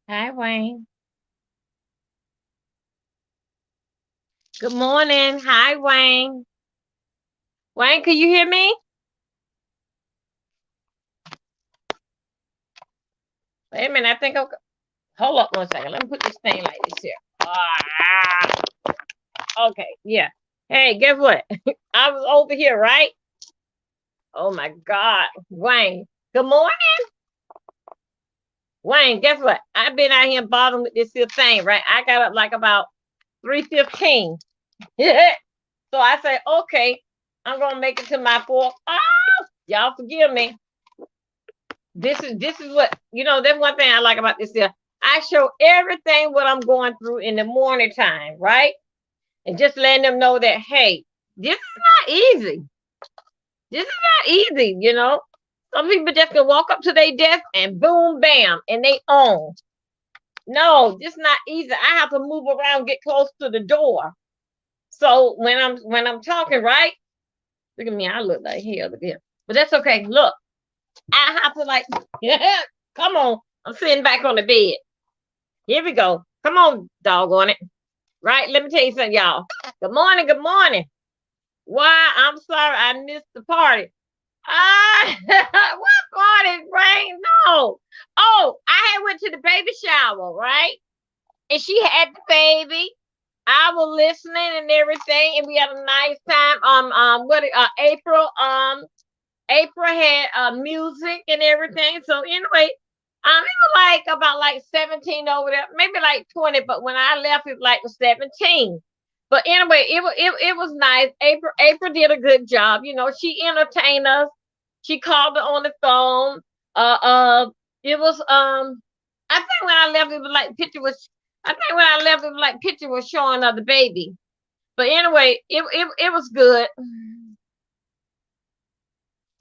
Hi, Wayne. Good morning. Hi, Wayne. Wayne, can you hear me? Wait a minute. I think hold up one second. Let me put this thing like this here. Okay. Yeah. Hey, guess what? I was over here, right? Oh my God, Wayne. Good morning, Wayne. Guess what? I've been out here bothering with this here thing, right? I got up like about 3:15. So I said, okay, I'm gonna make it to my 4. Y'all forgive me. This is what that's one thing I like about this here. I show everything what I'm going through in the morning time, right? And just letting them know that, hey, this is not easy. This is not easy. Some people just can walk up to their desk and boom bam and they own. No, this is not easy. I have to move around, get close to the door. So when I'm talking, right? Look at me, I look like hell again. But that's okay. Look, I have to like come on. I'm sitting back on the bed. Here we go. Come on, dog on it. Right? Let me tell you something, y'all. Good morning. Good morning. Why? I'm sorry I missed the party. Ah, what party, Rain? No. Oh, I had went to the baby shower, right? And she had the baby. I was listening and everything, and we had a nice time. April had music and everything. So anyway, it was like about like 17 over there, maybe like 20. But when I left, it was like 17. But anyway, it was nice. April did a good job. She entertained us. She called her on the phone. It was I think when I left, it was like picture was. I think when I left, it was like picture was showing of the baby. But anyway, it was good.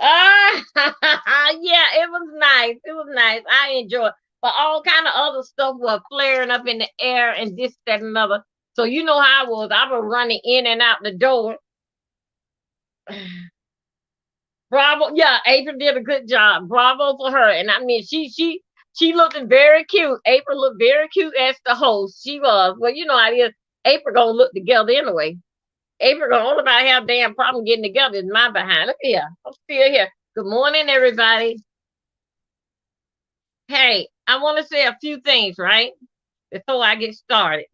Yeah, it was nice. It was nice. I enjoyed. But all kind of other stuff was flaring up in the air and this, that, and another. So you know how I was. I was running in and out the door. Bravo. Yeah, April did a good job. Bravo for her. And I mean, she looked very cute. April looked very cute as the host. She was. Well, you know how it is. April gonna look together anyway. April gonna only about have damn problem getting together is my behind. Look here. I'm still here. Good morning, everybody. Hey, I want to say a few things, right? Before I get started.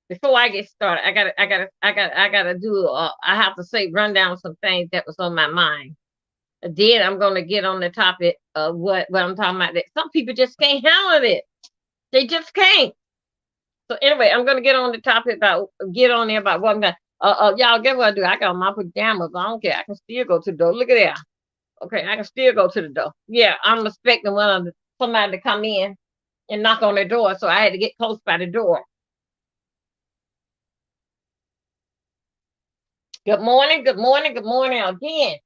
Before I get started, I gotta do. I have to say, run down some things that was on my mind. Then I'm gonna get on the topic of what I'm talking about. That some people just can't handle it. They just can't. So anyway, I'm gonna get on there about what I'm gonna. Y'all get what I do? I got my pajamas. I don't care. I can still go to the door. Look at that. Okay, I can still go to the door. Yeah, I'm expecting somebody to come in and knock on the door, so I had to get close by the door. Good morning, good morning, good morning again.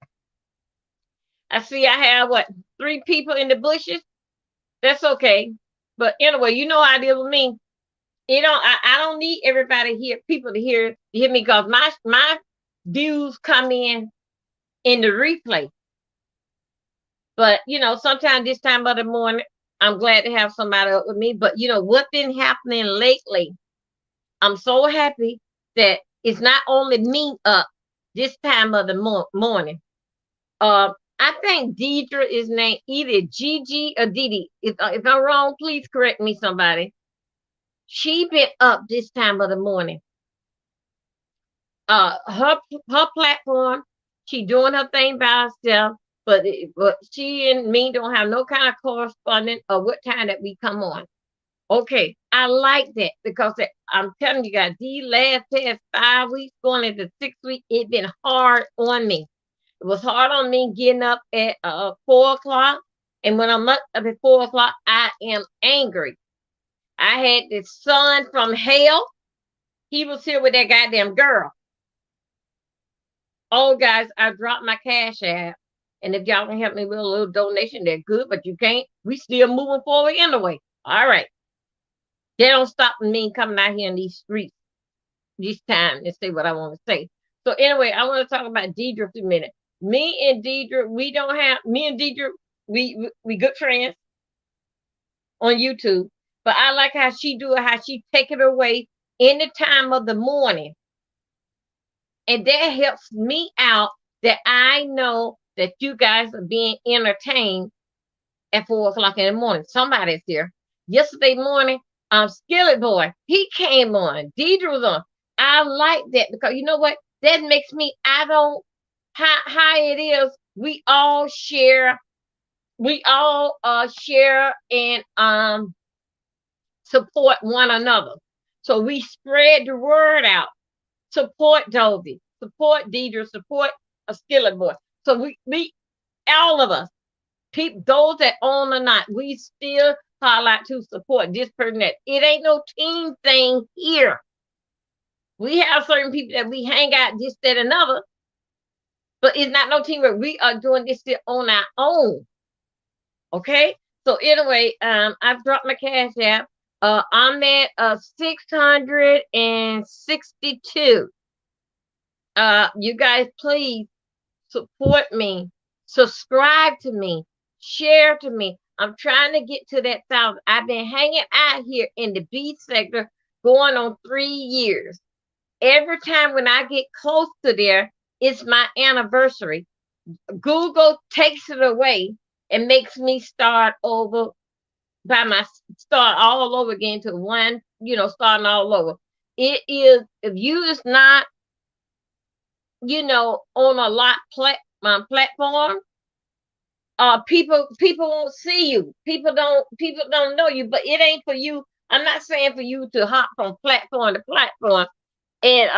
I see I have what 3 people in the bushes. That's okay. But anyway, you know how it is with me. I don't need everybody here, people to hear me because my views come in the replay. But sometimes this time of the morning, I'm glad to have somebody up with me. But what been happening lately? I'm so happy that it's not only me up this time of the morning. I think Deidre is named either Gigi or Didi. If I'm wrong, please correct me, somebody. She been up this time of the morning. Her platform, she doing her thing by herself, but she and me don't have no kind of correspondence of what time that we come on. Okay, I like that because I'm telling you guys, these last past 5 weeks going into 6 weeks, it been hard on me. It was hard on me getting up at 4 o'clock, and when I'm up at 4 o'clock, I am angry. I had this son from hell. He was here with that goddamn girl. Oh, guys, I dropped my cash app. And if y'all can help me with a little donation, they're good, but you can't. We still moving forward anyway. All right. They don't stop me coming out here in these streets this time and say what I want to say. So anyway, I want to talk about Deidre for a minute. Me and Deidre, me and Deidre, we good friends on YouTube. But I like how she do it, how she take it away any time of the morning. And that helps me out, that I know that you guys are being entertained at 4 o'clock in the morning. Somebody's here. Yesterday morning, Skillet Boy, he came on. Deidre was on. I like that because you know what? That makes me, I don't, how it is, we all share, share and support one another. So we spread the word out. Support Dovey, support Deidre, support a Skillet Boy. So we all of us, people, those that own or not, we still highlight to support this person. That it ain't no team thing here. We have certain people that we hang out this, that, another, but it's not no teamwork. We are doing this shit on our own. Okay. So anyway, I've dropped my cash app. I'm at 662. You guys, please support me, subscribe to me, share to me. I'm trying to get to that 1,000. I've been hanging out here in the B sector going on 3 years. Every time when I get close to there, it's my anniversary. Google takes it away and makes me start over start all over again to one, starting all over. It is, if you is not, on a lot platform, people won't see you. People don't know you, but it ain't for you. I'm not saying for you to hop from platform to platform and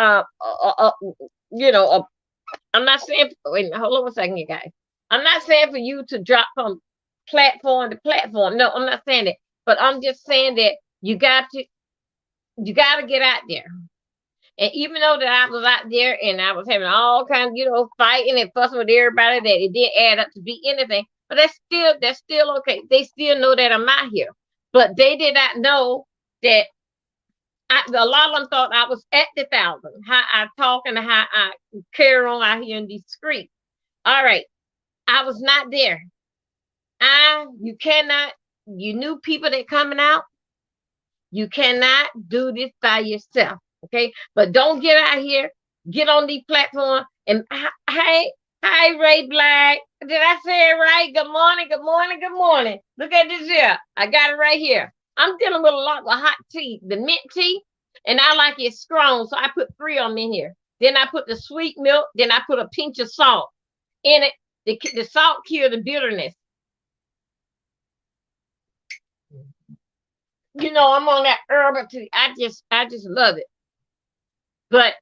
I'm not saying, wait, hold on a second, you guys. I'm not saying for you to drop from platform to platform. No, I'm not saying that. But I'm just saying that you got to get out there. And even though that I was out there and I was having all kinds, fighting and fussing with everybody, that it didn't add up to be anything. But that's still okay. They still know that I'm out here. But they did not know that a lot of them thought I was at the 1,000. How I talk and how I carry on out here in these streets. All right. I was not there. You knew people that coming out. You cannot do this by yourself. Okay. But don't get out here, get on the platform and hi, Ray Black. Did I say it right? Good morning, good morning, good morning. Look at this here. I got it right here. I'm dealing with a lot of hot tea, the mint tea, and I like it strong. So I put 3 of them in here. Then I put the sweet milk. Then I put a pinch of salt in it. The salt kills the bitterness. I'm on that herbal tea. I just love it. But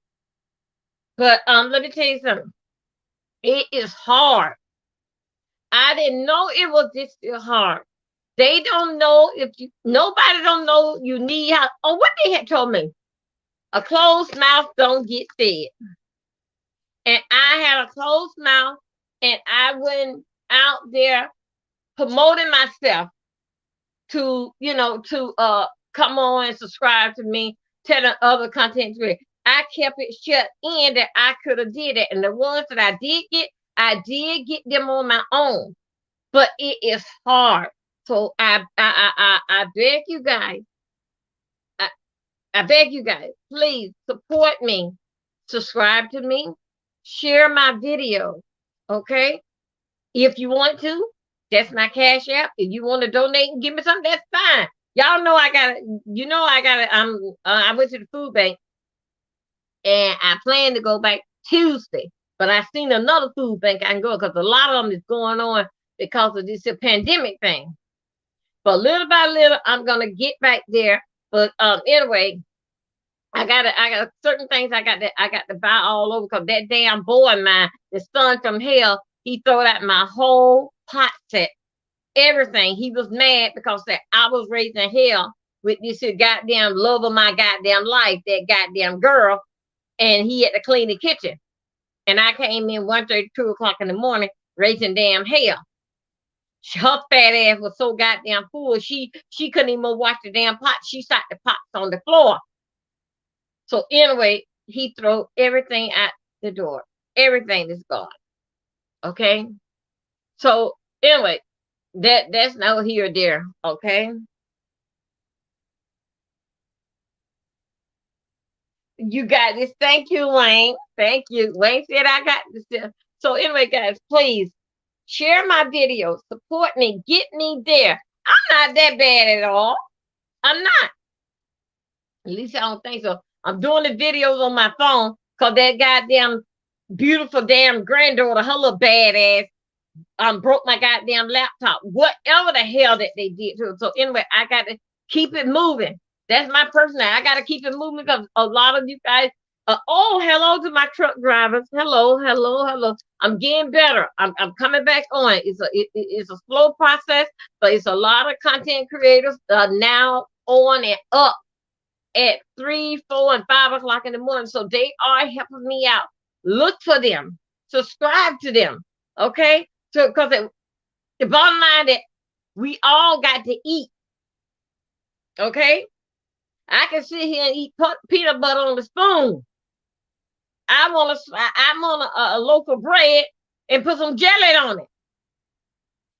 let me tell you something. It is hard. I didn't know it was this hard. They don't know nobody don't know you need help. Oh, what they had told me. A closed mouth don't get fed. And I had a closed mouth and I went out there promoting myself to come on and subscribe to me, telling other content creators. I kept it shut in that I could have did it. And the ones that I did get them on my own. But it is hard. So I beg you guys. I beg you guys, please support me. Subscribe to me. Share my video. Okay? If you want to, that's my cash app. If you want to donate and give me something, that's fine. Y'all know I got it. I went to the food bank and I plan to go back Tuesday. But I seen another food bank I can go because a lot of them is going on because of this pandemic thing. But little by little, I'm gonna get back there. But anyway, I got certain things I got to buy all over because that damn boy of mine, the son from hell, he threw out my whole pot set, everything. He was mad because that I was raising hell with this goddamn love of my goddamn life, that goddamn girl, and he had to clean the kitchen. And I came in 1:30, 2 o'clock in the morning, raising damn hell. Her fat ass was so goddamn full, she couldn't even wash the damn pot. She sat the pots on the floor. So anyway, he threw everything out the door. Everything is gone. Okay. So anyway, that's no here or there. Okay. You got this. Thank you, Wayne. Thank you. Wayne said I got this. So anyway, guys, please share my video. Support me. Get me there. I'm not that bad at all. I'm not. At least I don't think so. I'm doing the videos on my phone because that goddamn beautiful damn granddaughter, her little badass, broke my goddamn laptop. Whatever the hell that they did to it. So anyway, I got to keep it moving. That's my personality. I got to keep it moving because a lot of you guys. Oh, hello to my truck drivers. Hello, hello, hello. I'm getting better. I'm coming back on. It's a slow process, but it's a lot of content creators now on and up at 3, 4, and 5 o'clock in the morning. So they are helping me out. Look for them. Subscribe to them. Okay? So because the bottom line that we all got to eat. Okay? I can sit here and eat peanut butter on the spoon. I want a loaf of bread and put some jelly on it.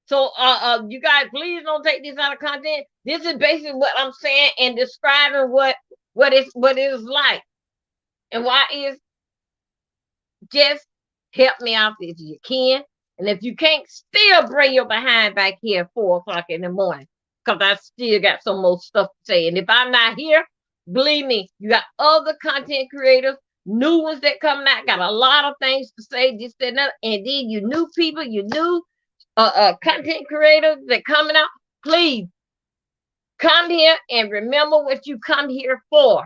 So you guys, please don't take this out of content. This is basically what I'm saying and describing what it is like. And why is just help me out if you can. And if you can't, still bring your behind back here at 4 o'clock in the morning. Because I still got some more stuff to say. And if I'm not here, believe me, you got other content creators, new ones that come out, got a lot of things to say, this, that, and that. And then you new people, you new content creators that coming out, please come here and remember what you come here for.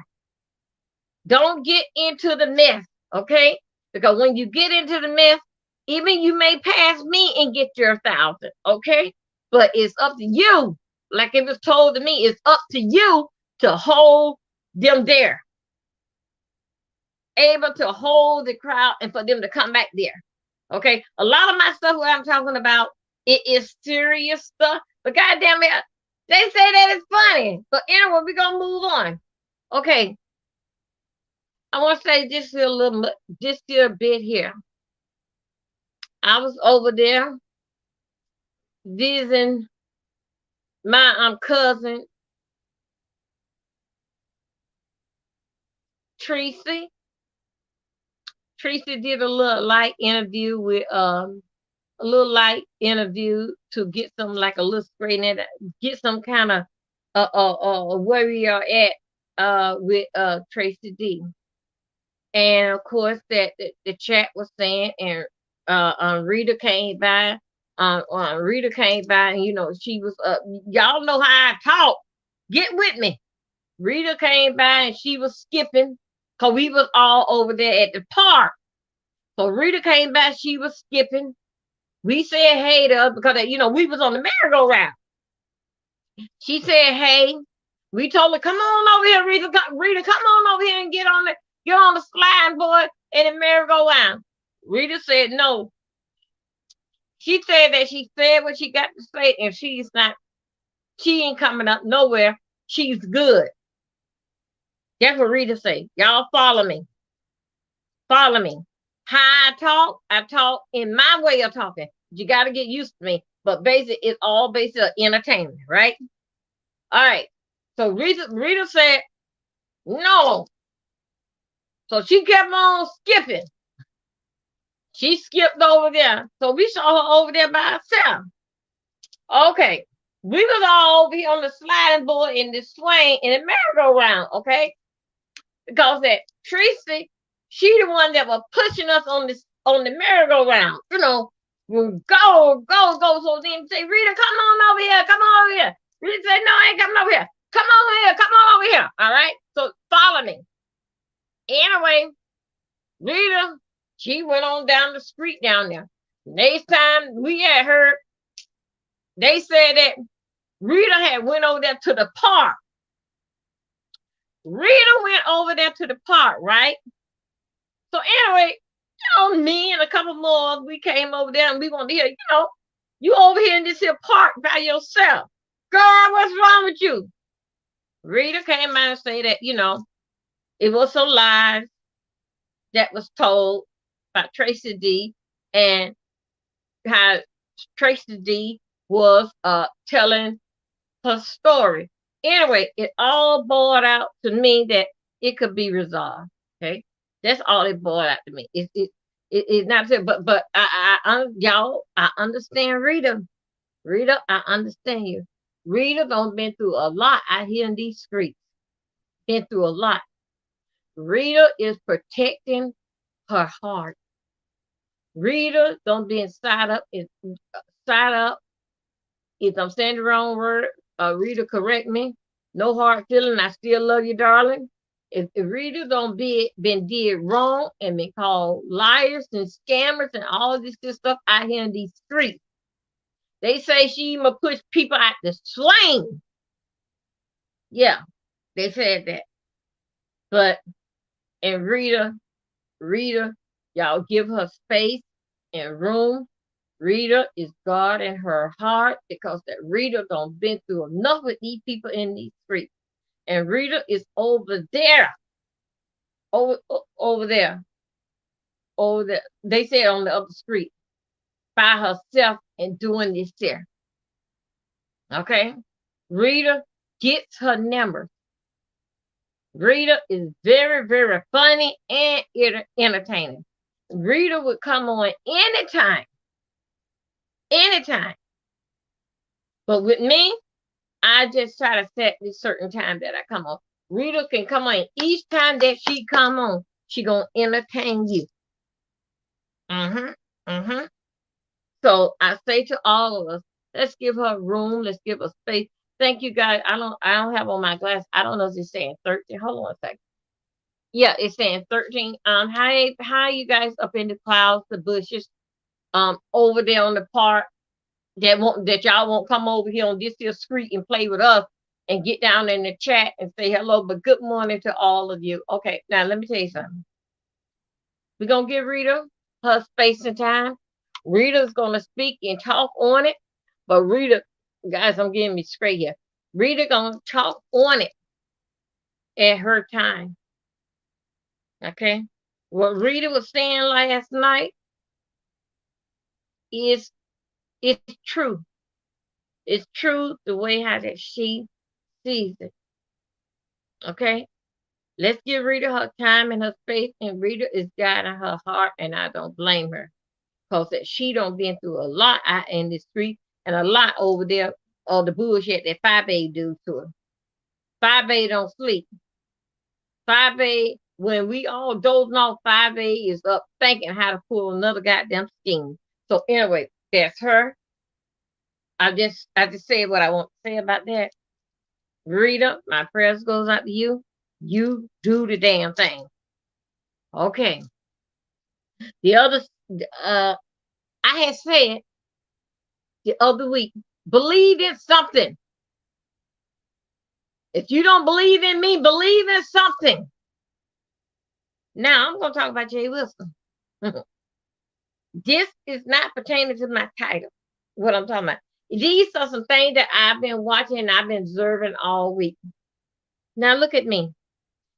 Don't get into the mess, okay? Because when you get into the mess, even you may pass me and get your 1,000, okay? But it's up to you. Like it was told to me, it's up to you to hold them there. Able to hold the crowd and for them to come back there. Okay? A lot of my stuff, what I'm talking about, it is serious stuff. But goddamn it, they say that it's funny. But anyway, we're going to move on. Okay. I want to say just a bit here. I was over there visiting my cousin Tracy. Tracy did a little light interview to get some like a little spray in it, get some kind of where we are at with Tracy D. And of course that the chat was saying, and Rita came by. Rita came by, and she was y'all know how I talk. Get with me. Rita came by and she was skipping because we was all over there at the park. So Rita came by, she was skipping. We said hey to her because we was on the merry-go-round. She said hey. We told her, come on over here, Rita. Rita, come on over here and get on the sliding board and the merry-go-round. Rita said no. She said that she said what she got to say, and she ain't coming up nowhere. She's good. That's what Rita said. Y'all follow me. Follow me. How I talk in my way of talking. You got to get used to me. But basically, it's all based on entertainment, right? All right. So Rita said, no. So she kept on skipping. She skipped over there. So we saw her over there by herself. Okay. We was all over here on the sliding board in the swing in the merry-go-round, okay? Because that Tracy, she the one that was pushing us on the merry-go-round. Go. So then say, Rita, come on over here. Come on over here. Rita said, no, I ain't coming over here. Come on here. Come on over here. All right? So follow me. Anyway, Rita, she went on down the street down there. Next time we had her, they said that Rita had went over there to the park. Rita went over there to the park, right? So anyway, me and a couple more, we came over there and we wanted to hear, you over here in this here park by yourself. Girl, what's wrong with you? Rita came out and said that, it was some lies that was told by Tracy D. And how Tracy D was telling her story. Anyway, it all boiled out to me that it could be resolved. Okay, that's all it boiled out to me. It's not but y'all, I understand Rita. Rita, I understand you. Rita done been through a lot out here in these streets. Been through a lot. Rita is protecting her heart. Rita don't be inside up, side up. If I'm saying the wrong word, Rita, correct me. No hard feeling. I still love you, darling. If Rita don't been did wrong and been called liars and scammers and all this good stuff out here in these streets, they say she even push people out the slain. Yeah, they said that. But and Rita, y'all give her space and room. Rita is God in her heart because that Rita done been through enough with these people in these streets. And Rita is over there. Over there. Over there. They said on the other street. By herself and doing this there. Okay? Rita gets her numbers. Rita is very, very funny and entertaining. Rita would come on anytime. Anytime. But with me, I just try to set this certain time that I come on. Rita can come on each time that she come on, she gonna entertain you. So I say to all of us, let's give her room, let's give her space. Thank you guys. I don't have on my glass. I don't know if it's saying 13. Hold on a second. Yeah, it's saying 13. Hi you guys up in the clouds, the bushes, over there on the park that y'all won't come over here on this here street and play with us and get down in the chat and say hello. But good morning to all of you. Okay, now let me tell you something. We're gonna give Rita her space and time. Rita's gonna speak and talk on it. But Rita, guys, I'm getting me straight here. Rita gonna talk on it at her time. Okay? What Rita was saying last night is it's true. It's true the way how that she sees it. Okay? Let's give Rita her time and her space, and Rita is guiding her heart, and I don't blame her. Because that she don't been through a lot out in the street and a lot over there of the bullshit that 5A do to her. 5A don't sleep. 5A, when we all dozing off, 5A is up thinking how to pull another goddamn scheme. So anyway, that's her. I just said what I want to say about that. Rita, my prayers goes out to you. You do the damn thing. Okay. The other, I had said the other week, believe in something. If you don't believe in me, believe in something. Now I'm going to talk about Jay Wilson. This is not pertaining to my title, what I'm talking about. These are some things that I've been watching and I've been observing all week. Now look at me.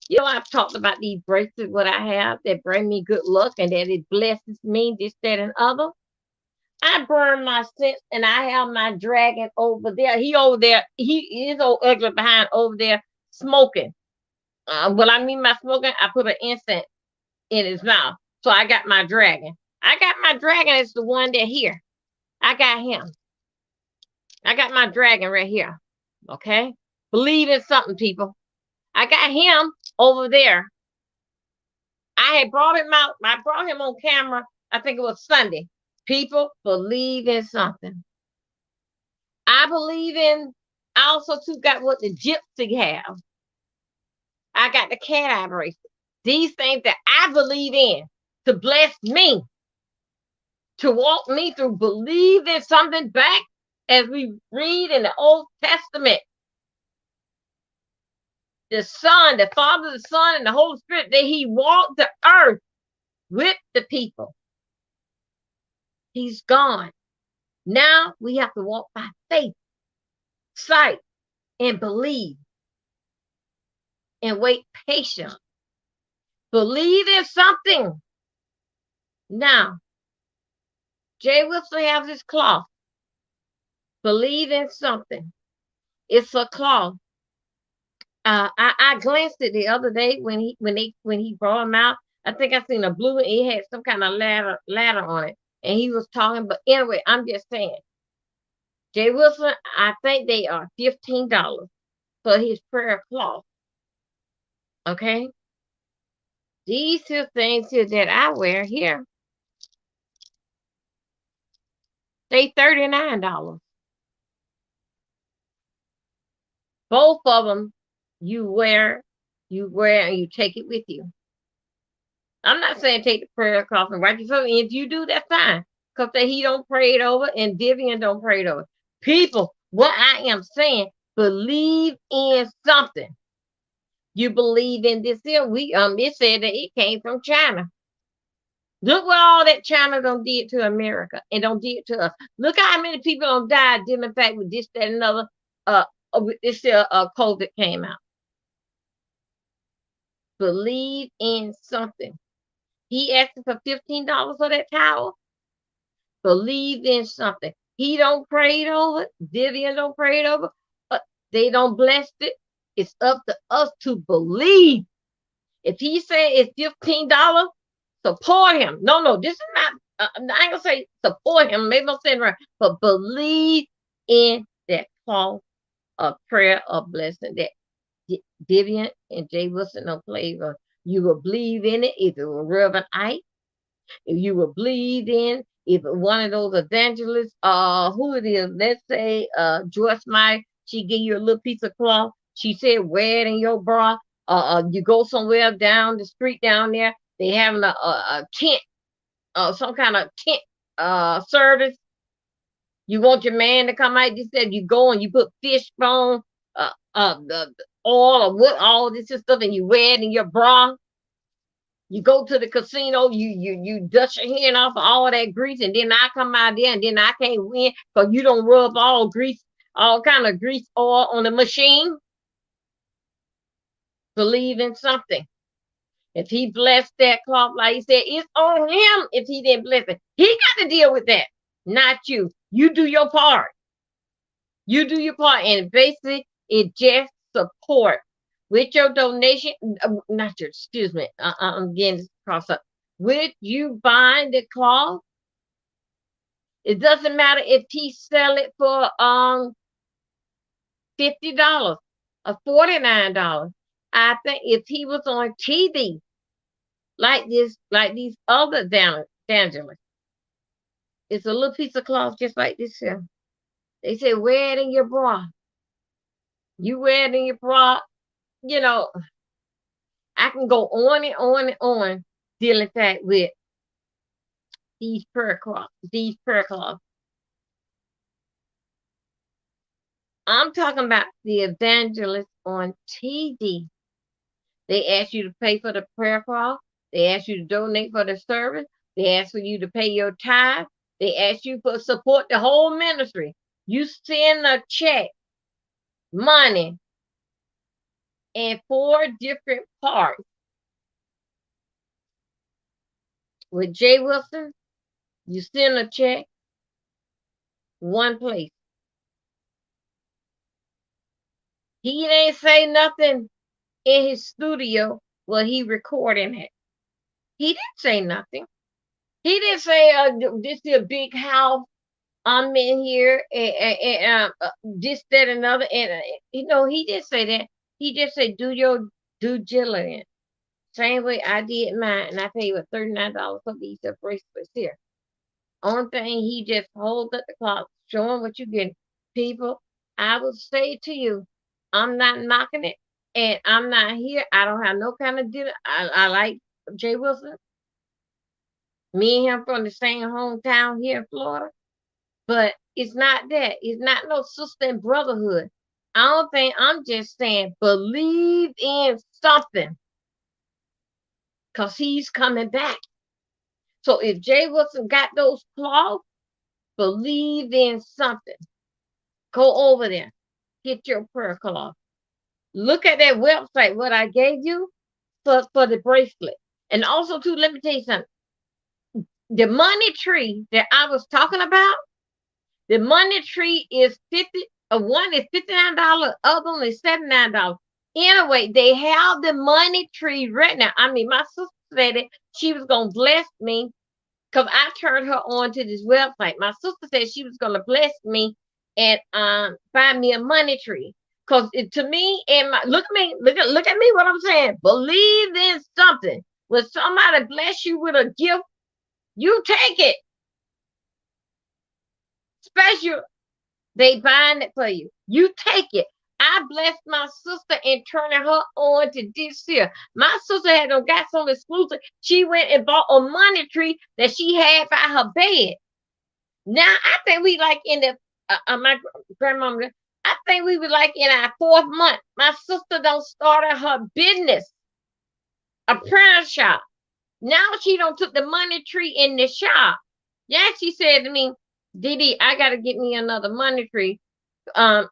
You know, I've talked about these bracelets, what I have that bring me good luck and that it blesses me, this, that, and other. I burn my sense and I have my dragon over there. He over there. He is old ugly behind over there smoking. What I mean by smoking, I put an incense in his mouth. So I got my dragon. I got my dragon. It's the one that here. I got him. I got my dragon right here. Okay? Believe in something, people. I got him over there. I had brought him out. I brought him on camera. I think it was Sunday. People, believe in something. I believe in, I also too got what the gypsy have. I got the cat eye bracelet. These things that I believe in to bless me, to walk me through, believe in something back as we read in the Old Testament. The Son, the Father, the Son, and the Holy Spirit, that he walked the earth with the people. He's gone. Now we have to walk by faith, sight, and believe. And wait patient. Believe in something. Now, Jay Wilson has his cloth. Believe in something. It's a cloth. I glanced at the other day when he brought him out. I think I seen a blue. It had some kind of ladder on it, and he was talking. But anyway, I'm just saying, Jay Wilson. I think they are $15 for his prayer cloth. Okay, these two things here that I wear here, they $39. Both of them, you wear, and you take it with you. I'm not saying take the prayer cloth and write yourself. If you do, that's fine. Because he don't pray it over and Vivian don't pray it over. People, what I am saying, believe in something. You believe in this here. It said that it came from China. Look what all that China done did to America and don't did to us. Look how many people don't died dealing fact with this, that, and another. With this COVID came out. Believe in something. He asked for $15 for that towel. Believe in something. He don't pray it over. Vivian don't pray it over. They don't bless it. It's up to us to believe. If he say it's $15, support him. No, this is not. I ain't gonna say support him. Maybe I'm saying right, but believe in that call of prayer of blessing that Vivian and Jay Wilson don't play. You will believe in it if it were Reverend Ike. If you will believe in, if one of those evangelists, who it is, let's say Joyce Meyer, she give you a little piece of cloth. She said, wear it in your bra. You go somewhere down the street down there, they having a tent, some kind of tent service. You want your man to come out. You said you go and you put fish bone, the oil or what, all this stuff, and you wear it in your bra. You go to the casino, you dust your hand off of all that grease, and then I come out there and then I can't win because you don't rub all kind of grease oil on the machine. Believe in something. If he blessed that cloth, like he said, it's on him if he didn't bless it. He got to deal with that, not you. You do your part. You do your part, and basically, it just support with your donation. Not your, excuse me. I'm getting crossed up. With you buying the cloth, it doesn't matter if he sell it for $50 or $49. I think if he was on TV like this, like these other evangelists, it's a little piece of cloth just like this here. They say wear it in your bra. You wear it in your bra. You know, I can go on and on and on dealing fact with these prayer cloths. I'm talking about the evangelists on TV. They ask you to pay for the prayer cloth. They ask you to donate for the service. They ask for you to pay your tithe. They ask you for support the whole ministry. You send a check, money, in 4 different parts. With Jay Wilson, you send a check, one place. He didn't say nothing in his studio where he recording it. He didn't say nothing. He didn't say, this is a big house. I'm in here, and this, that, and another. And, he didn't say that. He just said, do your due diligence. Same way I did mine, and I paid $39 for these bracelets here. Only thing, he just holds up the clock, showing what you get. People, I will say to you, I'm not knocking it, and I'm not here. I don't have no kind of dinner. I like Jay Wilson. Me and him from the same hometown here in Florida. But it's not that. It's not no sister and brotherhood. I don't think, I'm just saying, believe in something. Because he's coming back. So if Jay Wilson got those cloths, believe in something. Go over there. Get your prayer cloth. Look at that website, what I gave you for the bracelet. And also, too, let me tell you something. the money tree that I was talking about, the money tree is 50, one is $59, other one is $79. Anyway, they have the money tree right now. I mean, my sister said it. She was gonna bless me because I turned her on to this website. My sister said she was gonna bless me and buy me a money tree. Cause to me, and my look at me, look at me what I'm saying. Believe in something. When somebody bless you with a gift, you take it. Special, they buying it for you. You take it. I blessed my sister and turning her on to this here. My sister had got some exclusive. She went and bought a money tree that she had by her bed. Now I think we like in the my grandmama. I think we were like in our 4th month. My sister don't started her business, a printer shop. Now she don't took the money tree in the shop. Yeah, she said to me, Didi, I gotta get me another money tree. And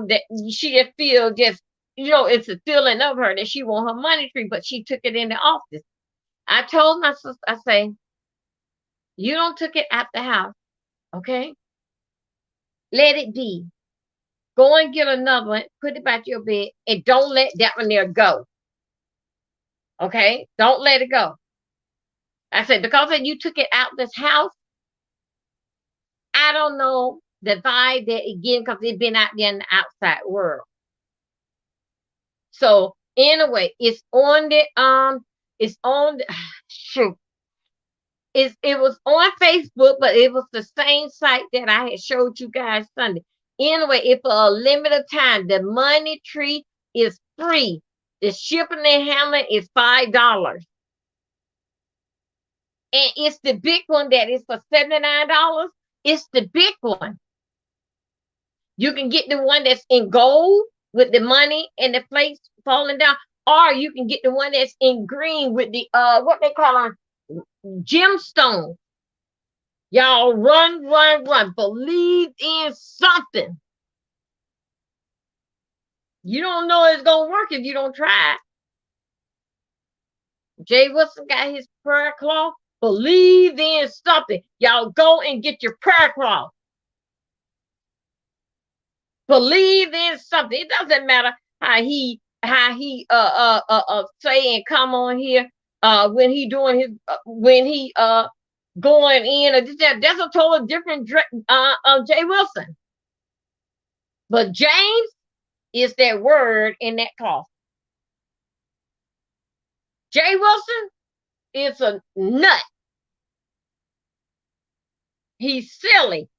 that she just feel just, it's a feeling of her that she want her money tree, but she took it in the office. I told my sister, I say, you don't took it out the house, okay? Let it be. Go and get another one, put it by your bed, and don't let that one there go. Okay? Don't let it go. I said, because you took it out this house, I don't know the vibe that it gives because it's been out there in the outside world. So anyway, it's on the shoot. It was on Facebook, but it was the same site that I had showed you guys Sunday. Anyway, if for a limited time, the money tree is free. The shipping and handling is $5. And it's the big one that is for $79. It's the big one. You can get the one that's in gold with the money and the plates falling down, or you can get the one that's in green with the what they call them, gemstone. Y'all run, run, run. Believe in something. You don't know it's gonna work if you don't try. Jay Wilson got his prayer cloth. Believe in something. Y'all go and get your prayer cloth. Believe in something. It doesn't matter how he say and come on here when he doing his when he going in or that's a total different of Jay Wilson. But James is that word in that cloth. Jay Wilson is a nut. He's silly.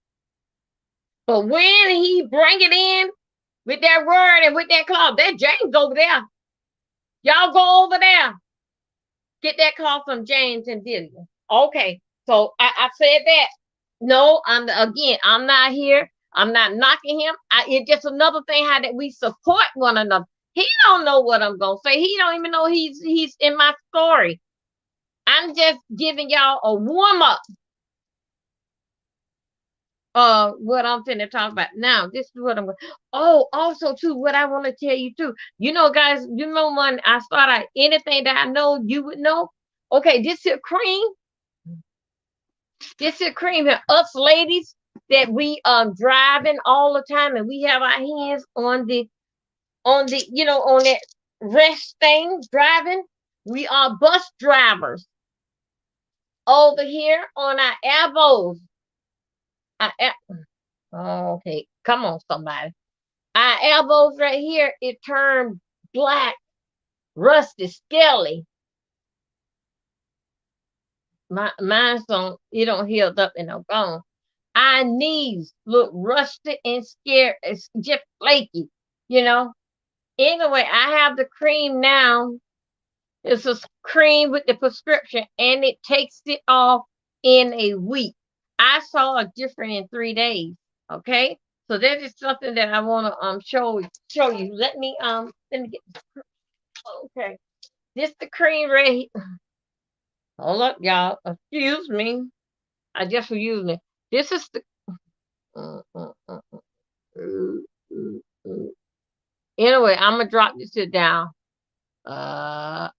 But when he bring it in with that word and with that cloth, that James over there. Y'all go over there. Get that call from James and Dillian. Okay. So I said that. No, I'm not here. I'm not knocking him. It's just another thing how that we support one another. He don't know what I'm gonna say. He don't even know he's in my story. I'm just giving y'all a warm up. What I'm finna talk about now. This is what I'm going. Oh, also too, what I want to tell you too. Guys. When I start out anything that I know, you would know. Okay, this here cream. This here cream here. Us ladies that we driving all the time, and we have our hands on the on that rest thing driving. We are bus drivers over here on our elbows. Okay, come on, somebody. Our elbows right here, it turned black, rusty, scaly. Mine's don't healed up in no bone. Our knees look rusty and scared. It's just flaky, you know. Anyway, I have the cream now. It's a cream with the prescription, and it takes it off in a week. I saw a difference in 3 days. Okay, so that is something that I want to show you. Let me get this. Okay, this the cream right here. Hold up, y'all. Excuse me. I just using it. This is the. Anyway, I'm gonna drop this shit down. Uh.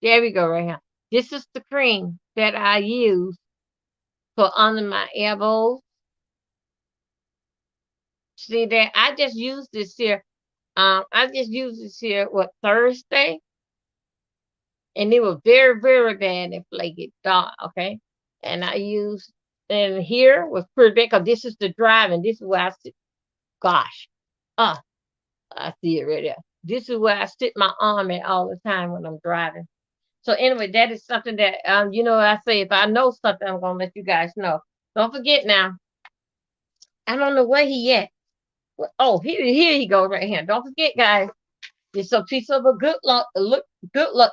There we go right here. This is the cream that I use for under my elbows. See that I just used this here. I just used this here Thursday, and it was very, very bad and flaky dark. Okay, and I used and here was pretty bad because this is the drive, and this is where I sit. Gosh, uh, I see it right there. This is where I sit my arm at all the time when I'm driving. So anyway, that is something that I say if I know something, I'm gonna let you guys know. Don't forget now. I don't know where he at. Oh, here he goes right here. Don't forget, guys. It's a piece of a good luck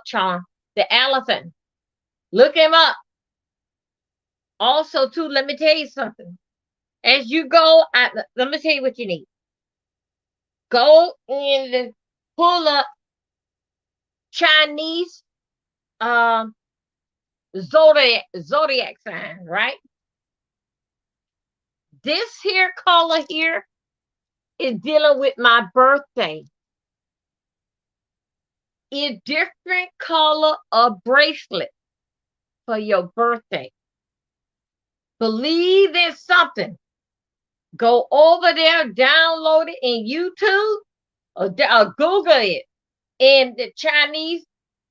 charm. The elephant. Look him up. Also, too, let me tell you something. As you go, let me tell you what you need. Go and pull up Chinese um zodiac sign, right? This here color here is dealing with my birthday. It's different color of bracelet for your birthday. Believe in something. Go over there, download it in YouTube, or Google it in the Chinese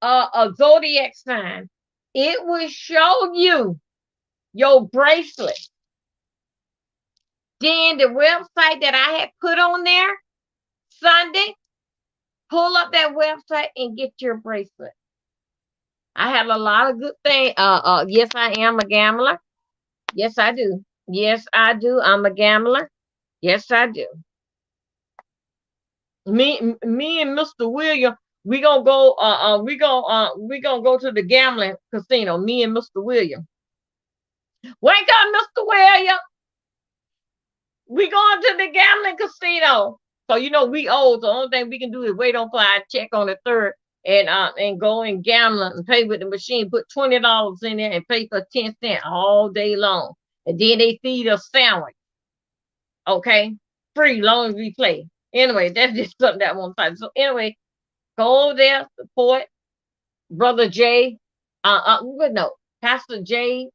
zodiac sign. It will show you your bracelet. Then the website that I had put on there Sunday, pull up that website and get your bracelet. I have a lot of good things. Yes, I am a gambler. Yes, I do. Yes, I do. I'm a gambler. Yes, I do. Me and Mr. William, we gonna go. We gonna go to the gambling casino. Me and Mr. William. Wake up, Mr. William. We going to the gambling casino. So we old. So the only thing we can do is wait on for our check on the third and go and gamble and pay with the machine. Put $20 in there and pay for 10 cents all day long. And then they feed us sandwich. Okay, free long as we play. Anyway, that's just something that I want to say. So anyway, go over there, support Brother Jay. No, Pastor Jay.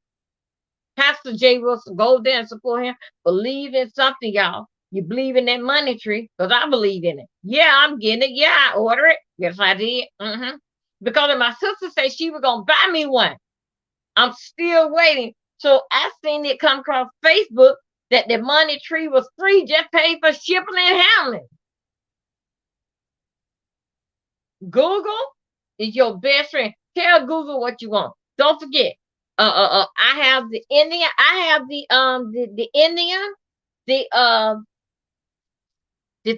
Pastor Jay Wilson, go there and support him. Believe in something, y'all. You believe in that money tree? Because I believe in it. Yeah, I'm getting it. Yeah, I order it. Yes, I did. Because my sister said she was going to buy me one. I'm still waiting. So I seen it come across Facebook that the money tree was free, just pay for shipping and handling. Google is your best friend. Tell Google what you want. Don't forget. I have the Indian. I have the Indian, the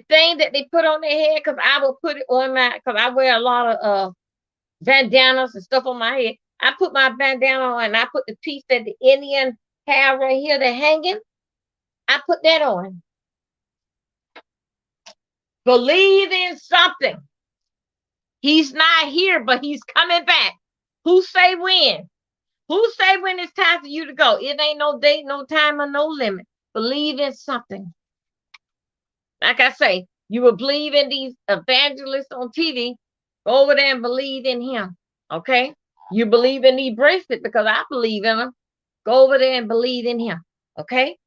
thing that they put on their head, because I will put it on because I wear a lot of bandanas and stuff on my head. I put my bandana on and I put the piece that the Indian have right here, the hanging. I put that on. Believe in something. He's not here, but he's coming back. Who say when? Who say when it's time for you to go? It ain't no date, no time, or no limit. Believe in something. Like I say, you will believe in these evangelists on TV. Go over there and believe in him. Okay? You believe in these bracelets because I believe in them. Go over there and believe in him. Okay?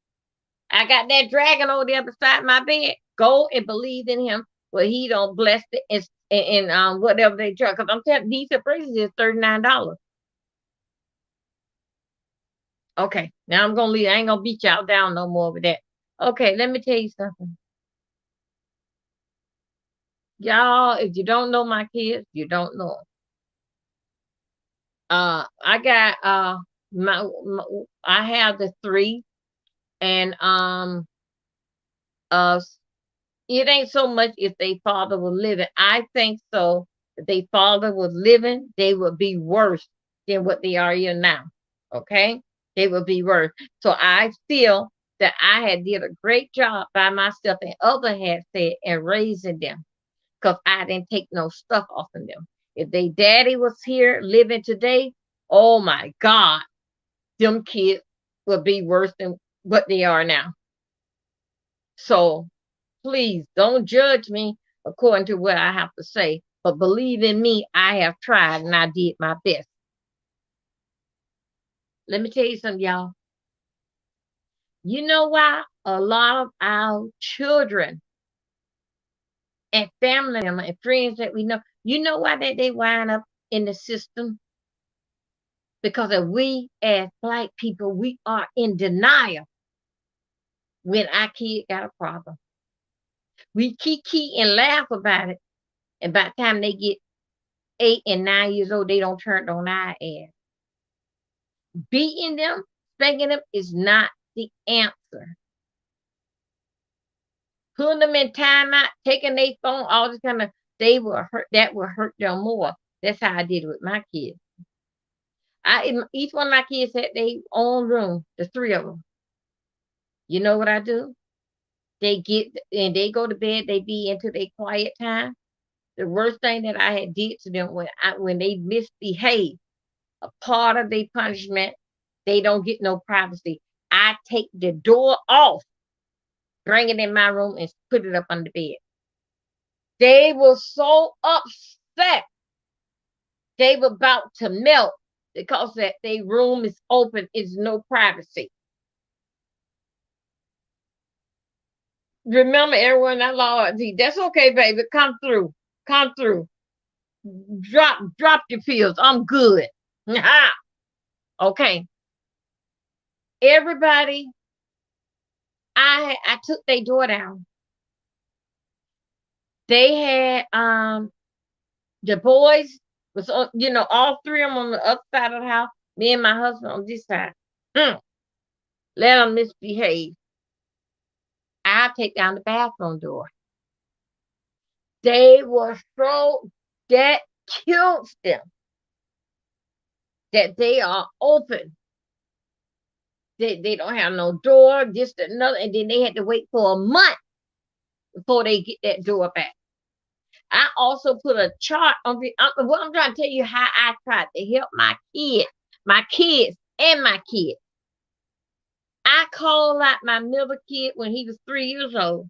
I got that dragon over there beside my bed. Go and believe in him. Well, he don't bless it and whatever they try. Because I'm telling you, these bracelets is $39. Okay, now I'm gonna leave. I ain't gonna beat y'all down no more with that. Okay, let me tell you something. Y'all, if you don't know my kids, you don't know them. I got I have the three, and it ain't so much if they father was living. I think so. If they father was living, they would be worse than what they are here now. Okay, they would be worse. So I feel that I had did a great job by myself, and other had said, and raising them, because I didn't take no stuff off of them. If they daddy was here living today, oh my God, them kids would be worse than what they are now. So please don't judge me according to what I have to say. But believe in me, I have tried and I did my best. Let me tell you something, y'all. You know why a lot of our children and family members and friends that we know, you know why they wind up in the system? Because of we as black people, we are in denial when our kid got a problem. We kiki and laugh about it. And by the time they get 8 and 9 years old, they don't turn on our ass. Beating them, spanking them is not the answer. Putting them in timeout, taking their phone, all this kind of, they will hurt. That will hurt them more. That's how I did it with my kids. Each one of my kids had their own room, the three of them. You know what I do? They get and they go to bed. They be into their quiet time. The worst thing that I had did to them when they misbehave, a part of their punishment, they don't get no privacy. I take the door off, bring it in my room, and put it up under the bed. They were so upset. They were about to melt because that their room is open, is no privacy. Remember, everyone, I lost. That's okay, baby. Come through. Come through. Drop your pills. I'm good. Okay. Everybody, I took their door down. They had the boys was all three of them on the other side of the house. Me and my husband on this side. Let them misbehave. I take down the bathroom door. They were so that kills them that they are open. They don't have no door, just another, and then they had to wait for a month before they get that door back. I also put a chart on what I'm trying to tell you, how I tried to help my kids, and my kids. I called out my middle kid when he was 3 years old.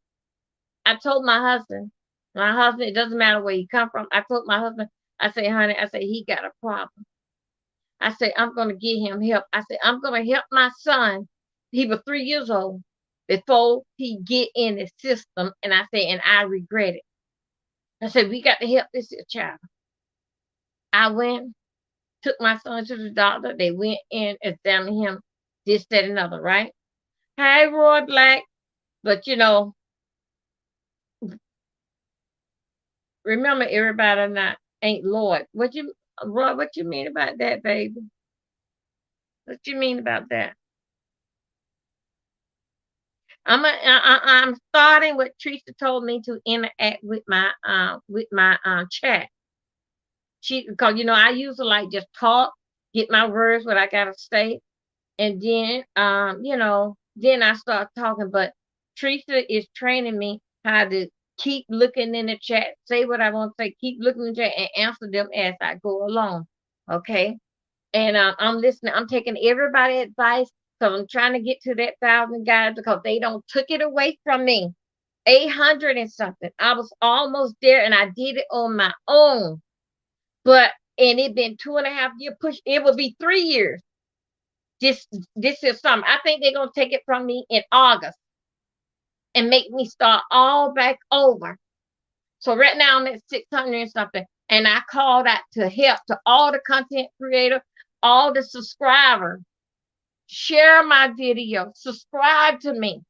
I told my husband, it doesn't matter where you come from. I told my husband, I say, honey, I say, he got a problem. I say, I'm going to get him help. I say, I'm going to help my son. He was 3 years old before he get in the system. And I say, and I regret it. I said, we got to help this child. I went, took my son to the doctor. They went in, examined him, this, that, and other, right? Hey, Roy Black. But, remember, everybody not ain't Lord. Roy, what you mean about that, baby? What you mean about that? I'm starting what Teresa told me to interact with my chat. Because I usually like just talk, get my words, what I gotta say, and then then I start talking. But Teresa is training me how to keep looking in the chat, say what I want to say, keep looking in the chat, and answer them as I go along. Okay, and I'm listening. I'm taking everybody's advice. So I'm trying to get to that 1,000 guys because they don't took it away from me. 800 and something. I was almost there, and I did it on my own. And it been 2.5 years push. It will be 3 years. This is something. I think they're gonna take it from me in August and make me start all back over. So right now I'm at 600 and something, and I called out to help to all the content creators, all the subscribers. Share my video, subscribe to me.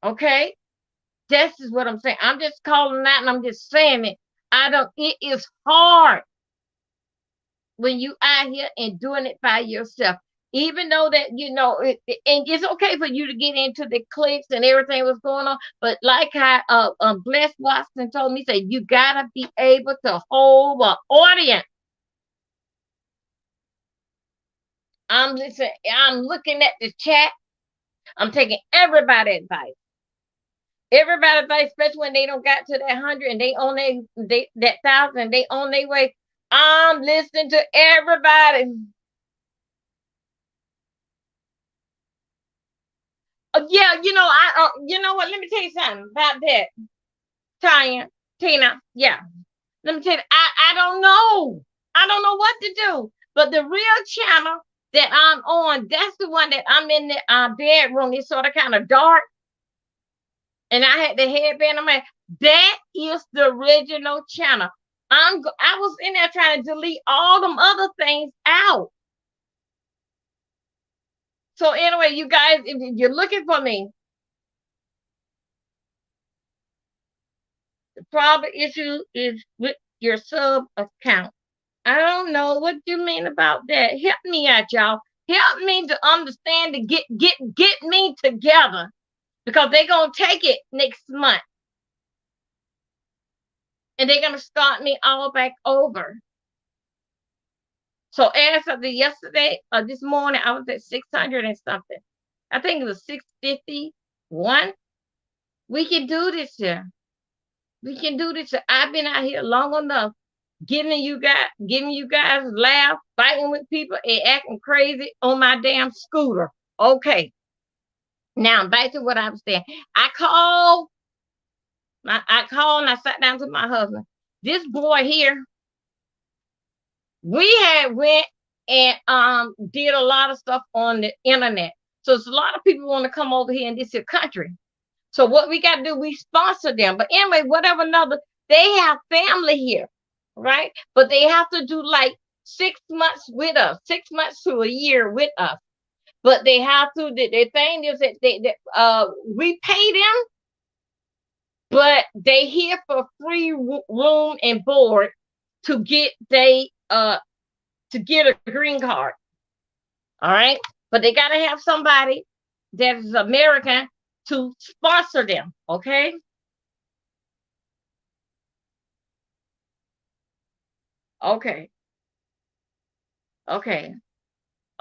Okay, this is what I'm saying. I'm just calling that, and I'm just saying it. It is hard when you out here and doing it by yourself. Even though that and it's okay for you to get into the clicks and everything was going on, but like how Bless Watson told me, said you gotta be able to hold an audience. I'm listening. I'm looking at the chat. I'm taking everybody's advice. Everybody advice, especially when they don't got to that 100 and they on that 1,000, they on their way. I'm listening to everybody. Yeah, you know what? Let me tell you something about that, Tina. Yeah, Let me tell you, I don't know. I don't know what to do. But the real channel that I'm on, that's the one that I'm in the bedroom. It's sort of kind of dark. And I had the headband on my. That is the original channel. I was in there trying to delete all them other things out. So anyway, you guys, if you're looking for me, the problem issue is with your sub account. I don't know what you mean about that. Help me out, y'all. Help me to understand to get me together, because they're gonna take it next month. And they're gonna start me all back over. So as of yesterday, this morning, I was at 600 and something. I think it was 651. We can do this here. We can do this. I've been out here long enough, giving you guys laugh, fighting with people, and acting crazy on my damn scooter. Okay. Now back to what I was saying. I called and I sat down to my husband. This boy here, we had went and did a lot of stuff on the internet. So it's a lot of people want to come over here in this here country. So what we got to do, we sponsor them. But anyway, whatever another, they have family here, right? But they have to do like 6 months with us, 6 months to a year with us. But they have to, the thing is that we pay them, but they here for free room and board to get a green card. All right. But they got to have somebody that is American to sponsor them. Okay. Okay. Okay.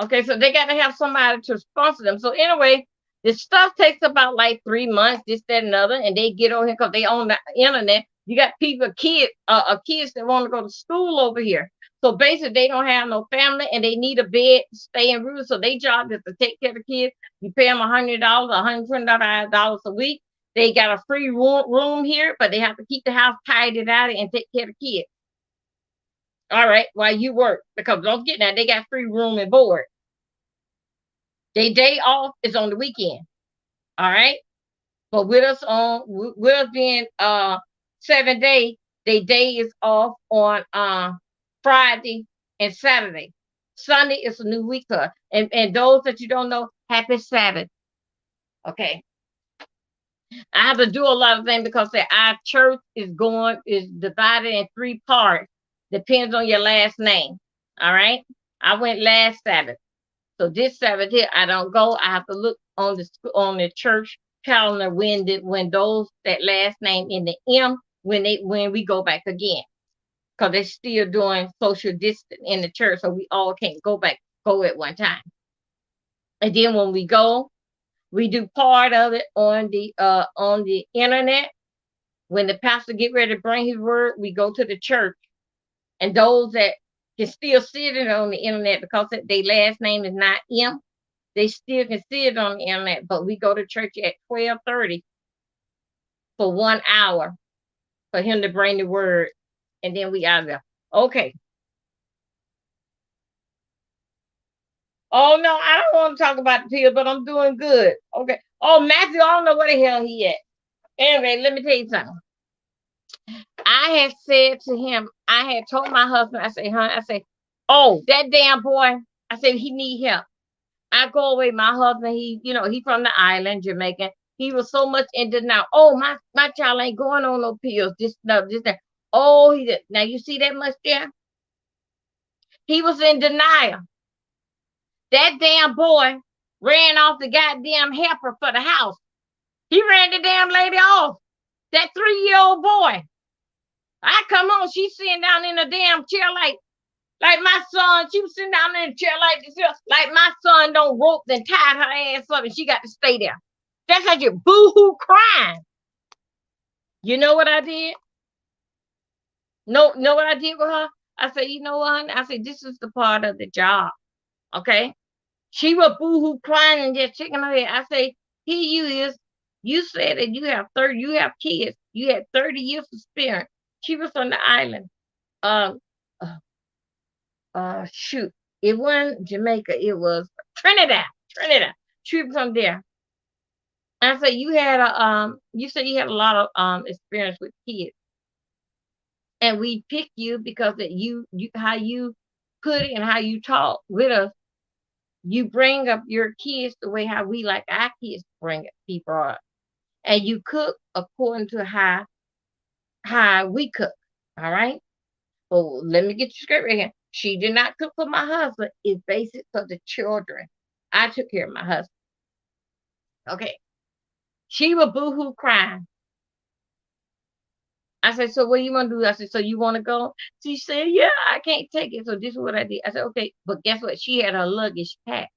Okay. So they got to have somebody to sponsor them. So anyway, this stuff takes about like 3 months, this, that, and other, and they get on here because they own the internet. You got kids that want to go to school over here. So basically, they don't have no family and they need a bed to stay in room. So their job is to take care of the kids. You pay them $100, $125 a week. They got a free room here, but they have to keep the house tidied out and take care of the kids. All right, while you work, because don't forget now, they got free room and board. Their day off is on the weekend. All right. But with us being 7 day, their day is off on Friday and Saturday. Sunday is a new week for us. And those that you don't know, happy Sabbath. Okay. I have to do a lot of things because our church is divided in 3 parts. Depends on your last name. All right. I went last Sabbath. So this Sabbath here, I don't go. I have to look on the church calendar when those that last name in the M when we go back again, because they're still doing social distance in the church, so we all can't go at one time. And then when we go, we do part of it on the internet. When the pastor get ready to bring his word, we go to the church, and those that can still see it on the internet because their last name is not M, they still can see it on the internet. But we go to church at 12:30 for 1 hour for him to bring the word, and then we out of there. Okay. Oh no, I don't want to talk about the pill, but I'm doing good. Okay. Oh, Matthew, I don't know where the hell he at. Anyway, let me tell you something. I had said to him, I had told my husband, I said, honey, I said, oh, that damn boy, I said, he need help. I go away, my husband, he from the island, Jamaican. He was so much in denial. Oh, my child ain't going on no pills. This, that. Oh, he did. Now you see that much there? He was in denial. That damn boy ran off the goddamn helper for the house. He ran the damn lady off. That 3-year-old boy. I come on, she's sitting down in a damn chair like my son. She was sitting down in a chair like this, like my son don't rope and tied her ass up and she got to stay there. That's like you boo-hoo crying. You know what I did? Know what I did with her? I said, you know what? I said, this is the part of the job. Okay? She was boo-hoo crying and just shaking her head. I say, here you said that you have kids. You had 30 years experience. She was on the island. Um, uh, shoot, it wasn't Jamaica. It was Trinidad. Trinidad. Trip from there. And I said you had a You said you had a lot of experience with kids, and we picked you because that you how you put it and how you talk with us. You bring up your kids the way how we like our kids to bring it, be brought up, and you cook according to how we cook. All right. Well, let me get you straight right here. She did not cook for my husband. It's basic for the children. I took care of my husband. Okay. She was boohoo crying. I said, so what do you want to do? I said, so you want to go? She said, yeah, I can't take it. So this is what I did. I said, okay, but guess what? She had her luggage packed.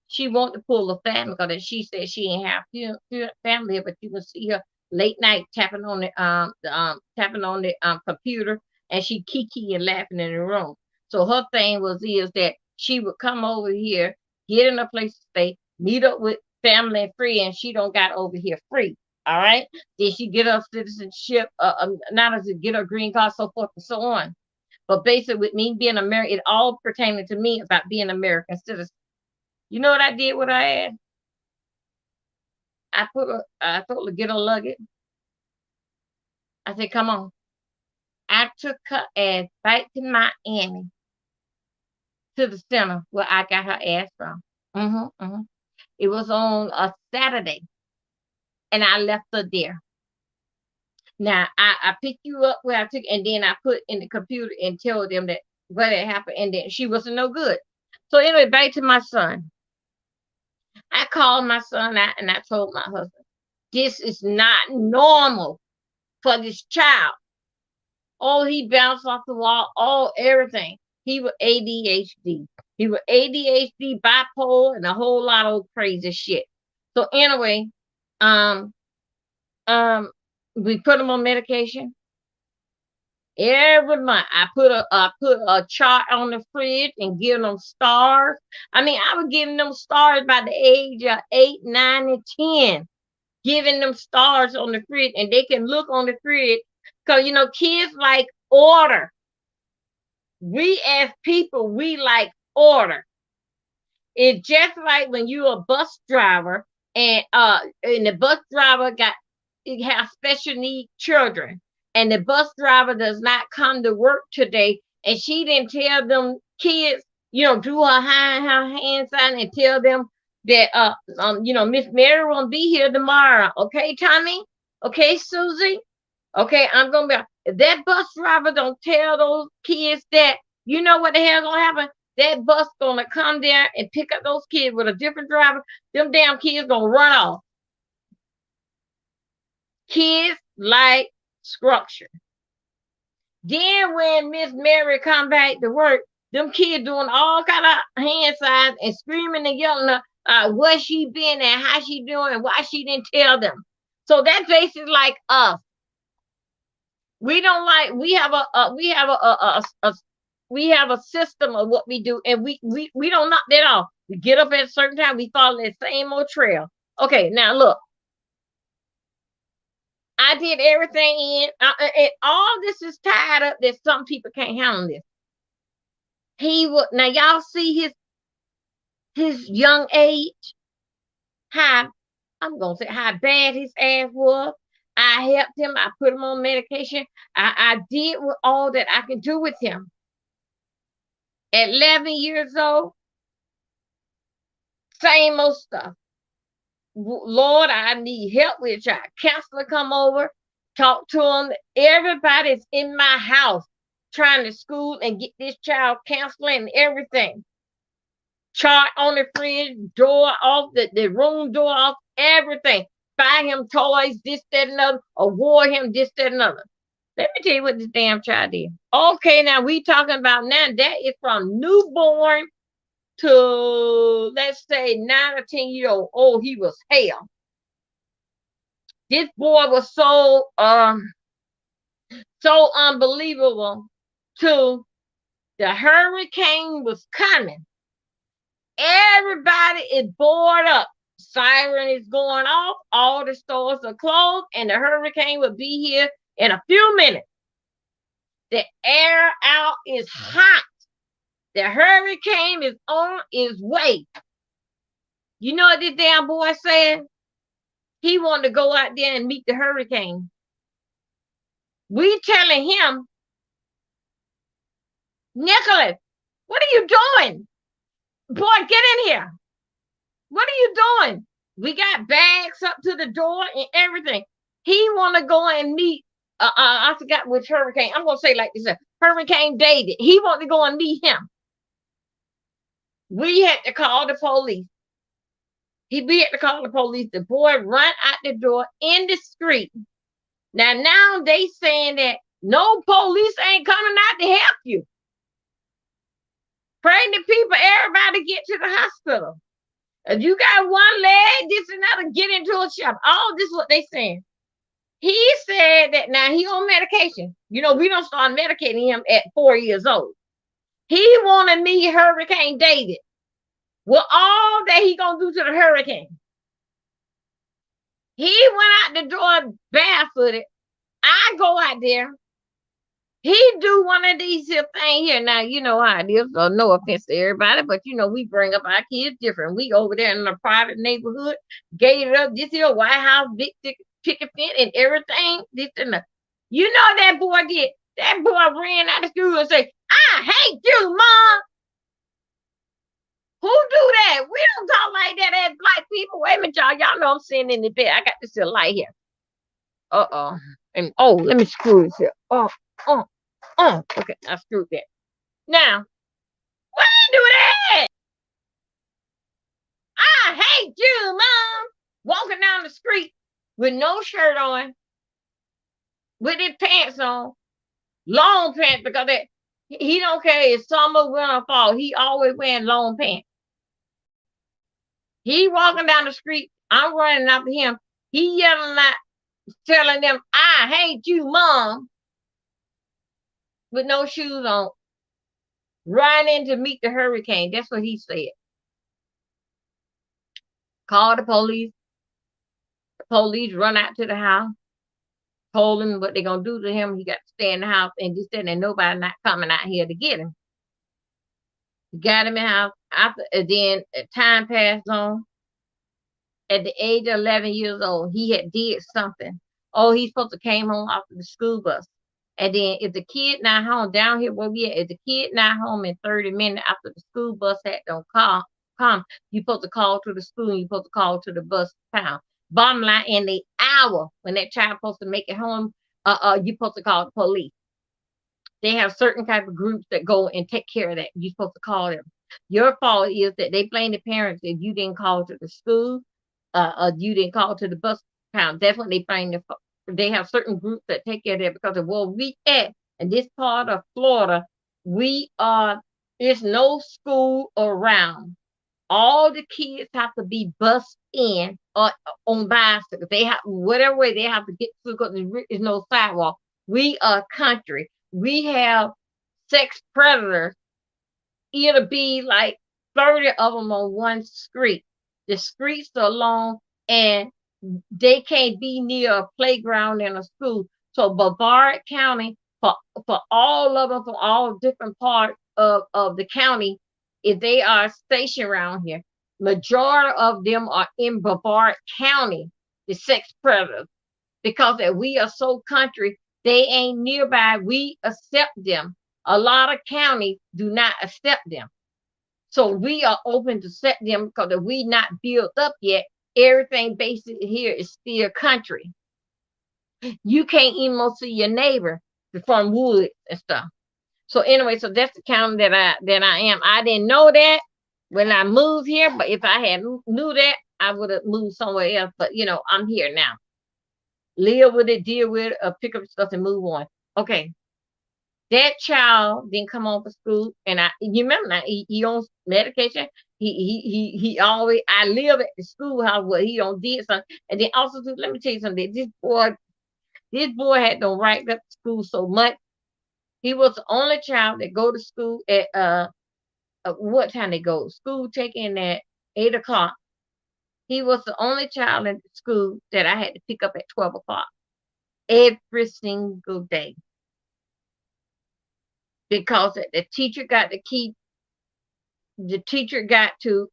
She wanted to pull a family because she said she ain't have family, but you can see her late night tapping on the computer, and she kiki and laughing in the room. So her thing is that she would come over here, get in a place to stay, meet up with family and friends. She don't got over here free. All right. Then she get her citizenship, not as to get her green card, so forth and so on. But basically, with me being American, it all pertaining to me about being American citizen. You know what I did with her ass? I told her to get her luggage. I said, come on. I took her ass back to Miami to the center where I got her ass from. Mm-hmm. It was on a Saturday, and I left her there. Now I picked you up where I took, and then I put in the computer and tell them that what had happened, and then she wasn't no good. So anyway, back to my son. I called my son out and I told my husband, this is not normal for this child. Oh, he bounced off the wall. Oh, everything. He was ADHD. He was ADHD, bipolar, and a whole lot of crazy shit. So anyway, um, um, we put him on medication every month. I put a chart on the fridge and give them stars. I mean, I was giving them stars by the age of 8, 9, and 10. Giving them stars on the fridge, and they can look on the fridge because kids like order. We as people, we like order. It's just like when you're a bus driver and the bus driver have special need children, and the bus driver does not come to work today, and she didn't tell them kids, do her hand sign and tell them that Miss Mary won't be here tomorrow. Okay, Tommy? Okay, Susie? Okay, I'm gonna be if that bus driver don't tell those kids that, you know what the hell gonna happen? That bus gonna come there and pick up those kids with a different driver. Them damn kids gonna run off. Kids like structure. Then when Miss Mary come back to work, them kids doing all kind of hand signs and screaming and yelling where she been and how she doing and why she didn't tell them. So that's basically like us. We don't like. We have a system of what we do, and we don't knock that off. We get up at a certain time. We follow that same old trail. Okay, now look. I did everything in, and all this is tied up that some people can't handle this. He would now y'all see his young age, how I'm gonna say how bad his ass was. I helped him. I put him on medication. I did all that I could do with him. At 11 years old, same old stuff. Lord, I need help with y'all. Counselor come over, talk to him. Everybody's in my house trying to school and get this child counseling and everything. Chart on the fridge, door off, the room door off, everything. Buy him toys, this, that, and other, award him this, that, and other. Let me tell you what this damn child did. Okay, now we talking about now that is from newborn to let's say 9 or 10 years old. Oh, he was hell. This boy was so unbelievable. To the hurricane was coming. Everybody is bored up. Siren is going off. All the stores are closed, and the hurricane will be here in a few minutes. The air out is hot. The hurricane is on its way. You know what this damn boy said? He wanted to go out there and meet the hurricane. We telling him, Nicholas, what are you doing? Boy, get in here. What are you doing? We got bags up to the door and everything. He want to go and meet, I forgot which hurricane. I'm going to say like this, Hurricane David. He want to go and meet him. We had to call the police. We had to call the police. The boy run out the door in the street. Now they saying that no police ain't coming out to help you. Pregnant people, everybody get to the hospital. If you got one leg, this and another, get into a shop. All this is what they saying. He said that now he on medication. You know, we don't start medicating him at 4 years old. He want to meet Hurricane David. Well, all that he gonna do to the hurricane. He went out the door barefooted. I go out there. He do one of these here things here. Now, you know how it is. So no offense to everybody, but you know, we bring up our kids different. We over there in a private neighborhood, gated up, this here White House, big picket fence and everything. This and that. You know that boy did. That boy ran out of school and said, I hate you, Mom. Who do that? We don't talk like that as black people. Wait a minute, y'all. Y'all know I'm sitting in the bed. I got this light here. Uh-oh. And let me screw this here. Okay, I screwed that. Now, why do that? I hate you, Mom. Walking down the street with no shirt on, with his pants on, long pants, because he don't care if summer, winter, or fall. He always wearing long pants. He walking down the street. I'm running after him. He yelling out, telling them, I hate you, Mom. With no shoes on. Running to meet the hurricane. That's what he said. Call the police. The police run out to the house. Told him what they're going to do to him. He got to stay in the house. And just said that nobody not coming out here to get him. Got him in the house. Then time passed on. At the age of 11 years old, he had did something. Oh, he's supposed to came home after the school bus. And then if the kid not home down here where we at, if the kid not home in 30 minutes after the school bus had don't come, you supposed to call to the school and you supposed to call to the bus town. Bottom line, in the hour when that child supposed to make it home, you supposed to call the police. They have certain type of groups that go and take care of that. You're supposed to call them. Your fault is that they blame the parents if you didn't call to the school, you didn't call to the bus town. Definitely blame the. They have certain groups that take care of that because of where we at in this part of Florida, there's no school around. All the kids have to be bused in or on bicycles. They have whatever way they have to get to because there's no sidewalk. We are country. We have sex predators. It'll be like 30 of them on one street. The streets are long and they can't be near a playground in a school. So Brevard County, for all of them, from all different parts of the county, if they are stationed around here, majority of them are in Brevard County, the sex predators. Because if we are so country, they ain't nearby. We accept them. A lot of counties do not accept them. So we are open to accept them because if we not built up yet, everything basically here is still country. You can't even see your neighbor from woods and stuff. So anyway, so that's the county that I am. I didn't know that when I moved here, but if I had knew that, I would have moved somewhere else. But you know, I'm here now. Live with it, deal with it, pick up stuff and move on. Okay. That child didn't come home from school, and you remember now, he on medication. He always, I live at the schoolhouse where he don't did something. And then also too, let me tell you something. This boy had to write up school so much. He was the only child that go to school at what time they go? School taking at 8 o'clock. He was the only child in the school that I had to pick up at 12 o'clock every single day. because the teacher got to keep, the teacher got to,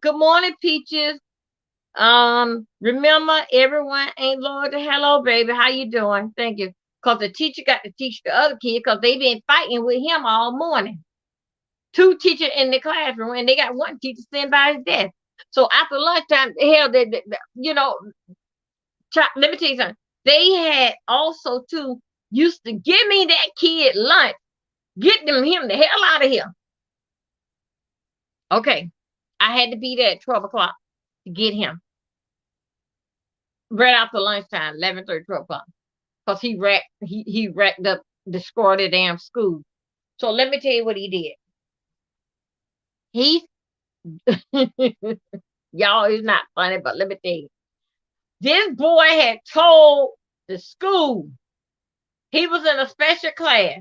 good morning, Peaches. Remember, everyone ain't loyal to hello, baby. How you doing? Thank you. Because the teacher got to teach the other kid because they been fighting with him all morning. Two teachers in the classroom, and they got one teacher sitting by his desk. So after lunchtime, hell, you know, let me tell you something. They had also too used to give me that kid lunch, get him the hell out of here. Okay, I had to be there at 12 o'clock to get him right after lunchtime, 11:30, 12 o'clock, because he racked up, destroyed the damn school. So let me tell you what he did. He y'all, it's not funny, but let me tell you. This boy had told the school he was in a special class.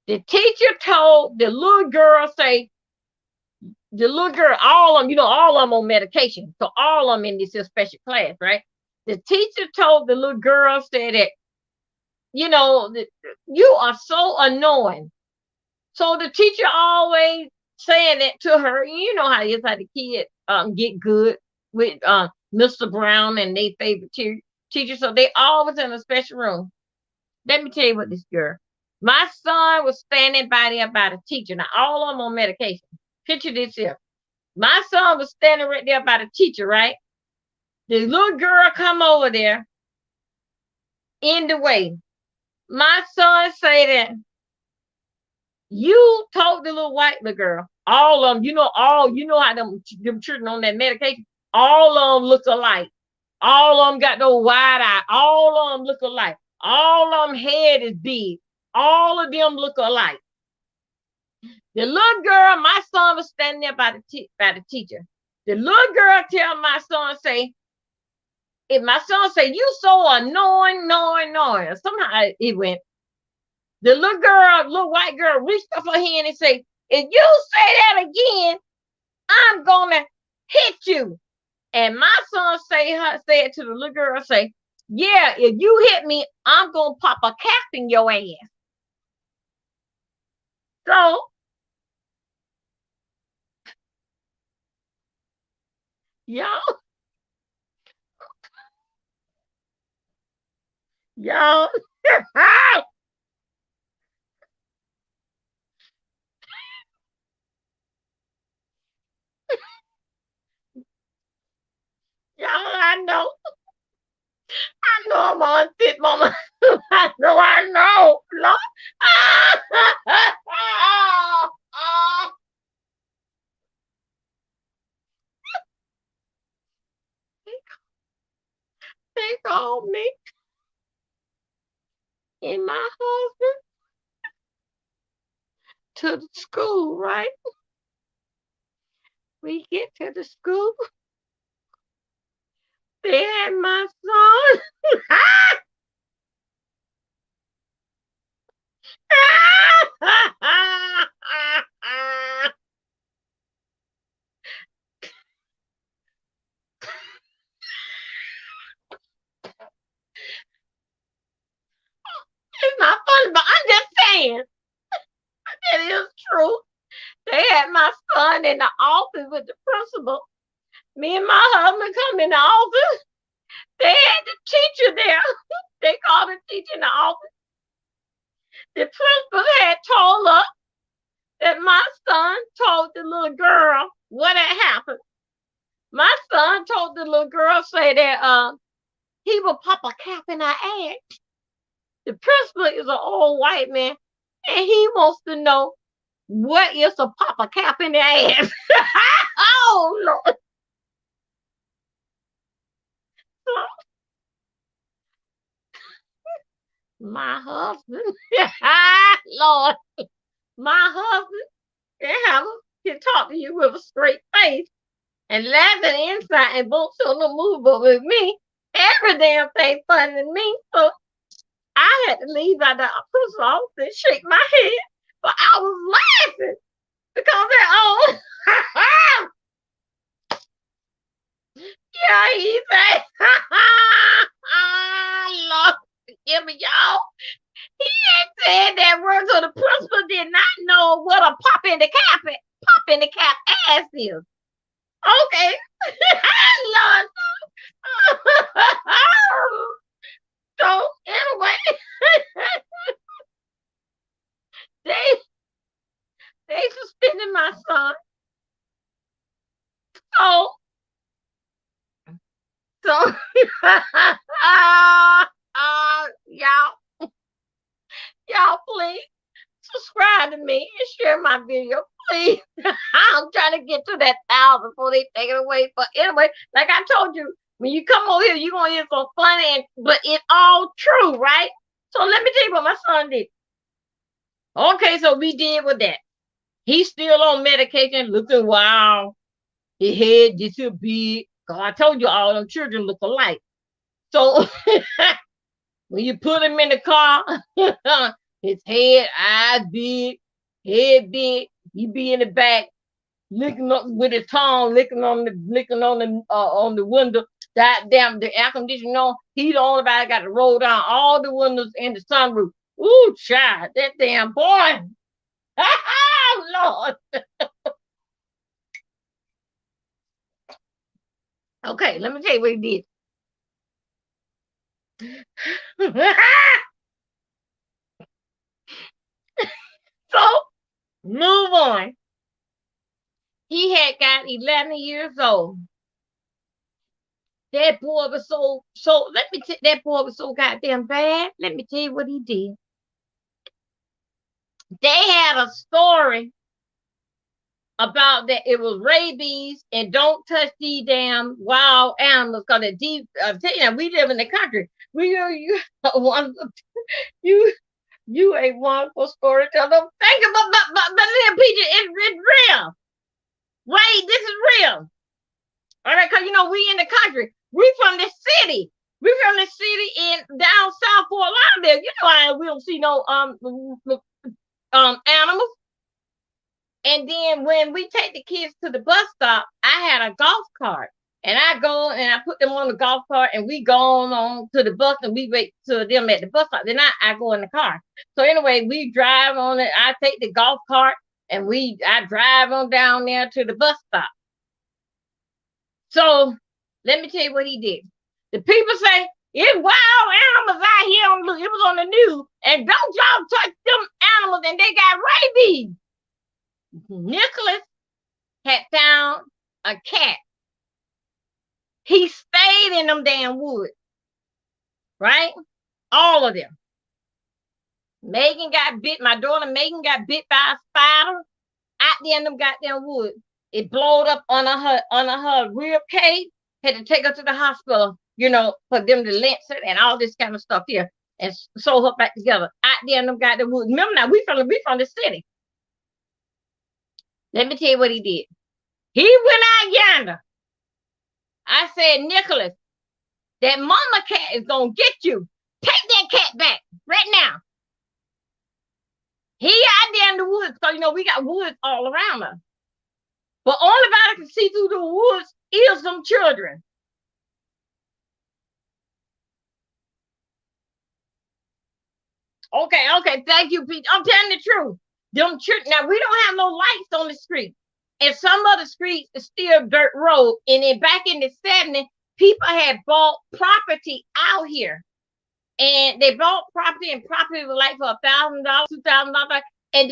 The teacher told the little girl, say, the little girl, all of them, all of them on medication. So all of them in this special class, right? The teacher told the little girl, said that, you are so annoying. So the teacher always saying that to her. You know how it is, how the kid get good with Mr. Brown and their favorite teacher. So they always in a special room. Let me tell you what this girl. My son was standing by there by the teacher. Now all of them on medication. Picture this here. My son was standing right there by the teacher, right? The little girl come over there in the way. My son say that you told the little white little girl, all of them, how them children on that medication, all of them look alike. All of them got no wide eye. All of them look alike. All of them head is big. All of them look alike. The little girl, my son was standing there by the teacher. The little girl tell my son, say, if my son say, you so annoying. Somehow it went. The little white girl reached up her hand and say, if you say that again, I'm gonna hit you. And my son said to the little girl, say, yeah, if you hit me, I'm gonna pop a cap in your ass. So y'all y'all I know I'm on fit mama. I know. Lord. They called me and my husband to the school, right? We get to the school. They had my son. It's not funny, but I'm just saying. It is true. They had my son in the office with the principal. Me and my husband come in the office. They had the teacher there. They called the teacher in the office. The principal had told us that my son told the little girl what had happened. My son told the little girl, say that he will pop a cap in her ass. The principal is an old white man, and he wants to know what is a pop a cap in the ass. Oh Lord. My husband, Lord, my husband can talk to you with a straight face and laughing inside and both so no move, but with me, every damn thing funny to me. So I had to leave out the principal office and shake my head, but I was laughing because they're all. Yeah, he said, Lord, forgive me, y'all. He ain't said that word, so the principal did is. Okay. Lord. So anyway, they they suspended my son. So so y'all please subscribe to me and share my video, please. I'm trying to get to that 1,000 before they take it away. But anyway, like I told you, when you come over here, you're gonna hear some funny, but it's all true, right? So let me tell you what my son did. Okay, so we did with that. He's still on medication, looking wild. His head this here big. Cause I told you all them children look alike. So when you put him in the car, his head, eyes big, head big. He be in the back, licking up with his tongue, licking on the window. That damn the air conditioner on. He the only guy got to roll down all the windows in the sunroof. Ooh, child, that damn boy. Lord. Okay, let me tell you what he did. So move on. He had got 11 years old. That boy was that boy was so goddamn bad. Let me tell you what he did. They had a story about that it was rabies and don't touch these damn wild animals because I'm telling you, we live in the country. You ain't one for storyteller. Think about but little Peter, it's real. Right, this is real. All right, because we in the country. We from the city. We from the city in down south Fort Lauderdale. We don't see no animals. And then when we take the kids to the bus stop, I had a golf cart. And I go and I put them on the golf cart and we go on to the bus and we wait till them at the bus stop. Then I go in the car. So anyway, we drive on it. I take the golf cart and I drive on down there to the bus stop. So let me tell you what he did. The people say, it's wild animals out here. It was on the news. And don't y'all touch them animals and they got rabies. Nicholas had found a cat. He stayed in them damn woods. Right? All of them. My daughter Megan got bit by a spider out there in them goddamn woods. It blowed up under her rib cage. Had to take her to the hospital, for them to lynch it and all this kind of stuff here and sew her back together. Out there in them goddamn woods. Remember now, we from the city. Let me tell you what he did. He went out yonder. I said, Nicholas, that mama cat is gonna get you. Take that cat back right now. He out there in the woods, because we got woods all around us. But only I can see through the woods is some children. Okay, thank you, Pete. I'm telling the truth. Them children. Now we don't have no lights on the street, and some of the streets is still dirt road. And then back in the 70s, people had bought property out here, and they bought property, and property was like for $1,000, $2,000.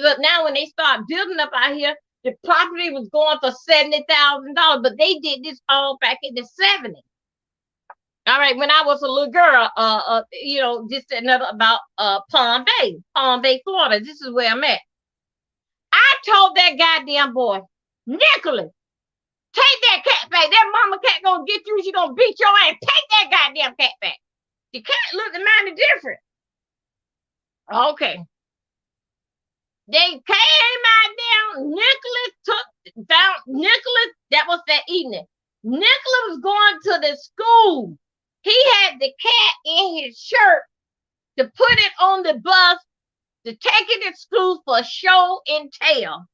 But now when they start building up out here, the property was going for $70,000. But they did this all back in the 70s. All right, when I was a little girl, just another about Palm Bay, Florida. This is where I'm at. I told that goddamn boy, Nicholas, take that cat back. That mama cat gonna get you. She gonna beat your ass. Take that goddamn cat back. The cat looking mighty different. Okay. They came out there. Nicholas. That was that evening. Nicholas was going to the school. He had the cat in his shirt to put it on the bus to take it to school for show and tell.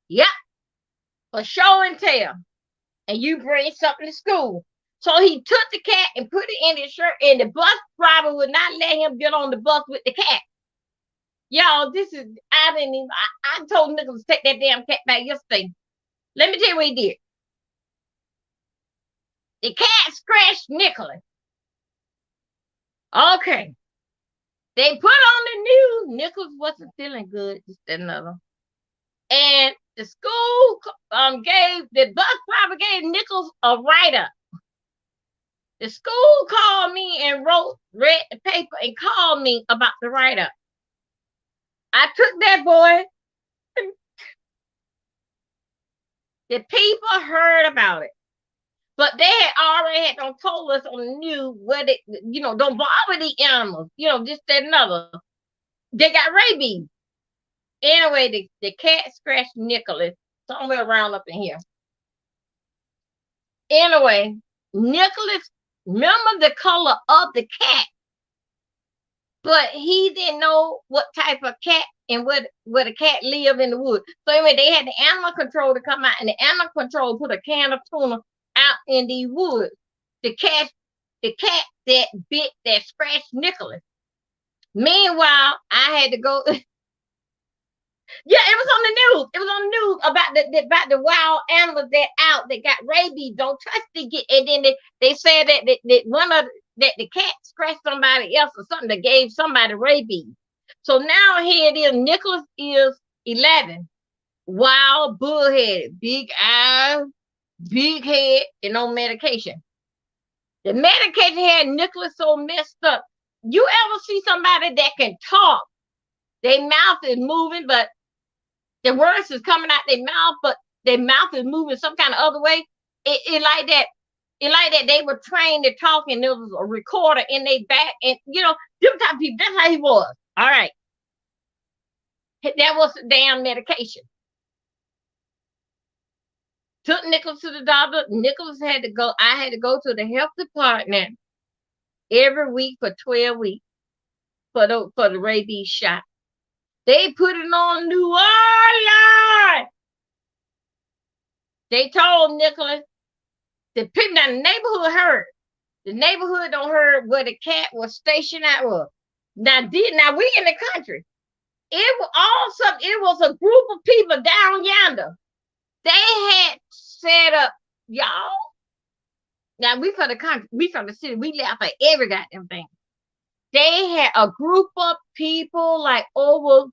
Yep. For show and tell. And you bring something to school. So he took the cat and put it in his shirt, and the bus driver would not let him get on the bus with the cat. Y'all, I told Nicholas to take that damn cat back yesterday. Let me tell you what he did. The cat scratched Nicholas. Okay. They put on the news. Nicholas wasn't feeling good. Just another. And the school the bus driver gave Nicholas a write-up. The school called me and read the paper and called me about the write-up. I took that boy. The people heard about it. But they had already told us on the news what it, don't bother the animals, just that another. They got rabies. Anyway, the cat scratched Nicholas somewhere around up in here. Anyway, Nicholas, remember the color of the cat, but he didn't know what type of cat and where the cat lived in the woods. So anyway, they had the animal control to come out, and the animal control put a can of tuna out in the woods. The cat that scratched Nicholas. Meanwhile, I had to go. Yeah, it was on the news. It was on the news about the wild animals that got rabies. Don't touch and then they said that the cat scratched somebody else or something that gave somebody rabies. So now here it is. Nicholas is 11. Wild, bullheaded, big eyes, big head, and on medication. The medication had Nicholas so messed up. You ever see somebody that can talk? Their mouth is moving, but the words is coming out their mouth, but their mouth is moving some kind of other way. It like that. It like that they were trained to talk, and there was a recorder in their back, and different type of people. That's how he was. All right. That was the damn medication. Took Nicholas to the doctor. Nicholas had to go. I had to go to the health department every week for 12 weeks for the rabies shot. They put it on New Orleans. They told Nicholas, the people in the neighborhood heard. The neighborhood don't heard where the cat was stationed at. Now we in the country. It was a group of people down yonder. They had set up, y'all. Now we from the country, we from the city. We laugh at every goddamn thing. They had a group of people like over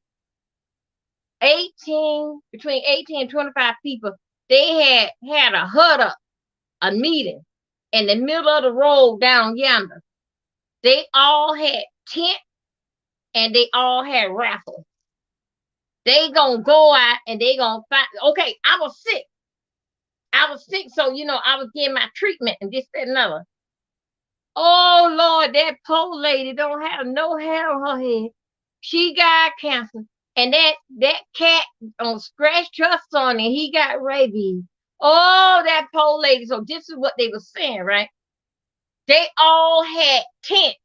between 18 and 25 people. They had a hut up, a meeting in the middle of the road down yonder. They all had tent and they all had raffles. They gonna go out and they gonna find. Okay, I was sick, so I was getting my treatment and this, that, and another. Oh Lord, that poor lady don't have no hair on her head. She got cancer. And that cat scratched her son and he got rabies. Oh, that poor lady. So this is what they were saying, right? They all had tents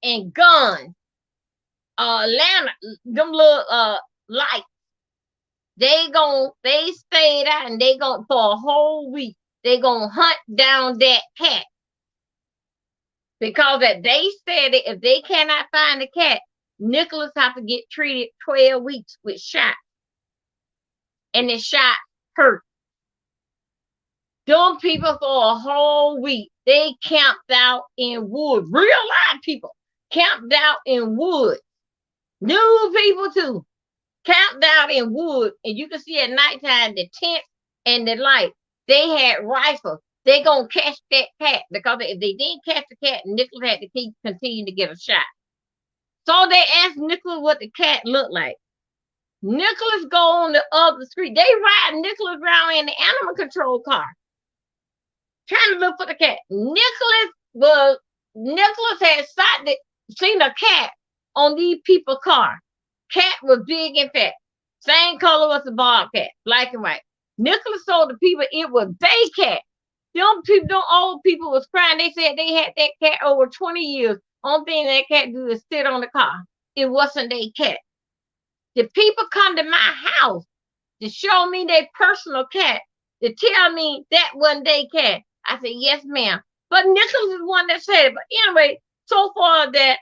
and guns, lantern, them little lights. They stayed out and for a whole week, they gonna hunt down that cat. Because that they said that if they cannot find the cat, Nicholas have to get treated 12 weeks with shots. And the shot hurt. Them people for a whole week, they camped out in woods. Real live people camped out in woods. New people too. Camped out in woods. And you can see at nighttime the tent and the light. They had rifles. They gonna catch that cat. Because if they didn't catch the cat, Nicholas had to continue to get a shot. So they asked Nicholas what the cat looked like. Nicholas go on the other street. They ride Nicholas around in the animal control car, trying to look for the cat. Nicholas had seen a cat on these people's car. Cat was big and fat. Same color as the bobcat, black and white. Nicholas told the people it was their cat. Them old people was crying. They said they had that cat over 20 years. Only thing that cat do is sit on the car. It wasn't their cat. The people come to my house to show me their personal cat, to tell me that wasn't their cat. I said, yes, ma'am. But Nicholas is the one that said it. But anyway, so far that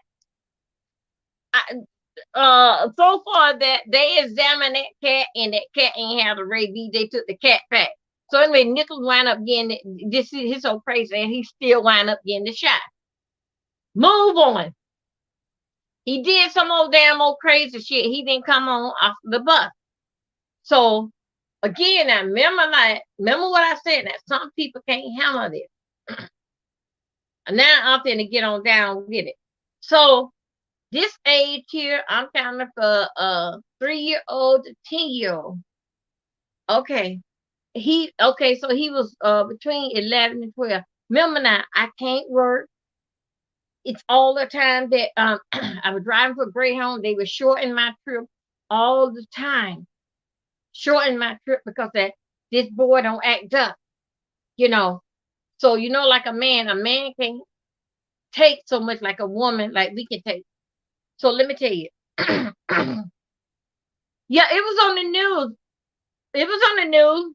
So far that they examined that cat and that cat ain't had a rabies. They took the cat back. So anyway, Nichols wound up getting this is he's so crazy and he still wound up getting the shot. Move on. He did some old damn old crazy shit. He didn't come on off the bus. So again, I remember what I said that some people can't handle this. And now I'm finna get on down with it. So this age here, I'm counting for 3-year-old to 10-year-old. Okay. So he was between 11 and 12. Remember now, I can't work. It's all the time that I was driving for Greyhound. They were shorting my trip all the time. Shorten my trip because that this boy don't act up, you know. So like a man can't take so much like a woman, like we can take. So let me tell you. Yeah, it was on the news. It was on the news.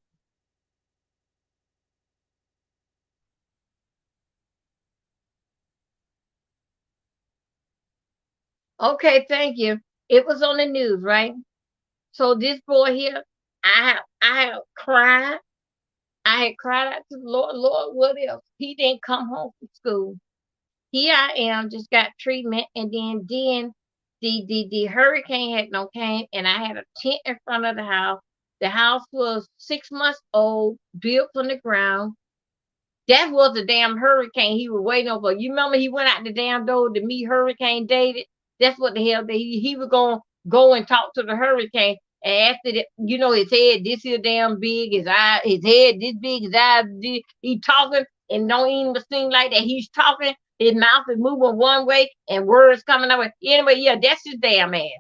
Okay, thank you. It was on the news, right? So this boy here, I have cried. I had cried out to the Lord, Lord, what else? He didn't come home from school. Here I am, just got treatment, and then the hurricane had no came, and I had a tent in front of the house. The house was 6 months old, built from the ground. That was the damn hurricane he was waiting on for. You remember he went out the damn door to meet Hurricane David? That's what the hell he was gonna go and talk to the hurricane. And after that, his head this here damn big, his head this big, his eyes he talking and don't even seem like that he's talking. His mouth is moving one way and words coming out. Anyway, yeah, that's his damn ass.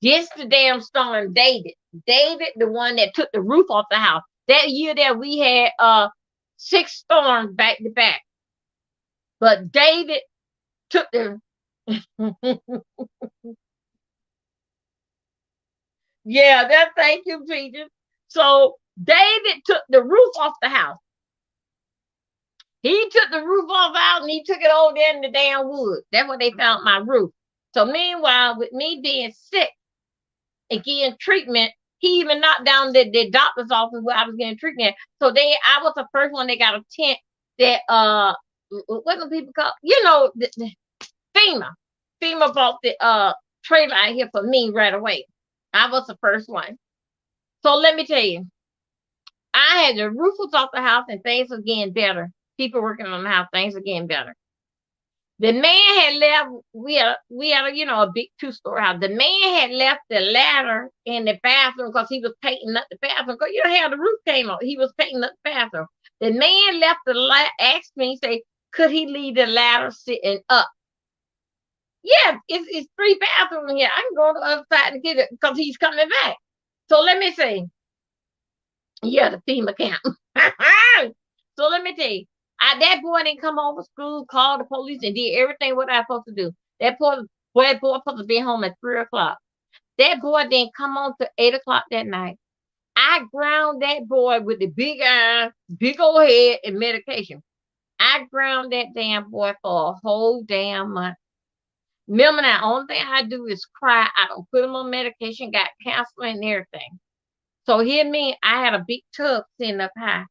This the damn storm David. David, the one that took the roof off the house. That year that we had 6 storms back to back. But David took the yeah, that thank you, Peter. So David took the roof off the house. He took the roof off out and he took it over there in the damn woods. That's where they found my roof. So meanwhile, with me being sick and getting treatment, he even knocked down the doctor's office where I was getting treatment. So I was the first one that got a tent that what do people call the FEMA. FEMA bought the trailer out here for me right away. I was the first one. So let me tell you, I had the roof was off the house and things were getting better. People working on the house, things are getting better. The man had left. We had a big 2-story house. The man had left the ladder in the bathroom because he was painting up the bathroom. Because how the roof came on. He was painting up the bathroom. The man left asked me, say, could he leave the ladder sitting up? Yeah, it's 3 bathrooms here. I can go to the other side to get it because he's coming back. So let me see. Yeah, the FEMA camp. So let me tell you, that boy didn't come home from school, called the police, and did everything what I was supposed to do. That boy supposed to be home at 3 o'clock. That boy didn't come home till 8 o'clock that night. I ground that boy with the big eyes, big old head, and medication. I ground that damn boy for a whole damn month. Remember now, only thing I do is cry. I don't put him on medication, got counseling and everything. So hear me, I had a big tub sitting up high.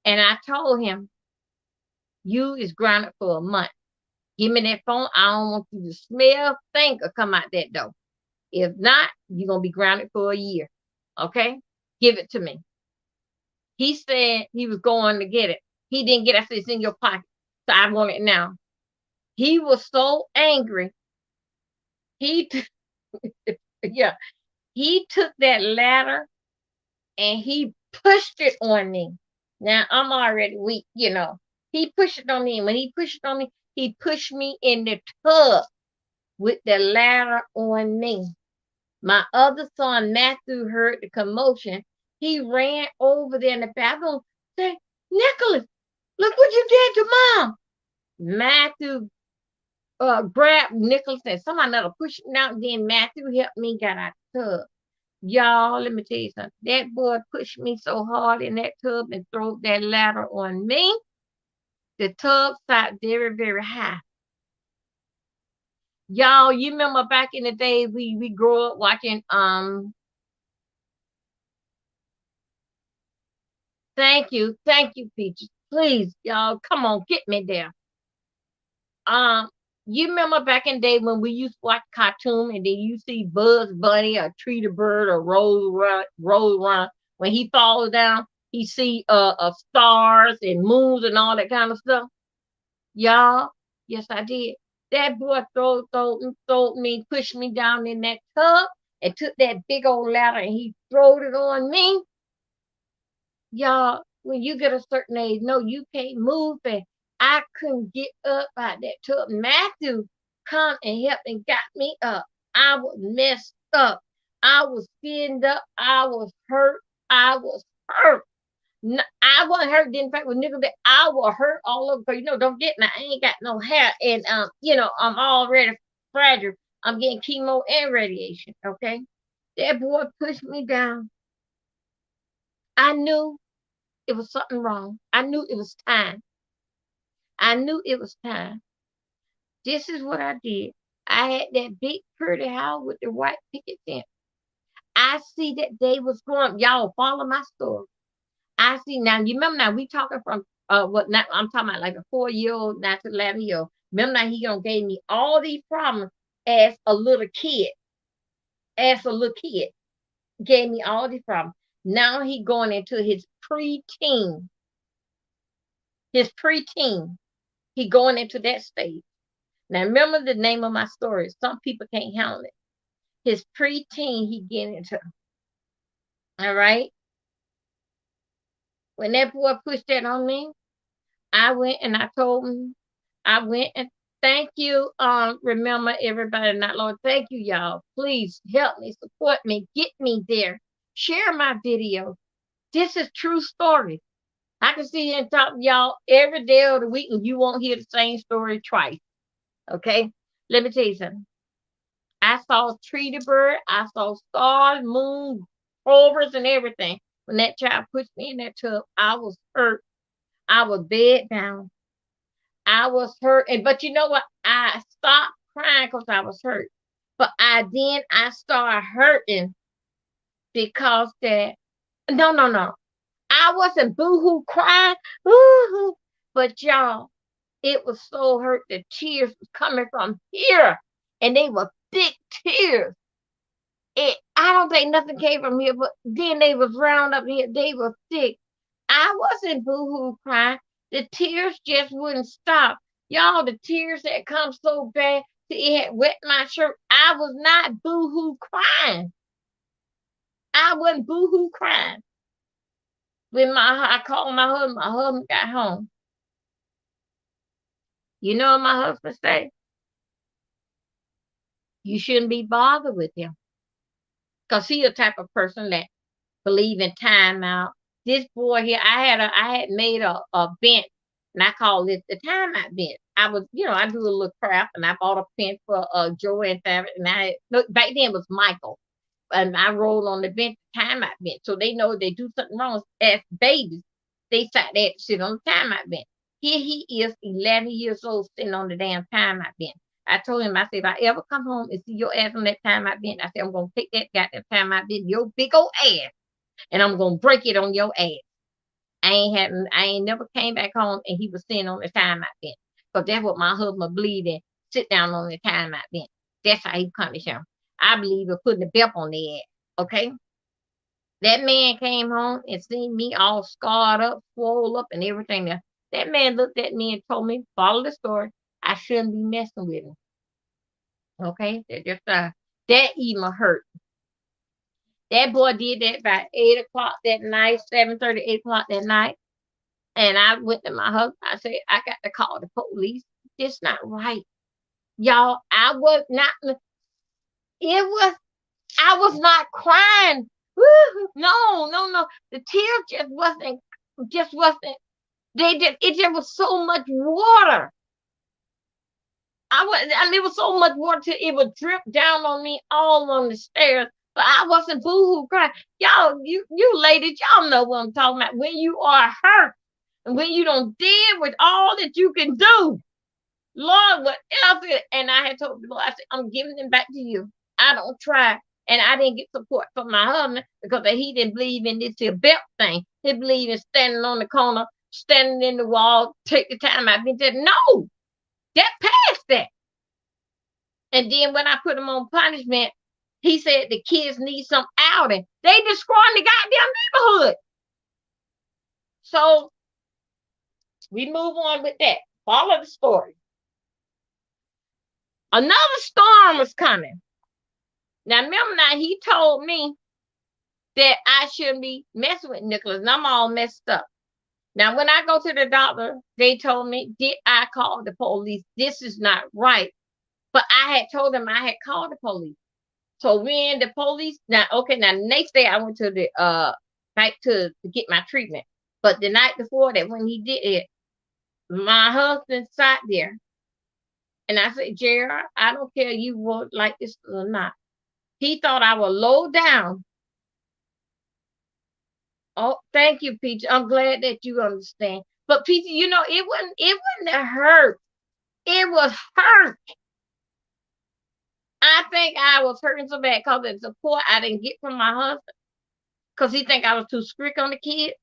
And I told him, you is grounded for a month. Give me that phone. I don't want you to smell, think, or come out that door. If not, you're going to be grounded for a year. Okay? Give it to me. He said he was going to get it. He didn't get it. I said, it's in your pocket. So I want it now. He was so angry. Yeah, he took that ladder and he pushed it on me. Now I'm already weak. He pushed it on me. And when he pushed it on me, he pushed me in the tub with the ladder on me. My other son, Matthew, heard the commotion. He ran over there in the bathroom, said, Nicholas, look what you did to Mom. Matthew grabbed Nicholas and somebody let her push him out. Then Matthew helped me get out the tub. Y'all, let me tell you something. That boy pushed me so hard in that tub and threw that ladder on me. The tub sat very, very high. Y'all, you remember back in the day we grew up watching thank you, Peaches. Please, y'all, come on, get me there. Um, you remember back in the day when we used to watch cartoon and then you see Buzz Bunny or Tweety Bird or Rose Run. When he falls down, he see stars and moons and all that kind of stuff. Y'all, yes, I did. That boy throwed me, pushed me down in that tub and took that big old ladder and he throwed it on me. Y'all, when you get a certain age, no, you can't move fast. I couldn't get up out that tub. Matthew come and helped and got me up. I was messed up. I was skinned up. I was hurt. I was hurt. I wasn't hurt. Didn't fact with nickel. That I was hurt all over. Cause don't get me. I ain't got no hair, and I'm already fragile. I'm getting chemo and radiation. Okay, that boy pushed me down. I knew it was something wrong. I knew it was time. I knew it was time. This is what I did. I had that big pretty house with the white picket fence. I see that they was going. Y'all follow my story. I see now. You remember now we talking from what now I'm talking about like a 4-year old, not to 11-year old. Remember now he gonna gave me all these problems as a little kid. As a little kid, gave me all these problems. Now he going into his preteen. His preteen. He going into that stage. Now remember the name of my story. Some people can't handle it. His preteen he getting into. All right. When that boy pushed that on me, I went and I told him, I went and thank you. Remember everybody, not Lord, thank you, y'all. Please help me, support me, get me there. Share my video. This is true story. I can see and talk to y'all every day of the week, and you won't hear the same story twice. Okay? Let me tell you something. I saw Tweety Bird, I saw stars, moon, rovers, and everything. When that child pushed me in that tub, I was hurt. I was bed down. I was hurt. And but you know what? I stopped crying because I was hurt. But I started hurting because that no. I wasn't boo-hoo crying. Boo-hoo. But y'all, it was so hurt. The tears was coming from here. And they were thick tears. I don't think nothing came from here, but then they was round up here. They were thick. I wasn't boo-hoo crying. The tears just wouldn't stop. Y'all, the tears had come so bad it had wet my shirt. I was not boo-hoo crying. I wasn't boo-hoo crying. When I called my husband got home. You know what my husband said? You shouldn't be bothered with him. Because he a type of person that believe in timeout. This boy here, I had made a bench, and I called it the timeout bench. I was, I do a little craft, and I bought a pen for Joy and Fabric, and look, back then it was Michael, and I rolled on the bench, timeout bench, so they know if they do something wrong as babies, they sat there to sit on the timeout bench. Here he is, 11 years old, sitting on the damn timeout bench. I told him, I said, if I ever come home and see your ass on that timeout bench, I said, I'm gonna take that goddamn timeout bench, your big old ass, and I'm gonna break it on your ass. I ain't never came back home and he was sitting on the timeout bench. Because that's what my husband believed in. Sit down on the timeout bench. That's how he punish him. I believe in putting the belt on their ass. Okay? That man came home and seen me all scarred up, swole up, and everything else. That man looked at me and told me, follow the story, I shouldn't be messing with him. Okay? That even hurt. That boy did that by 8 o'clock that night, 7:30, 8 o'clock that night. And I went to my husband. I said, I got to call the police. It's not right. Y'all, I was not, I was not crying. No. The tears just wasn't, it just was so much water. It was so much water till it would drip down on me all on the stairs. But I wasn't boo-hoo crying. Y'all, you ladies, y'all know what I'm talking about. When you are hurt and when you don't deal with all that you can do. Lord, what else? And I had told the Lord, I said, I'm giving them back to you. I don't try. And I didn't get support from my husband because he didn't believe in this here belt thing. He believed in standing on the corner, standing in the wall, take the time. I've been said, no, that past that. And then when I put him on punishment, he said the kids need some outing. They destroying the goddamn neighborhood. So we move on with that. Follow the story. Another storm was coming. Now, remember now, he told me that I shouldn't be messing with Nicholas, and I'm all messed up. Now, when I go to the doctor, they told me, did I call the police? This is not right. But I had told them I had called the police. So when the police, now, okay, now the next day I went to the back to get my treatment. But the night before that, when he did it, my husband sat there. And I said, JR, I don't care you want like this or not. He thought I was low down. Oh, thank you, Peach. I'm glad that you understand. But Peach, you know, it wouldn't have hurt. It was hurt. I think I was hurting so bad because of the support I didn't get from my husband. Because he think I was too strict on the kid.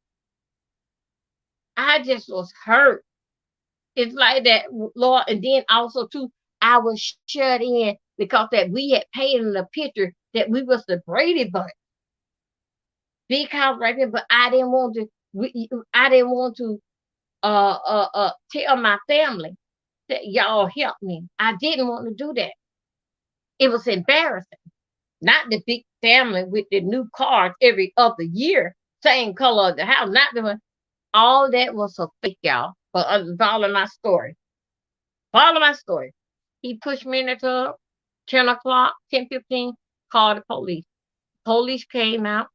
I just was hurt. It's like that, Lord. And then also too, I was shut in because that we had painted in the picture that we was the Brady Bunch. Big house right there, but I didn't want to. I didn't want to tell my family that y'all help me. I didn't want to do that. It was embarrassing. Not the big family with the new cars every other year, same color of the house. Not the one. All that was a fake, y'all. But follow my story. Follow my story. He pushed me in the tub. 10 o'clock, 10:15. Called the police. Police came out.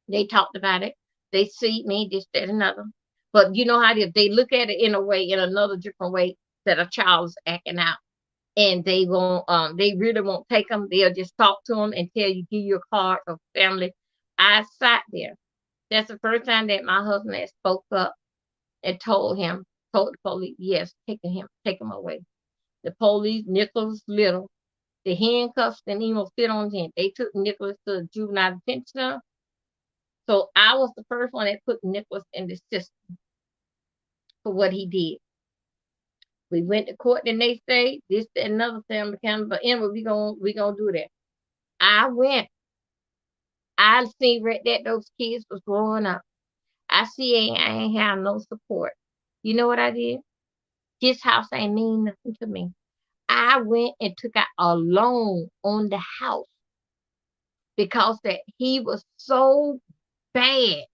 They talked about it. They see me, this, that, another. But you know how they look at it in a way, in another different way that a child is acting out. And they really won't take them. They'll just talk to them and tell you, give you a card of family. I sat there. That's the first time that my husband had spoke up and told the police, yes, take him away. The police, Nicholas Little, the handcuffs didn't even fit on him. They took Nicholas to the juvenile detention center. So I was the first one that put Nicholas in the system for what he did. We went to court the next day. This, that, another family county, but anyway, we gonna do that. I went. I seen right that those kids was growing up. I see I ain't have no support. You know what I did? His house ain't mean nothing to me. I went and took out a loan on the house because that he was so bad.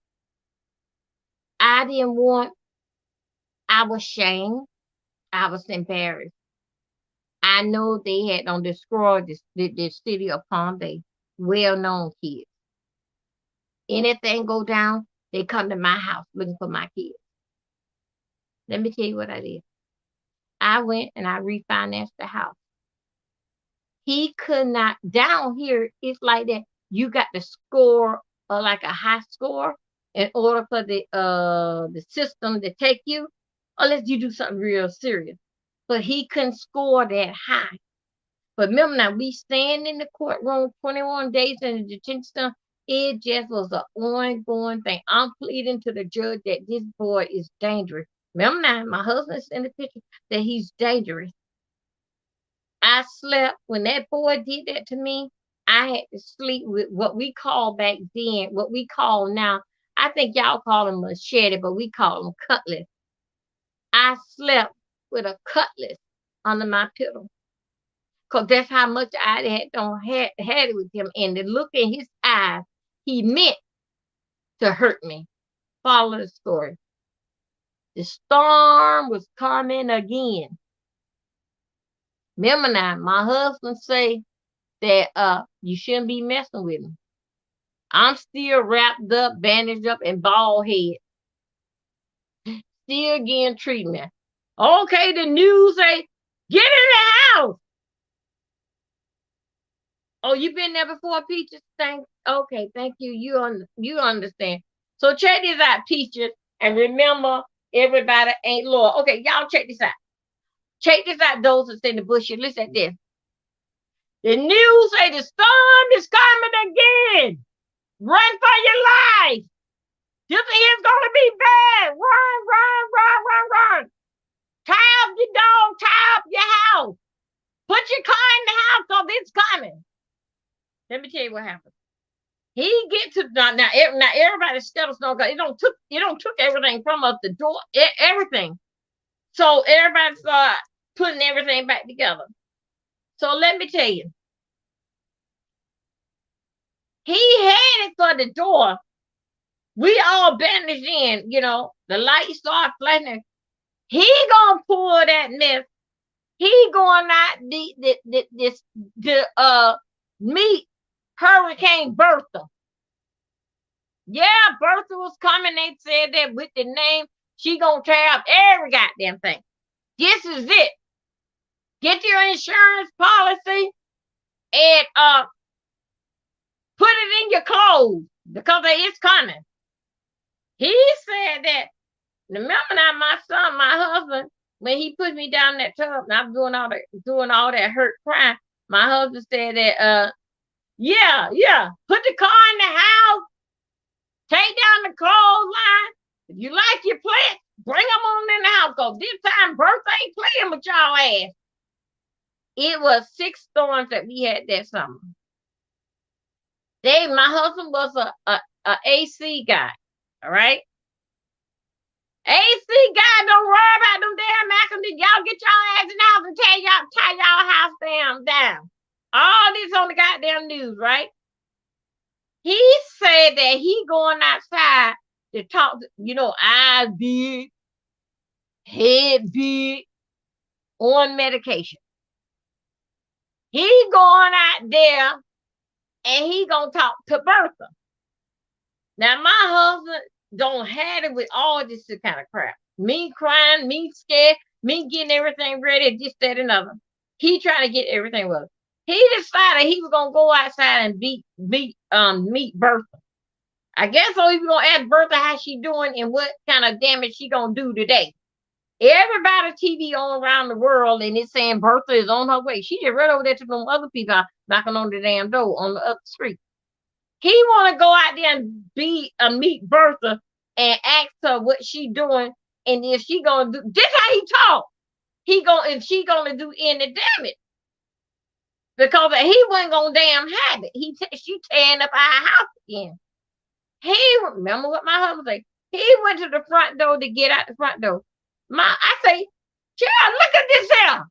I didn't want, I was shamed. I was embarrassed. I know they had on destroyed the city of Palm Bay, well-known kids. Anything go down, they come to my house looking for my kids. Let me tell you what I did. I went and I refinanced the house. He could not, down here, it's like that. You got to score like a high score in order for the system to take you, unless you do something real serious. But he couldn't score that high. But remember now, we stand in the courtroom 21 days in the detention center. It just was an ongoing thing. I'm pleading to the judge that this boy is dangerous. Remember now, my husband's in the picture that he's dangerous. I slept when that boy did that to me. I had to sleep with what we call back then, what we call now. I think y'all call them machete, but we call them cutlass. I slept with a cutlass under my pillow. Cause that's how much I had it with him. And the look in his eyes, he meant to hurt me. Follow the story. The storm was coming again. Remember now, my husband say that you shouldn't be messing with him. I'm still wrapped up, bandaged up, and bald head. Still getting treatment. Okay, the news say, get in the house. Oh, you been there before, Peaches? Okay, thank you. You understand. So check this out, Peaches, and remember, everybody ain't loyal. Okay, y'all check this out. Check this out, those that's in the bushes. Listen at this. The news say the storm is coming again. Run for your life. This is going to be bad. Run, run, run, run, run. Tie up your dog, tie up your house. Put your car in the house because it's coming. Let me tell you what happened. He get to now everybody's scared of snow because it don't took everything from us, the door, everything. So everybody started putting everything back together. So let me tell you. He headed for the door. We all bandaged in, the lights start flashing. He gonna pull that mess. He going out to meet Hurricane Bertha. Yeah, Bertha was coming. They said that with the name, she gonna tear up every goddamn thing. This is it. Get your insurance policy and put it in your clothes because it's coming. He said that. Remember now, my son, my husband, when he put me down in that tub and I'm doing all that hurt crying, my husband said that, yeah, put the car in the house, take down the clothesline. If you like your plants, bring them on in the house. Because this time, Bertha ain't playing with y'all ass. It was 6 storms that we had that summer. My husband was a AC guy, all right? AC guy, don't worry about them damn accidents. Y'all get y'all ass in the house and tie y'all house down. All this on the goddamn news, right? He said that he going outside to talk, eyes big, head big, on medication. He going out there and he gonna talk to Bertha. Now my husband don't have it with all this kind of crap. Me crying, me scared, me getting everything ready, this, that, and other. He trying to get everything ready. He decided he was gonna go outside and meet Bertha. I guess so. He was gonna ask Bertha how she doing and what kind of damage she gonna do today. Everybody TV on around the world and it's saying Bertha is on her way. She just right over there to them other people knocking on the damn door on the other street. He want to go out there and meet Bertha and ask her what she doing and if she gonna do. This how he talk. If she gonna do any damage because he wasn't gonna damn have it. She tearing up our house again. He remember what my husband said. He went to the front door to get out the front door. I say, child, look at this here.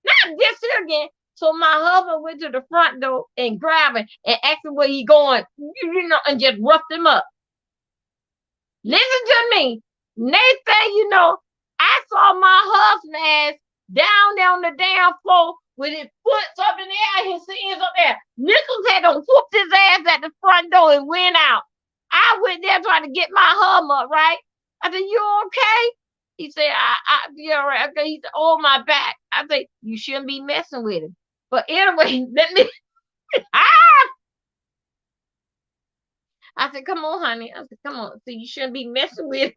Not this here again. So my husband went to the front door and grabbed him and asked him where he going, and just roughed him up. Listen to me. Next thing I saw my husband ass down there on the damn floor with his foot up in the air, his hands up there. Nichols had to whoop his ass at the front door and went out. I went there trying to get my hum up, right? I said, you okay? He said, I be all right. Okay. He said, oh, my back. I said, you shouldn't be messing with him. But anyway, I said, come on, honey. I said, come on. So you shouldn't be messing with him.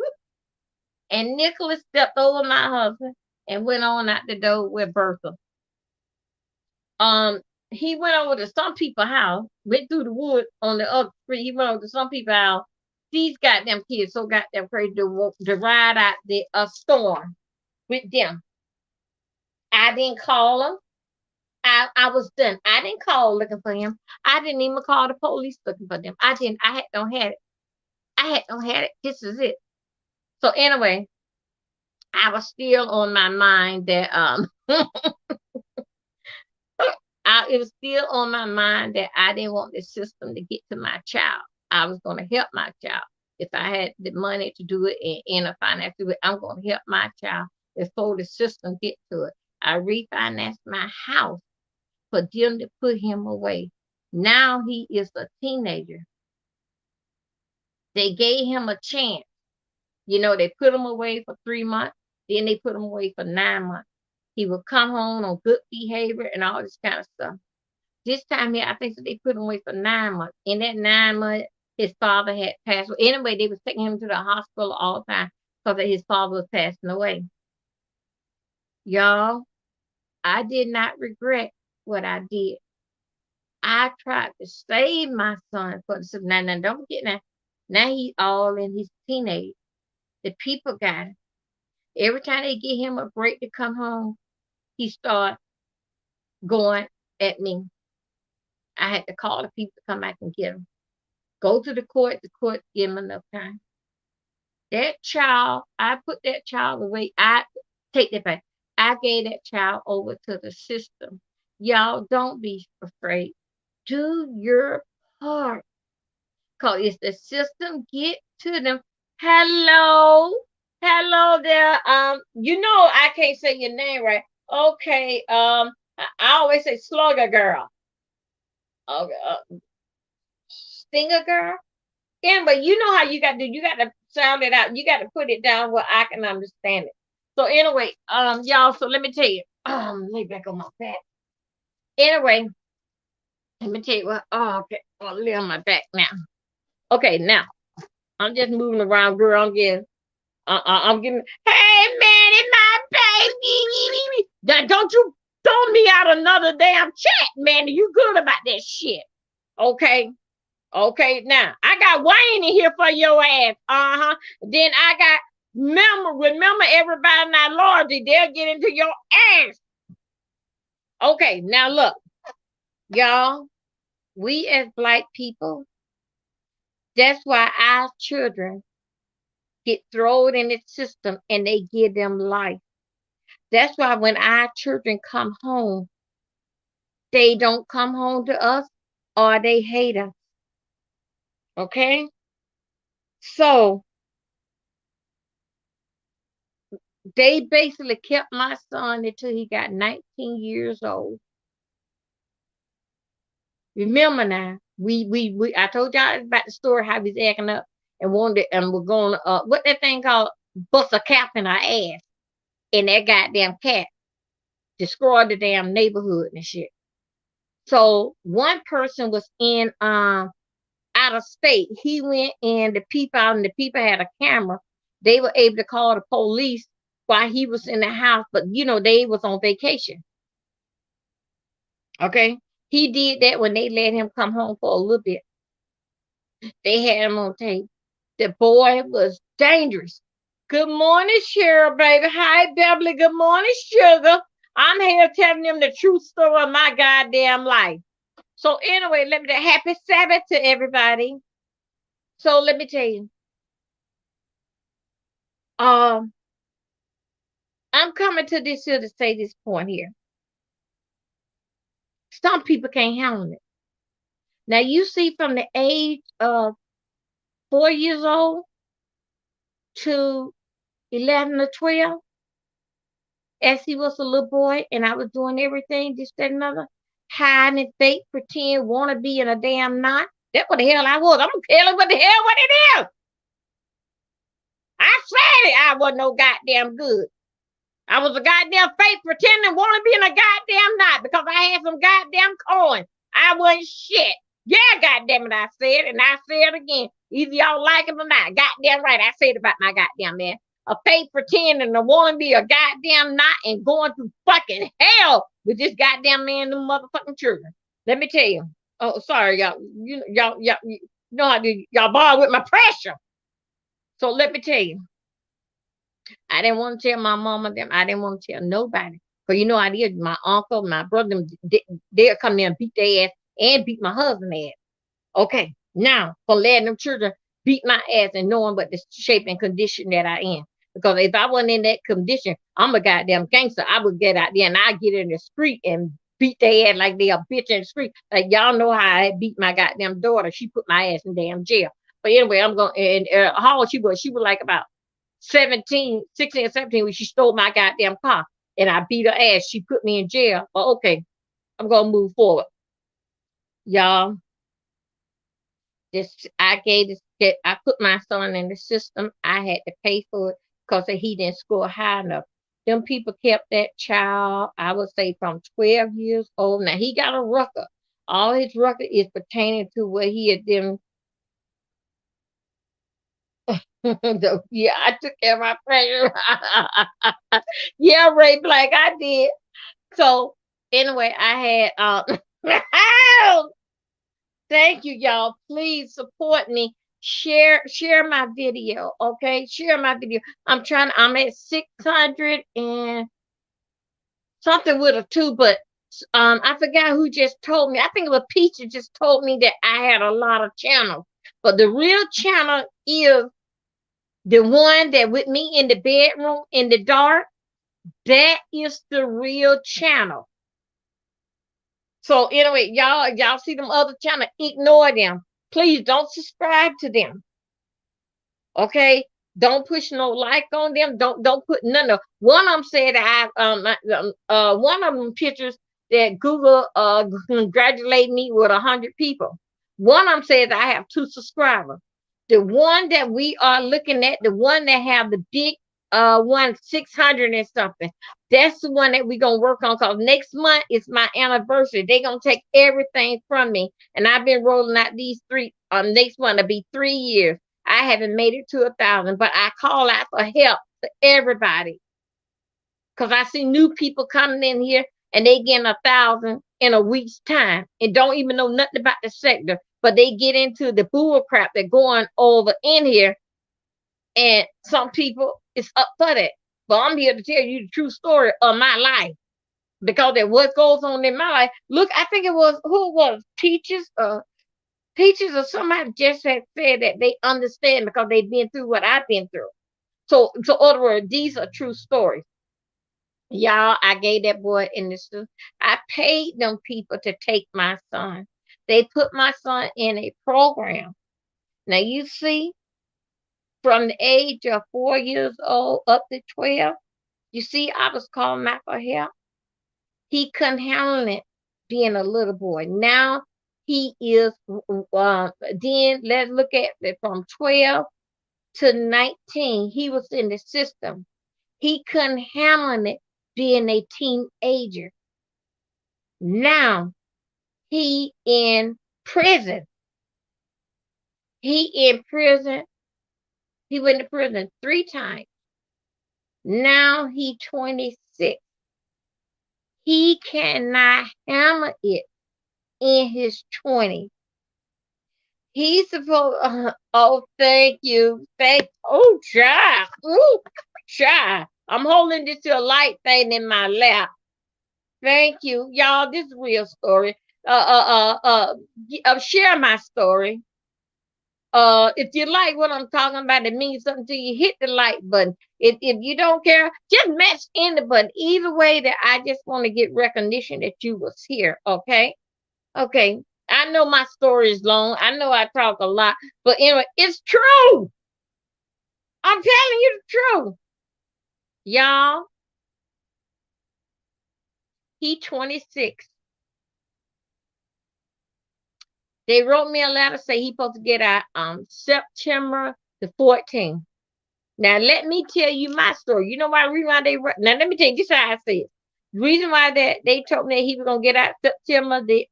And Nicholas stepped over my husband and went on out the door with Bertha. He went over to some people's house, went through the woods on the other street. He went over to some people's house. These goddamn kids so goddamn crazy to ride out the storm with them. I didn't call him. I was done. I didn't call looking for him. I didn't even call the police looking for them. I didn't. I don't have it. This is it. So anyway, I was still on my mind that it was still on my mind that I didn't want the system to get to my child. I was going to help my child. If I had the money to do it and the finance to do it, I'm going to help my child before the system get to it. I refinanced my house for them to put him away. Now he is a teenager. They gave him a chance. They put him away for 3 months. Then they put him away for 9 months. He would come home on good behavior and all this kind of stuff. This time here, I think so they put him away for 9 months. In that 9 months, his father had passed away. Anyway, they was taking him to the hospital all the time because his father was passing away. Y'all, I did not regret what I did. I tried to save my son for the system. Now, don't forget now. Now he's all in his teenage. The people got him. Every time they give him a break to come home, he start going at me. I had to call the people to come back and get him. Go to the court give him enough time. That child, I put that child away. I take that back. I gave that child over to the system. Y'all don't be afraid. Do your part. Cause if the system get to them, hello, hello there. I can't say your name right. Okay. I always say slugger girl. Okay, stinger girl. Yeah, but you know how you got to do. You got to sound it out. You got to put it down where I can understand it. So anyway, y'all. So let me tell you. Lay back on my back. Anyway, let me tell you what. Oh, okay. I'll lay on my back now. Okay, now I'm just moving around, girl. I'm getting. Hey man, it's my baby. Don't you throw me out another damn chat, man. You good about that shit? Okay. Okay, now I got Wayne in here for your ass. Uh-huh. Then I got remember everybody not loyalty, they'll get into your ass. Okay, now look, y'all, we as black people, that's why our children get thrown in the system and they give them life. That's why when our children come home, they don't come home to us or they hate us. Okay? So they basically kept my son until he got 19 years old. Remember now, we I told y'all about the story how he's acting up and wanted and we're going what that thing called bust a cap in our ass. And that goddamn cat destroyed the damn neighborhood and shit. So one person was in out of state. He went and the people out and the people had a camera. They were able to call the police while he was in the house, but they was on vacation. Okay. He did that when they let him come home for a little bit. They had him on tape. The boy was dangerous. Good morning, Cheryl, baby. Hi, Beverly. Good morning, Sugar. I'm here telling them the true story of my goddamn life. So anyway, let me happy Sabbath to everybody. So let me tell you. I'm coming to this here to say this point here. Some people can't handle it. Now you see from the age of 4 years old to 11 or 12, as he was a little boy, and I was doing everything, this, that, and other, hiding, fake, pretend, want to be in a damn knot. That's what the hell I was. I'm telling what the hell what it is. I said it. I wasn't no goddamn good. I was a goddamn fake pretending want to be in a goddamn knot because I had some goddamn coin. I wasn't shit. Yeah, goddamn it, I said it, and I said it again. Either y'all like it or not. Goddamn right, I said about my goddamn man. A fake pretending to want to be a goddamn knot and going through fucking hell with this goddamn man and them motherfucking children. Let me tell you. Oh, sorry, y'all. You know how to y'all borrow with my pressure. So let me tell you. I didn't want to tell my mama them. I didn't want to tell nobody. Because I did. My uncle, my brother, they'll come there and beat their ass and beat my husband ass. Okay. Now, for letting them children beat my ass and knowing what the shape and condition that I am. Because if I wasn't in that condition, I'm a goddamn gangster. I would get out there and I get in the street and beat their ass like they a bitch in the street. Like y'all know how I beat my goddamn daughter. She put my ass in damn jail. But anyway, I'm going and how old she was? She was like about 16 or 17 when she stole my goddamn car and I beat her ass. She put me in jail. But okay, I'm gonna move forward. Y'all, I put my son in the system. I had to pay for it because he didn't score high enough. Them people kept that child, I would say, from 12 years old. Now he got a record. All his record is pertaining to what he had done. Yeah, I took care of my pressure. Yeah, Ray Black, I did. So anyway, I had thank you, y'all. Please support me. Share my video, okay? Share my video. I'm at 600 and something with a two, but I forgot who just told me. I think it was Peaches just told me that I had a lot of channels. But the real channel is the one that with me in the bedroom in the dark. That is the real channel. So anyway, y'all see them other channels, ignore them. Please don't subscribe to them. Okay? Don't push no like on them. Don't put none of one of them said one of them pictures that Google congratulate me with 100 people. One of them says I have 2 subscribers. The one that we are looking at, the one that have the big one 600 and something, that's the one that we're gonna work on because next month is my anniversary. They're gonna take everything from me, and I've been rolling out these 3 next one to be 3 years. I haven't made it to 1,000, but I call out for help to everybody because I see new people coming in here and they getting 1,000 in a week's time and don't even know nothing about the sector, but they get into the bull crap that going over in here, and some people is up for that. But I'm here to tell you the true story of my life because of what goes on in my life. Look, I think it was who was Peaches or somebody just had said that they understand because they've been through what I've been through. So in other words, these are true stories. Y'all, I gave that boy in this. I paid them people to take my son. They put my son in a program. Now you see, from the age of 4 years old up to 12, you see, I was calling out for help. He couldn't handle it being a little boy. Now he is, then let's look at it from 12 to 19. He was in the system. He couldn't handle it being a teenager. Now he in prison. He in prison. He went to prison 3 times. Now he 26. He cannot handle it in his 20s. He's supposed, oh, thank you. Oh, child. Ooh, child. I'm holding this to a light thing in my lap. Thank you. Y'all, this is a real story. Share my story. If you like what I'm talking about, it means something to you, hit the like button. If you don't care, just match in the button. Either way, that I just want to get recognition that you was here. Okay. Okay. I know my story is long. I know I talk a lot, but anyway, it's true. I'm telling you the truth. Y'all, he 26. They wrote me a letter say he supposed to get out September the 14th. Now let me tell you my story. You know why reason why they now let me tell you this how I see it. The reason why that they told me that he was gonna get out September the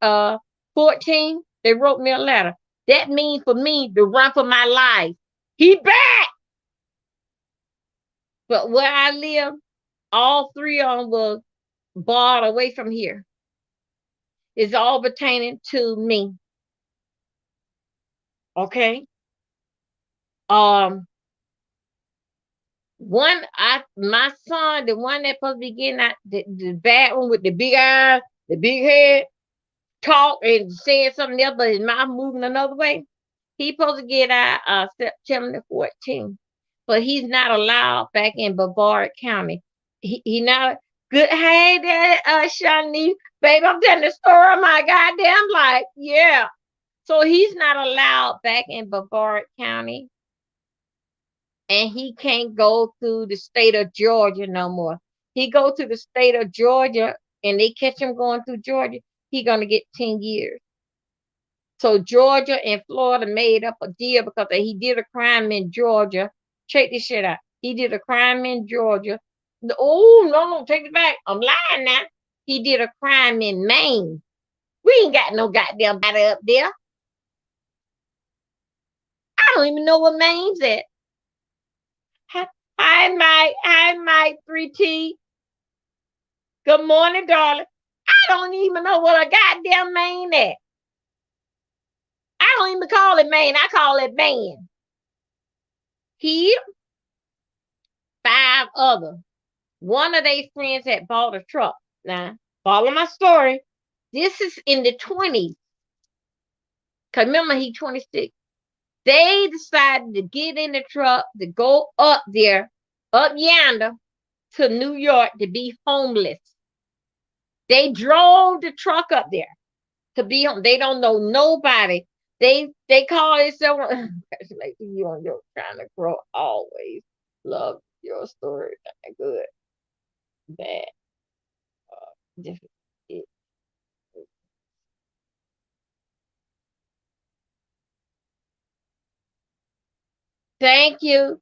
14th, they wrote me a letter. That means for me to run for my life. He back. But where I live, all 3 of them was barred away from here. It's all pertaining to me. Okay. My son, the one that's supposed to be getting out the bad one with the big eyes, the big head, talk and saying something else, but his mouth moving another way. He's supposed to get out September 14th, but he's not allowed back in Brevard County. He not good. Hey there, Shani, babe, I'm telling the story of my goddamn life. Yeah. So he's not allowed back in Brevard County, and he can't go to the state of Georgia no more. He go to the state of Georgia, and they catch him going through Georgia, he gonna get 10 years. So Georgia and Florida made up a deal because he did a crime in Georgia. Check this shit out. He did a crime in Georgia. Oh, no, take it back. I'm lying now. He did a crime in Maine. We ain't got no goddamn body up there. I don't even know what Maine's at. Hi, Mike. Hi, Mike 3T. Good morning, darling. I don't even know what a goddamn Maine is. I don't even call it Maine. I call it man. He, 5 other. One of their friends had bought a truck. Now, follow my story. This is in the 20s. Because remember, he 26. They decided to get in the truck to go up there, up yonder, to New York to be homeless. They drove the truck up there to be home. They don't know nobody. They call themselves like you on your trying to grow. Always love your story. Good, bad, different. Thank you,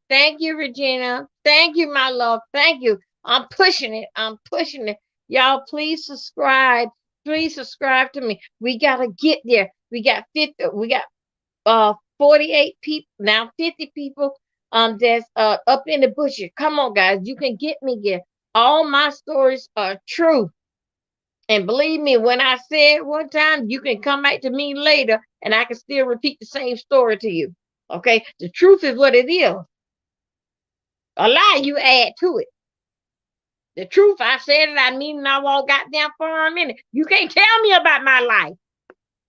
Regina. Thank you, my love. Thank you. I'm pushing it. I'm pushing it. Y'all, please subscribe. Please subscribe to me. We gotta get there. We got 50. We got 48 people now, 50 people that's up in the bushes. Come on, guys, you can get me there. All my stories are true, and believe me, when I said one time, you can come back to me later and I can still repeat the same story to you. Okay, the truth is what it is. A lie you add to it. The truth, I said it, I mean it, I won't goddamn for a minute. You can't tell me about my life.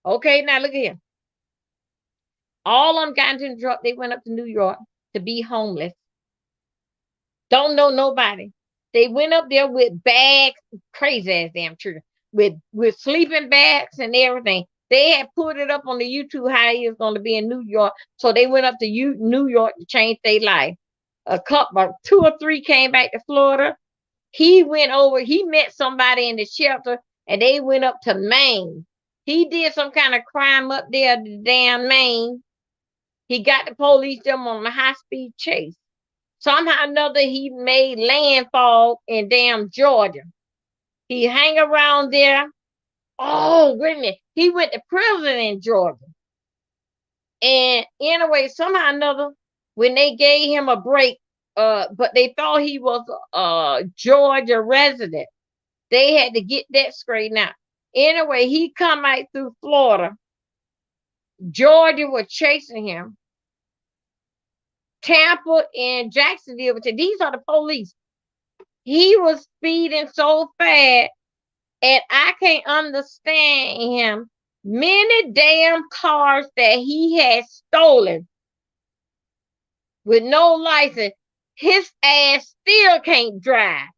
Okay, now look at here. All of them got into the truck. They went up to New York to be homeless. Don't know nobody. They went up there with bags, crazy ass damn children, with sleeping bags and everything. They had put it up on the YouTube how he was going to be in New York, so they went up to New York to change their life. A couple, 2 or 3 came back to Florida. He went over. He met somebody in the shelter, and they went up to Maine. He did some kind of crime up there, the damn Maine. He got the police them on a high-speed chase. Somehow or another, he made landfall in damn Georgia. He hang around there. Oh, wait a minute. He went to prison in Georgia. And anyway, somehow or another, when they gave him a break, but they thought he was a Georgia resident, they had to get that straightened out. Anyway, he come out through Florida. Georgia was chasing him. Tampa and Jacksonville, these are the police. He was speeding so fast, and I can't understand him. Many damn cars that he had stolen with no license, his ass still can't drive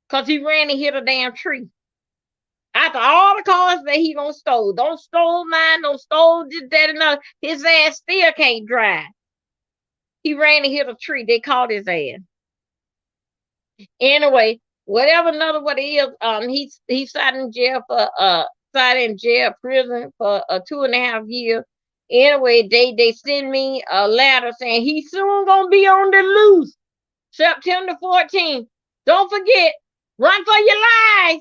because he ran and hit a damn tree. After all the cars that he don't stole mine, don't stole this, that, and another, his ass still can't drive. He ran and hit a tree. They caught his ass. Anyway, whatever another what it is, he sat in jail for prison for 2.5 years. Anyway, they send me a letter saying he's soon gonna be on the loose. September 14th. Don't forget, run for your life.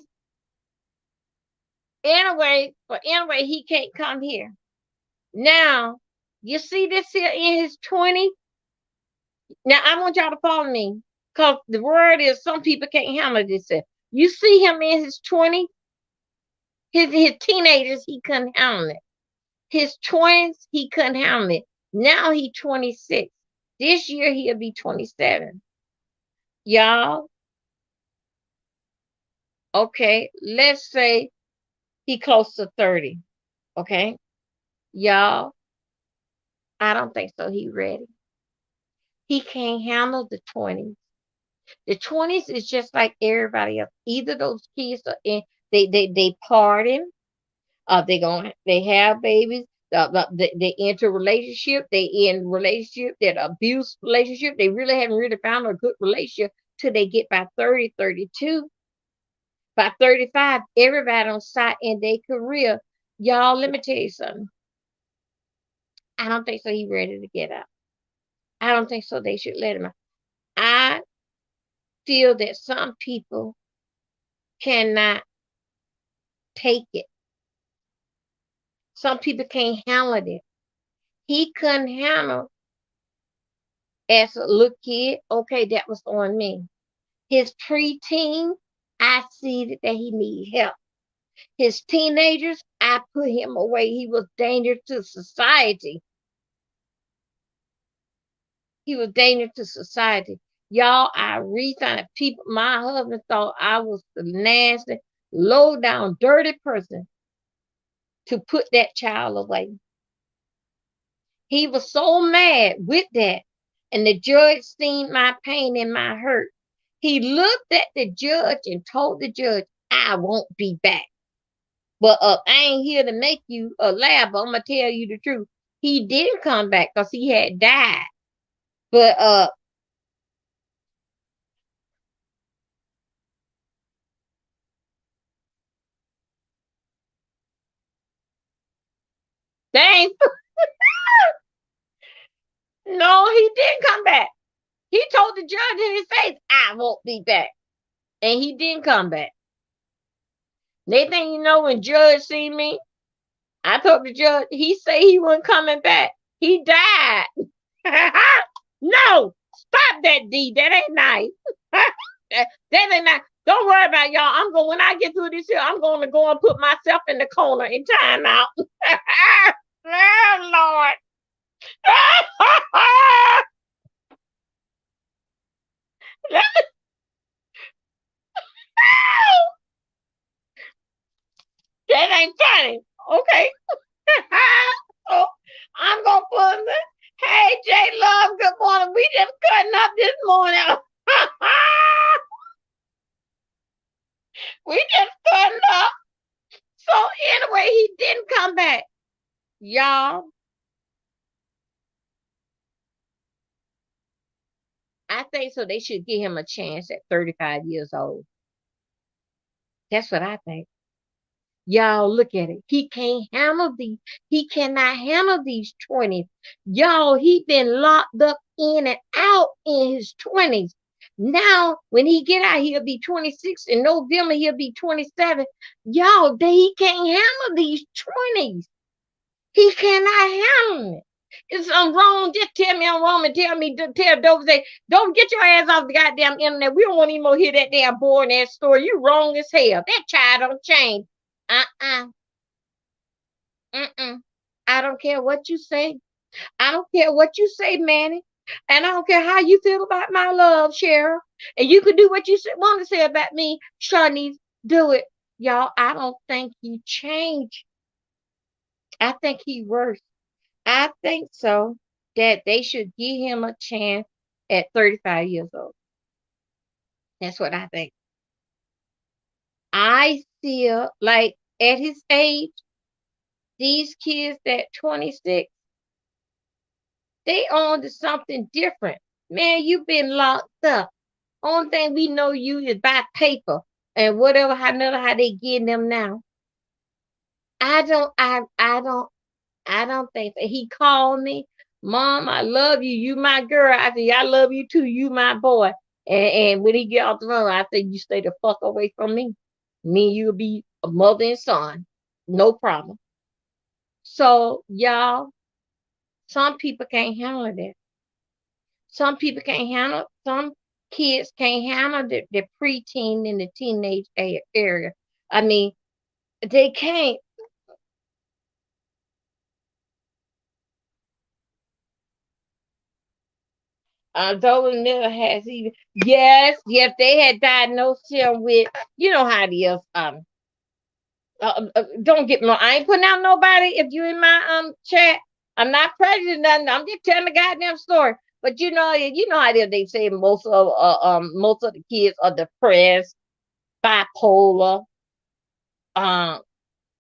Anyway, he can't come here. Now, you see this here in his 20s? Now I want y'all to follow me. Because the word is some people can't handle this. You see him in his 20s, his teenagers, he couldn't handle it. His 20s, he couldn't handle it. Now he's 26. This year he'll be 27. Y'all, okay, let's say he close to 30. Okay. Y'all, I don't think so. He ready. He can't handle the 20s. The 20s is just like everybody else. Either those kids are in, they partying, they have babies, they enter relationship, they in relationship, that abuse relationship. They really haven't really found a good relationship till they get by 30, 32. By 35, everybody on site in their career. Y'all, let me tell you something. I don't think so. He ready to get out. I don't think so. They should let him out. I feel that some people cannot take it. Some people can't handle it. He couldn't handle as a little kid. Okay, that was on me. His preteen, I see that he need help. His teenagers, I put him away. He was dangerous to society. He was dangerous to society. Y'all, I resigned people. My husband thought I was the nasty, low down, dirty person to put that child away. He was so mad with that. And the judge seen my pain and my hurt. He looked at the judge and told the judge, I won't be back. But I ain't here to make you laugh, but I'm gonna tell you the truth. He didn't come back because he had died. But dang, no, he didn't come back. He told the judge in his face, I won't be back. And he didn't come back. Next thing you know, when judge see me, I told the judge, he say he wasn't coming back. He died. No, stop that, D. That ain't nice. that ain't nice. Don't worry about y'all. I'm going when I get through this here, I'm going to go and put myself in the corner in time out. Oh Lord. That ain't funny. Okay. So I'm gonna put the hey J Love, good morning. We just cutting up this morning. We just cutting up. So anyway, he didn't come back. Y'all, I think so they should give him a chance at 35 years old. That's what I think. Y'all look at it. He cannot handle these 20s. Y'all, he been locked up in and out in his 20s. Now, when he get out, he'll be 26. In November, he'll be 27. Y'all, he can't handle these 20s. He cannot handle it. If I'm wrong, just tell me I'm wrong and tell Dover, say, don't get your ass off the goddamn internet. We don't want even more hear that damn boring ass story. You wrong as hell. That child don't change. Uh-uh. Mm-mm. I don't care what you say. I don't care what you say, Manny. And I don't care how you feel about my love, Cheryl. And you can do what you want to say about me, Shawnees. Do it. Y'all, I don't think he changed. I think he worse. I think so that they should give him a chance at 35 years old. That's what I think. I feel like at his age, these kids at 26, they on to something different. Man, you've been locked up. Only thing we know you is by paper and whatever, how they getting them now. I don't, I don't think that he called me, Mom, I love you. You my girl. I said, I love you too. You my boy. And when he get off the phone, I said, you stay the fuck away from me. Me and you'll be a mother and son. No problem. So y'all, some people can't handle that. Some people can't handle, some kids can't handle the preteen and the teenage area. I mean, they can't. Those never has even. Yes, they had diagnosed him with, you know how it is. Don't get me wrong. I ain't putting out nobody. If you in my chat, I'm not prejudicing nothing. I'm just telling the goddamn story. But you know how it is. They say most of the kids are depressed, bipolar, um,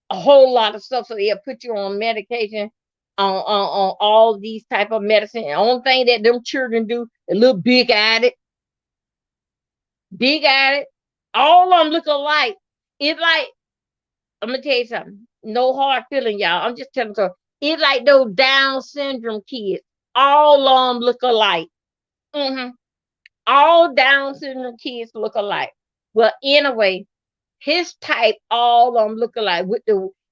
a whole lot of stuff. So they'll put you on medication, on all these type of medicine. And the only thing that them children do, a little big at it. All of them look alike. It's like, I'm gonna tell you something. No hard feeling, y'all. I'm just telling you. It's like those Down syndrome kids. All of them look alike. Mm-hmm. All Down syndrome kids look alike. Well, anyway, his type, all of them look alike. With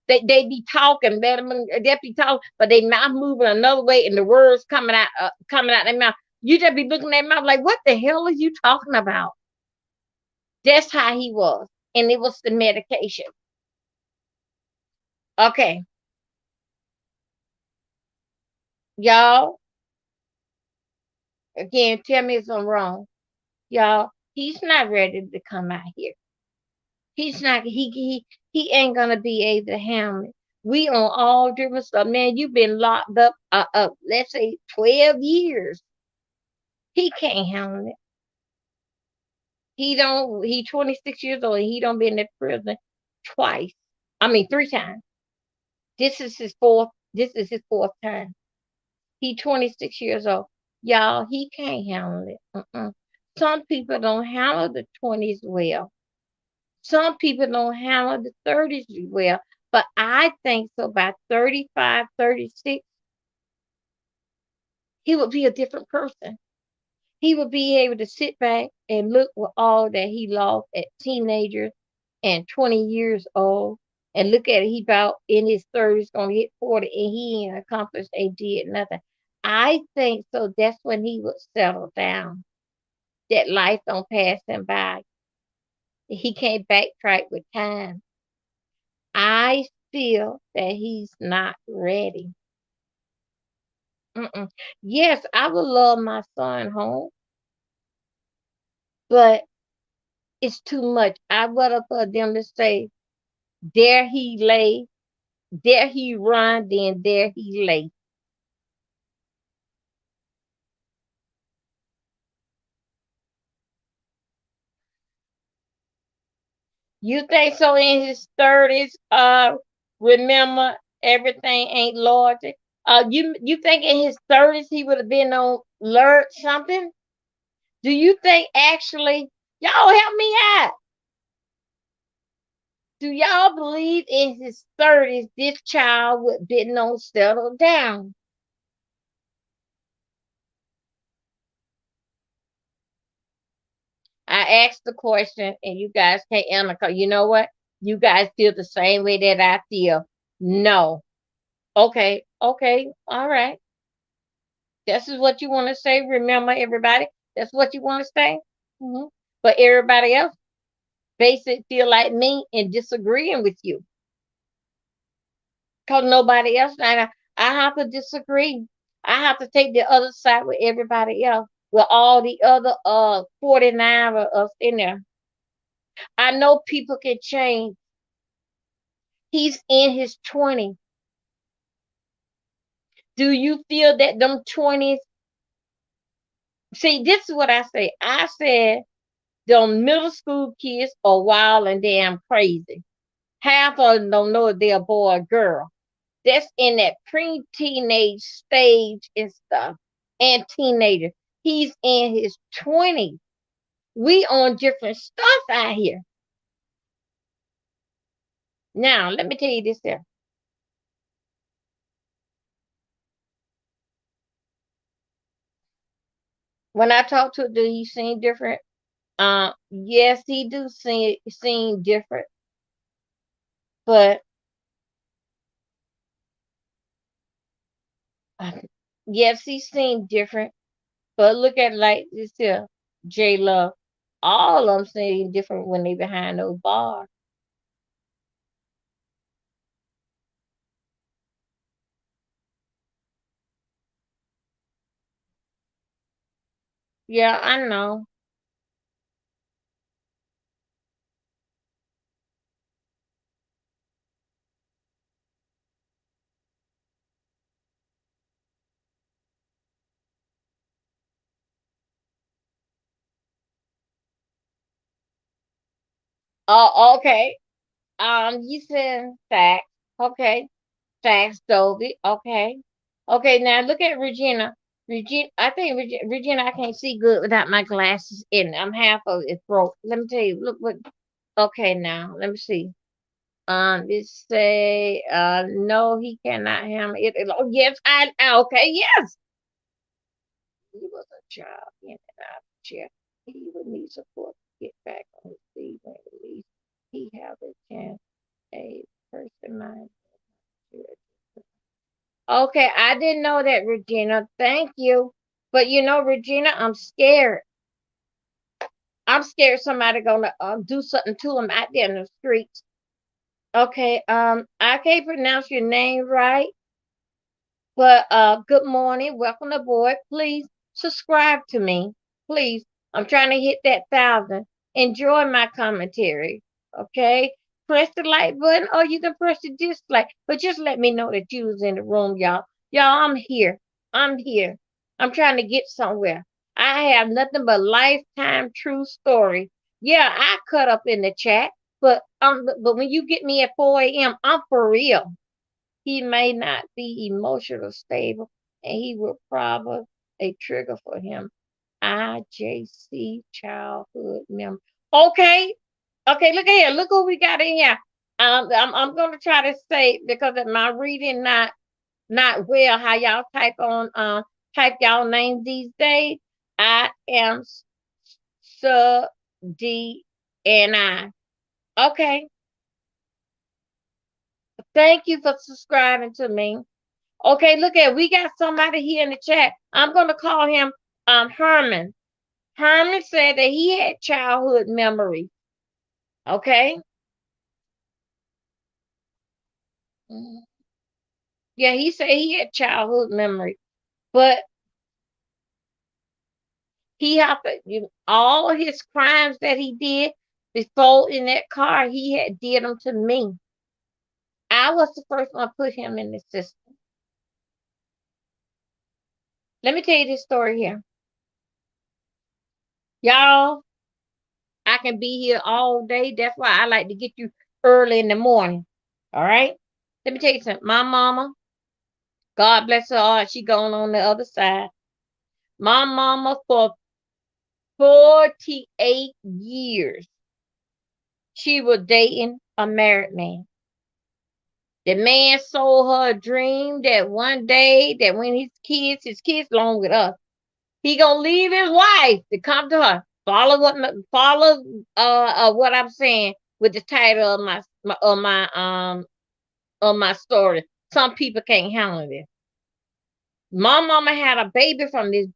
they be talking, they be talking, but they mouth moving another way, and the words coming out their mouth. You just be looking at their mouth like, what the hell are you talking about? That's how he was. And it was the medication. Okay, y'all, again, tell me if I'm wrong. Y'all, he's not ready to come out here. He's not, he ain't gonna be able to handle it. We on all different stuff. Man, you've been locked up, let's say 12 years. He can't handle it. He 26 years old and he don't been in prison twice. I mean, three times. This is his fourth time. He 26 years old. Y'all, he can't handle it. Some people don't handle the 20s well. Some people don't handle the 30s well. But I think so by 35, 36, he would be a different person. He would be able to sit back and look with all that he lost at teenagers and 20 years old and look at it. He about in his 30s, gonna hit 40, and he ain't accomplished, ain't did nothing. I think so. That's when he would settle down. That life don't pass him by. He can't backtrack with time. I feel that he's not ready. Mm-mm. Yes, I would love my son home, but it's too much. I would have for them to say, there he lay, there he run, then there he lay. You think so in his 30s, remember everything ain't loyalty? You think in his 30s he would have been on learned something? Do you think actually, y'all help me out? Do y'all believe in his 30s this child would have been on settled down? I asked the question and you guys can't answer 'cause you know what? You guys feel the same way that I feel. No. Okay, okay, all right. This is what you want to say. Remember, everybody, that's what you want to say. But everybody else basic feel like me and disagreeing with you because nobody else. And I have to disagree. I have to take the other side with everybody else, with all the other 49 of us in there. I know people can change. He's in his 20s. Do you feel that them 20s? See, this is what I say. I said them middle school kids are wild and damn crazy. Half of them don't know if they're a boy or girl. That's in that pre-teenage stage and stuff. And teenager. He's in his 20s. We on different stuff out here. Now, let me tell you this here. When I talk to him, do he seem different? Yes, he do seem different. But uh, yes, he seem different. But look at like this here, J Love. All of them seem different when they behind those bars. Yeah, I know. Oh, okay. You said facts. Okay. Facts, Dovey. Okay. Okay, now look at Regina. I think Regina, I can't see good without my glasses in. I'm half of it broke. Let me tell you, look what. Okay, now let me see. It say, no, he cannot handle it. Oh, yes, okay, yes. He was a child in and out of the chair. He would need support to get back on his feet when released. He have a chance. A person mind. Okay, I didn't know that, Regina. Thank you. But you know, Regina, I'm scared. I'm scared somebody gonna do something to him out there in the streets. Okay, I can't pronounce your name right, but good morning, welcome aboard. Please subscribe to me, please. I'm trying to hit that 1,000. Enjoy my commentary, okay? Press the like button, or you can press the dislike, but just let me know that you was in the room, y'all. Y'all, I'm here. I'm here. I'm trying to get somewhere. I have nothing but lifetime true story. Yeah, I cut up in the chat, but when you get me at 4 a.m., I'm for real. He may not be emotional stable, and he will probably a trigger for him. IJC childhood memory. Okay, okay. Look at here. Look who we got in here. I'm gonna try to say because of my reading not well. How y'all type y'all name these days? I am so D N I. Okay. Thank you for subscribing to me. Okay, look at we got somebody here in the chat. I'm gonna call him Herman. Herman said that he had childhood memories. Okay. Mhm. Yeah, he said he had childhood memories, but he had all his crimes that he did before in that car. He had did them to me. I was the first one to put him in the system. Let me tell you this story here, y'all. I can be here all day. That's why I like to get you early in the morning. All right. Let me tell you something. My mama, God bless her heart, she gone on the other side. My mama for 48 years, she was dating a married man. The man sold her a dream that one day that when his kids along with us, he gonna leave his wife to come to her. Follow what I'm saying with the title of my story. Some people can't handle this. My mama had a baby from this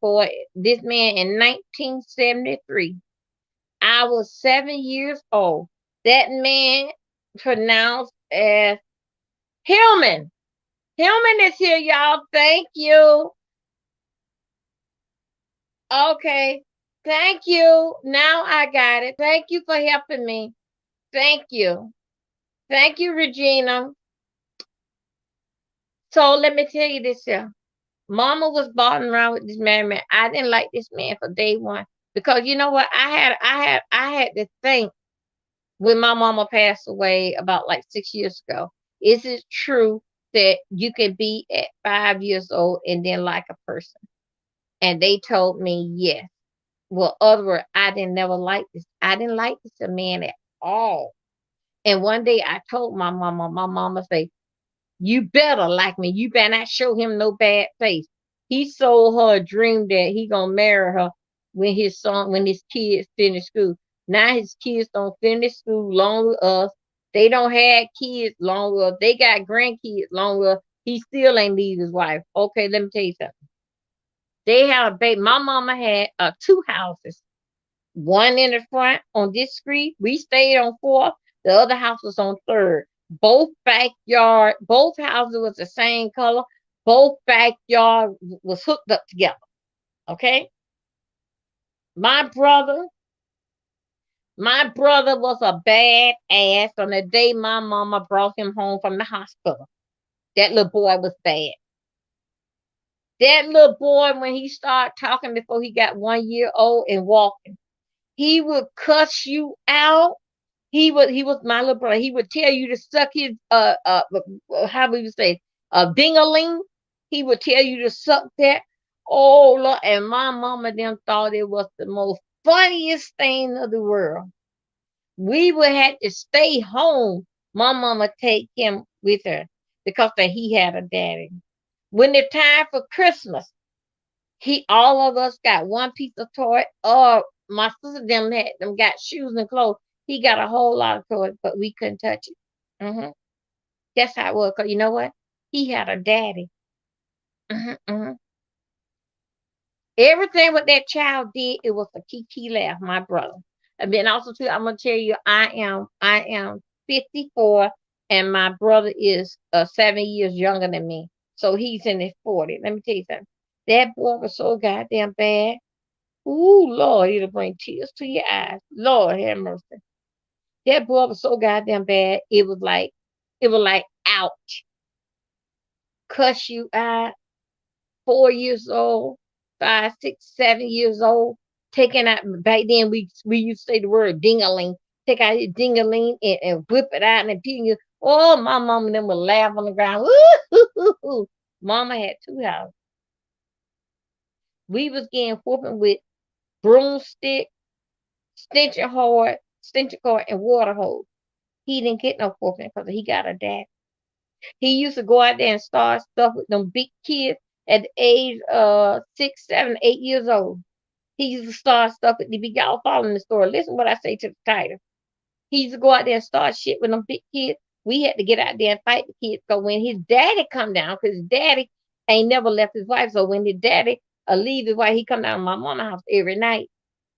man in 1973. I was 7 years old. That man pronounced as Hillman. Hillman is here, y'all. Thank you. Okay. Thank you. Now I got it. Thank you for helping me. Thank you. Thank you, Regina. So let me tell you this here. Mama was bossing around with this married man. I didn't like this man for day one because you know what? I had to think when my mama passed away about like 6 years ago. Is it true that you can be at 5 years old and then like a person? And they told me yes. Well, other word, I didn't never like this. I didn't like this man at all. And one day I told my mama say, you better like me. You better not show him no bad face. He sold her a dream that he gonna marry her when his kids finish school. Now his kids don't finish school long with us. They don't have kids long with us. They got grandkids long with us. He still ain't leave his wife. Okay, let me tell you something. They had a baby. My mama had two houses. One in the front on this street. We stayed on fourth. The other house was on third. Both houses was the same color. Both backyard was hooked up together. Okay. My brother, my brother was a bad ass on the day my mama brought him home from the hospital. That little boy was bad. That little boy, when he started talking before he got 1 year old and walking, he would cuss you out. He was my little brother. He would tell you to suck his how we would say dingaling. He would tell you to suck that. Oh Lord, and my mama them thought it was the most funniest thing of the world. We would have to stay home. My mama take him with her because that he had a daddy. When the time for Christmas, he all of us got one piece of toy. Or my sister them got shoes and clothes. He got a whole lot of toys, but we couldn't touch it. That's how it was. Cause you know what? He had a daddy. hmm hmm Everything what that child did, it was a kiki laugh, my brother. And then also too, I'm gonna tell you, I am 54, and my brother is 7 years younger than me. So he's in his 40s. Let me tell you something. That boy was so goddamn bad. Ooh, Lord, it'll bring tears to your eyes. Lord have mercy. That boy was so goddamn bad. It was like out, cuss you out. 4 years old, 5, 6, 7 years old, taking out back then we used to say the word dingaling, take out your dingaling and whip it out and peel you. Oh, my mama and them would laugh on the ground. Woo-hoo-hoo-hoo. Mama had two houses. We was getting whooping with broomstick, stencher cord, and water hose. He didn't get no whooping because he got a dad. He used to go out there and start stuff with them big kids at the age of 6, 7, 8 years old. He used to start stuff with the big, y'all following the story. Listen what I say to the title. He used to go out there and start shit with them big kids. We had to get out there and fight the kids. So when his daddy come down, because his daddy ain't never left his wife. So when his daddy leave his wife, he come down to my mama's house every night.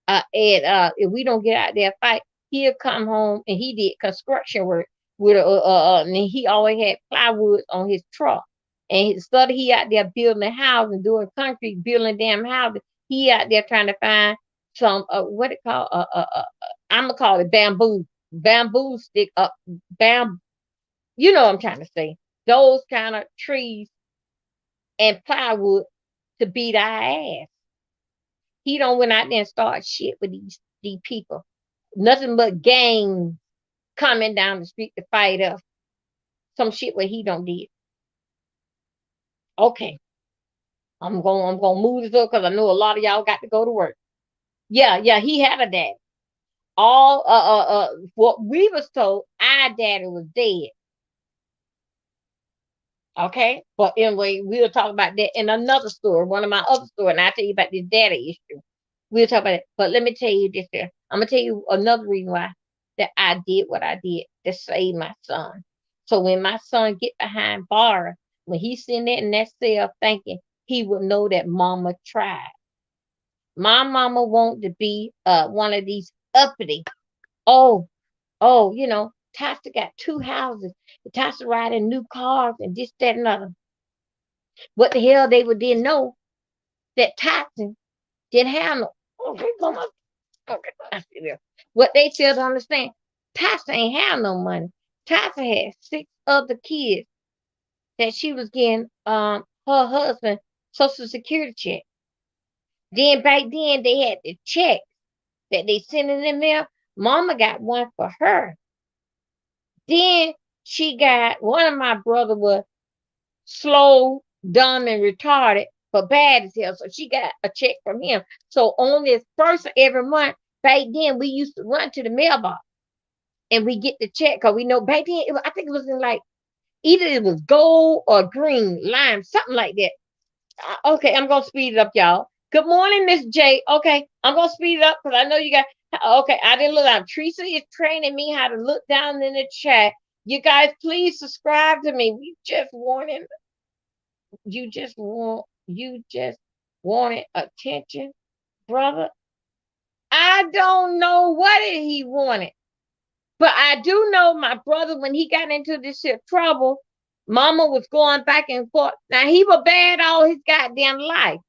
And if we don't get out there and fight, he'll come home and he did construction work with and he always had plywood on his truck. And instead of he out there building a house and doing concrete, building damn houses, he out there trying to find some what it called I'm gonna call it bamboo stick up bam. You know what I'm trying to say? Those kind of trees and plywood to beat our ass. He don't went out there and start shit with these people. Nothing but gangs coming down the street to fight us. Some shit where he don't did. Okay, I'm gonna move this up because I know a lot of y'all got to go to work. Yeah, yeah, he had a dad. All what we was told, our daddy was dead. Okay, but anyway, we'll talk about that in another story, one of my other stories, and I'll tell you about this daddy issue. We'll talk about it. But let me tell you this here. I'm gonna tell you another reason why that I did what I did to save my son. So when my son get behind bars, when he's sitting there in that cell thinking, he will know that mama tried. My mama wanted to be one of these uppity. Oh, oh, Tasha got two houses. Tasha riding new cars and this, that, and other. What the hell didn't know that Tasha didn't have no. Okay, mama. Okay, I see there. What they fail to understand, Tasha ain't have no money. Tasha had 6 other kids that she was getting her husband Social Security check. Then back then they had the check that they sent in the mail. Mama got one for her. Then she got one of my brother was slow, dumb, and retarded, but bad as hell. So she got a check from him. So on this first of every month, back then we used to run to the mailbox and we get the check because we know back then I think it was in like either it was gold or green, lime, something like that. Okay, I'm gonna speed it up, y'all. Good morning, Miss J. Okay, I'm gonna speed it up because I know you got. Okay, I didn't look down. Teresa is training me how to look down in the chat. You guys, please subscribe to me. We just wanted, you just wanted attention, brother. I don't know what he wanted, but I do know my brother when he got into this shit trouble. Mama was going back and forth. Now he was bad all his goddamn life.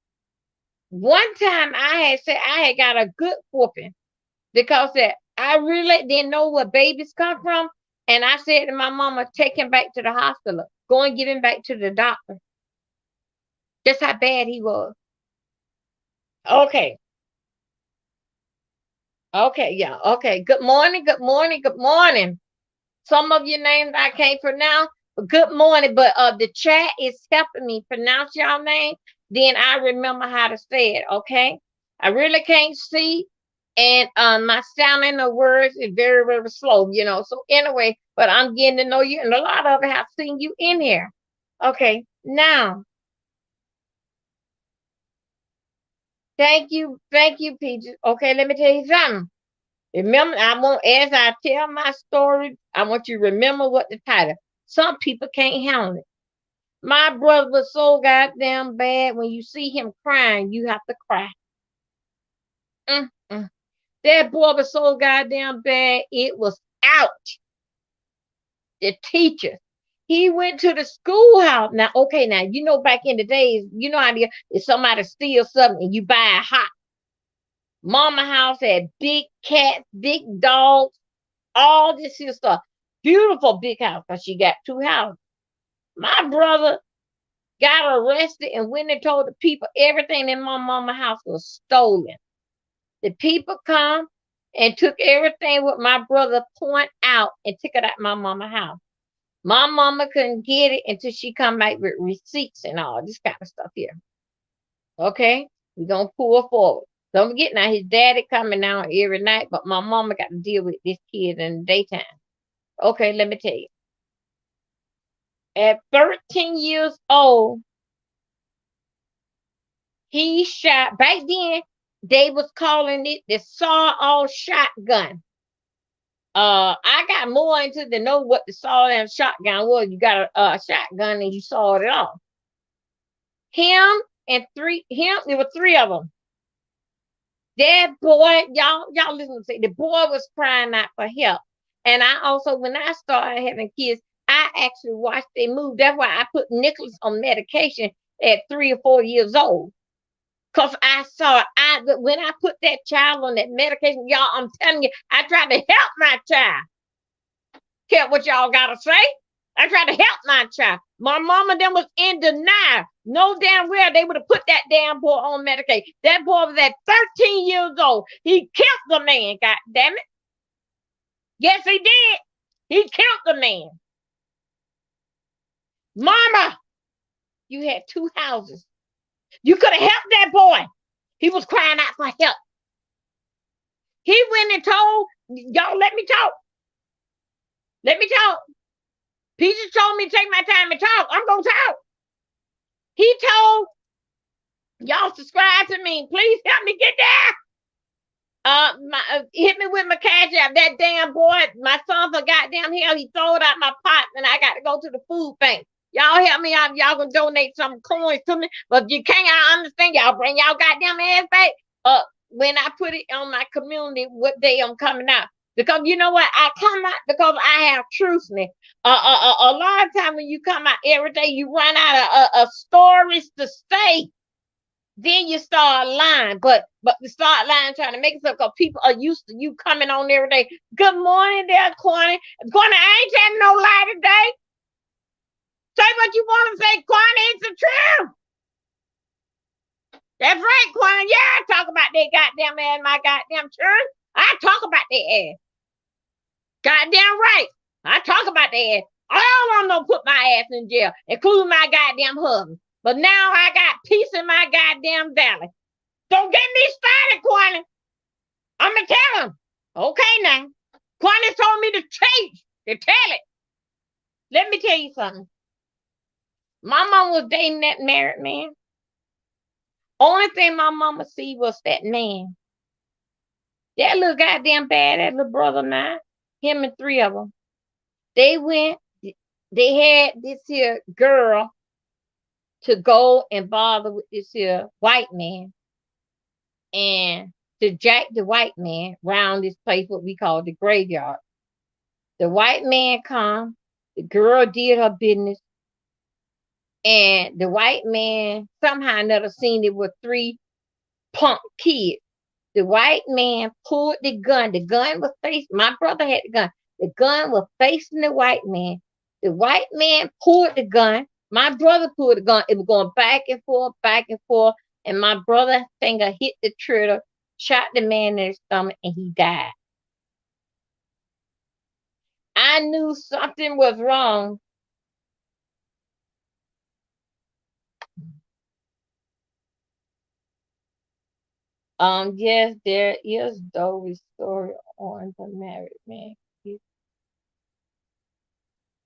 One time I had said I had got a good whooping because that I really didn't know where babies come from. And I said to my mama, take him back to the hospital. Go and get him back to the doctor. That's how bad he was. Okay. Okay, yeah. Okay. Good morning. Good morning. Good morning. Some of your names I can't pronounce. But good morning. But the chat is helping me pronounce y'all name. Then I remember how to say it. Okay. I really can't see. And my sounding of words is very, very slow, So anyway, but I'm getting to know you, and a lot of it have seen you in here. Okay. Now, thank you, Peaches. Okay, let me tell you something. Remember, as I tell my story, I want you to remember what the title. Some people can't handle it. My brother was so goddamn bad. When you see him crying, you have to cry. Mm, mm. That boy was so goddamn bad, it was out. The teacher. He went to the schoolhouse. Now, okay, now you know back in the days, you know how if somebody steals something and you buy a hot. Mama house had big cats, big dogs, all this here stuff. Beautiful big house because she got two houses. My brother got arrested and went and told the people everything in my mama house was stolen. The people come and took everything what my brother point out and took it out my mama house. My mama couldn't get it until she come back with receipts and all this kind of stuff here. Okay, we're gonna pull forward. Don't forget now, his daddy coming out every night, but my mama got to deal with this kid in the daytime. Okay, let me tell you. At 13 years old, he shot. Back then, they was calling it the saw-off shotgun. I got more into to know what the saw-off shotgun was. You got a shotgun and you sawed it off. There were three of them. That boy, y'all listen to say the boy was crying out for help. And I also, when I started having kids, I actually watched they move. That's why I put Nicholas on medication at 3 or 4 years old. Because I saw when I put that child on that medication, y'all, I'm telling you, I tried to help my child. Care what y'all gotta say? I tried to help my child. My mama then was in denial. No damn well they would have put that damn boy on medication. That boy was at 13 years old. He killed the man, god damn it. Yes, he did. He killed the man. Mama, you had two houses. You could have helped that boy. He was crying out for help. He went and told, y'all, let me talk. Let me talk. Peaches told me to take my time and talk. I'm going to talk. He told y'all subscribe to me. Please help me get there. Hit me with my cash app. That damn boy, my son for goddamn hell, he threw it out my pot and I got to go to the food bank. Y'all help me out. Y'all gonna donate some coins to me. But if you can't, I understand. Y'all bring y'all goddamn ass back. When I put it on my community, what day I'm coming out. Because you know what? I come out because I have truth in me. A lot of time when you come out every day, you run out of stories to say. Then you start lying. But you start lying trying to make it up because people are used to you coming on every day. Good morning there, Corny. Corny, I ain't telling no lie today. Say what you want to say, Corny. It's the truth. That's right, Corny. Yeah, I talk about that goddamn ass, my goddamn church. I talk about that ass. Goddamn right. I talk about that ass. I don't want to put my ass in jail, including my goddamn husband. But now I got peace in my goddamn valley. Don't get me started, Corny. I'm going to tell him. Okay, now. Corny told me to change, to tell it. Let me tell you something. My mom was dating that married man. Only thing my mama see was that man. That little goddamn bad, that little brother now, him and three of them. They had this here girl to go and bother with this here white man and to jack the white man around this place, what we call the graveyard. The white man come, the girl did her business, and the white man somehow never seen it with three punk kids. The white man pulled the gun. The gun was facing, my brother had the gun. The gun was facing the white man. The white man pulled the gun. My brother pulled the gun. It was going back and forth, and my brother's finger hit the trigger, shot the man in his stomach, and he died. I knew something was wrong. Yes, there is Dory's story on the married man.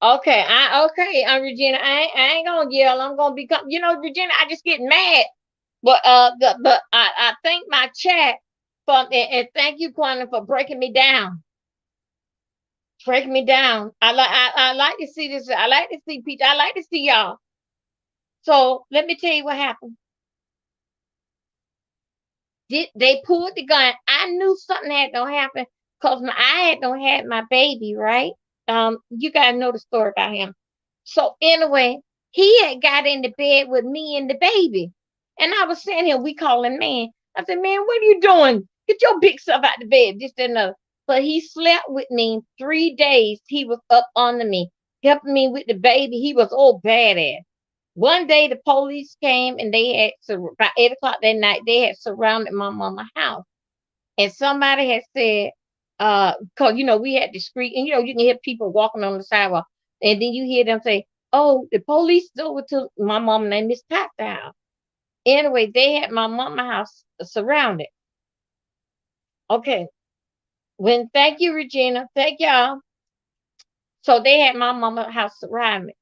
Okay, Regina, I ain't gonna yell. I'm gonna become, Regina. I just get mad, but I thank my chat and thank you, Quantum, for breaking me down. Breaking me down. I like to see this. I like to see Peach. I like to see y'all. So let me tell you what happened. They pulled the gun. I knew something had to happen because I had don't had my baby, right? You gotta know the story about him. So anyway, he had got into bed with me and the baby. And I was saying him, we call him man. I said, man, what are you doing? Get your big stuff out the bed, this, that, and other. But he slept with me 3 days. He was up under me, helping me with the baby. He was all badass. One day the police came and they had about 8 o'clock that night, they had surrounded my mama's house. And somebody had said, cause we had the street, and you can hear people walking on the sidewalk, and then you hear them say, "Oh, the police is over to my mama and Miss Pat's house." Anyway, they had my mama house surrounded. Okay, thank you, Regina, thank y'all. So they had my mama house surrounded.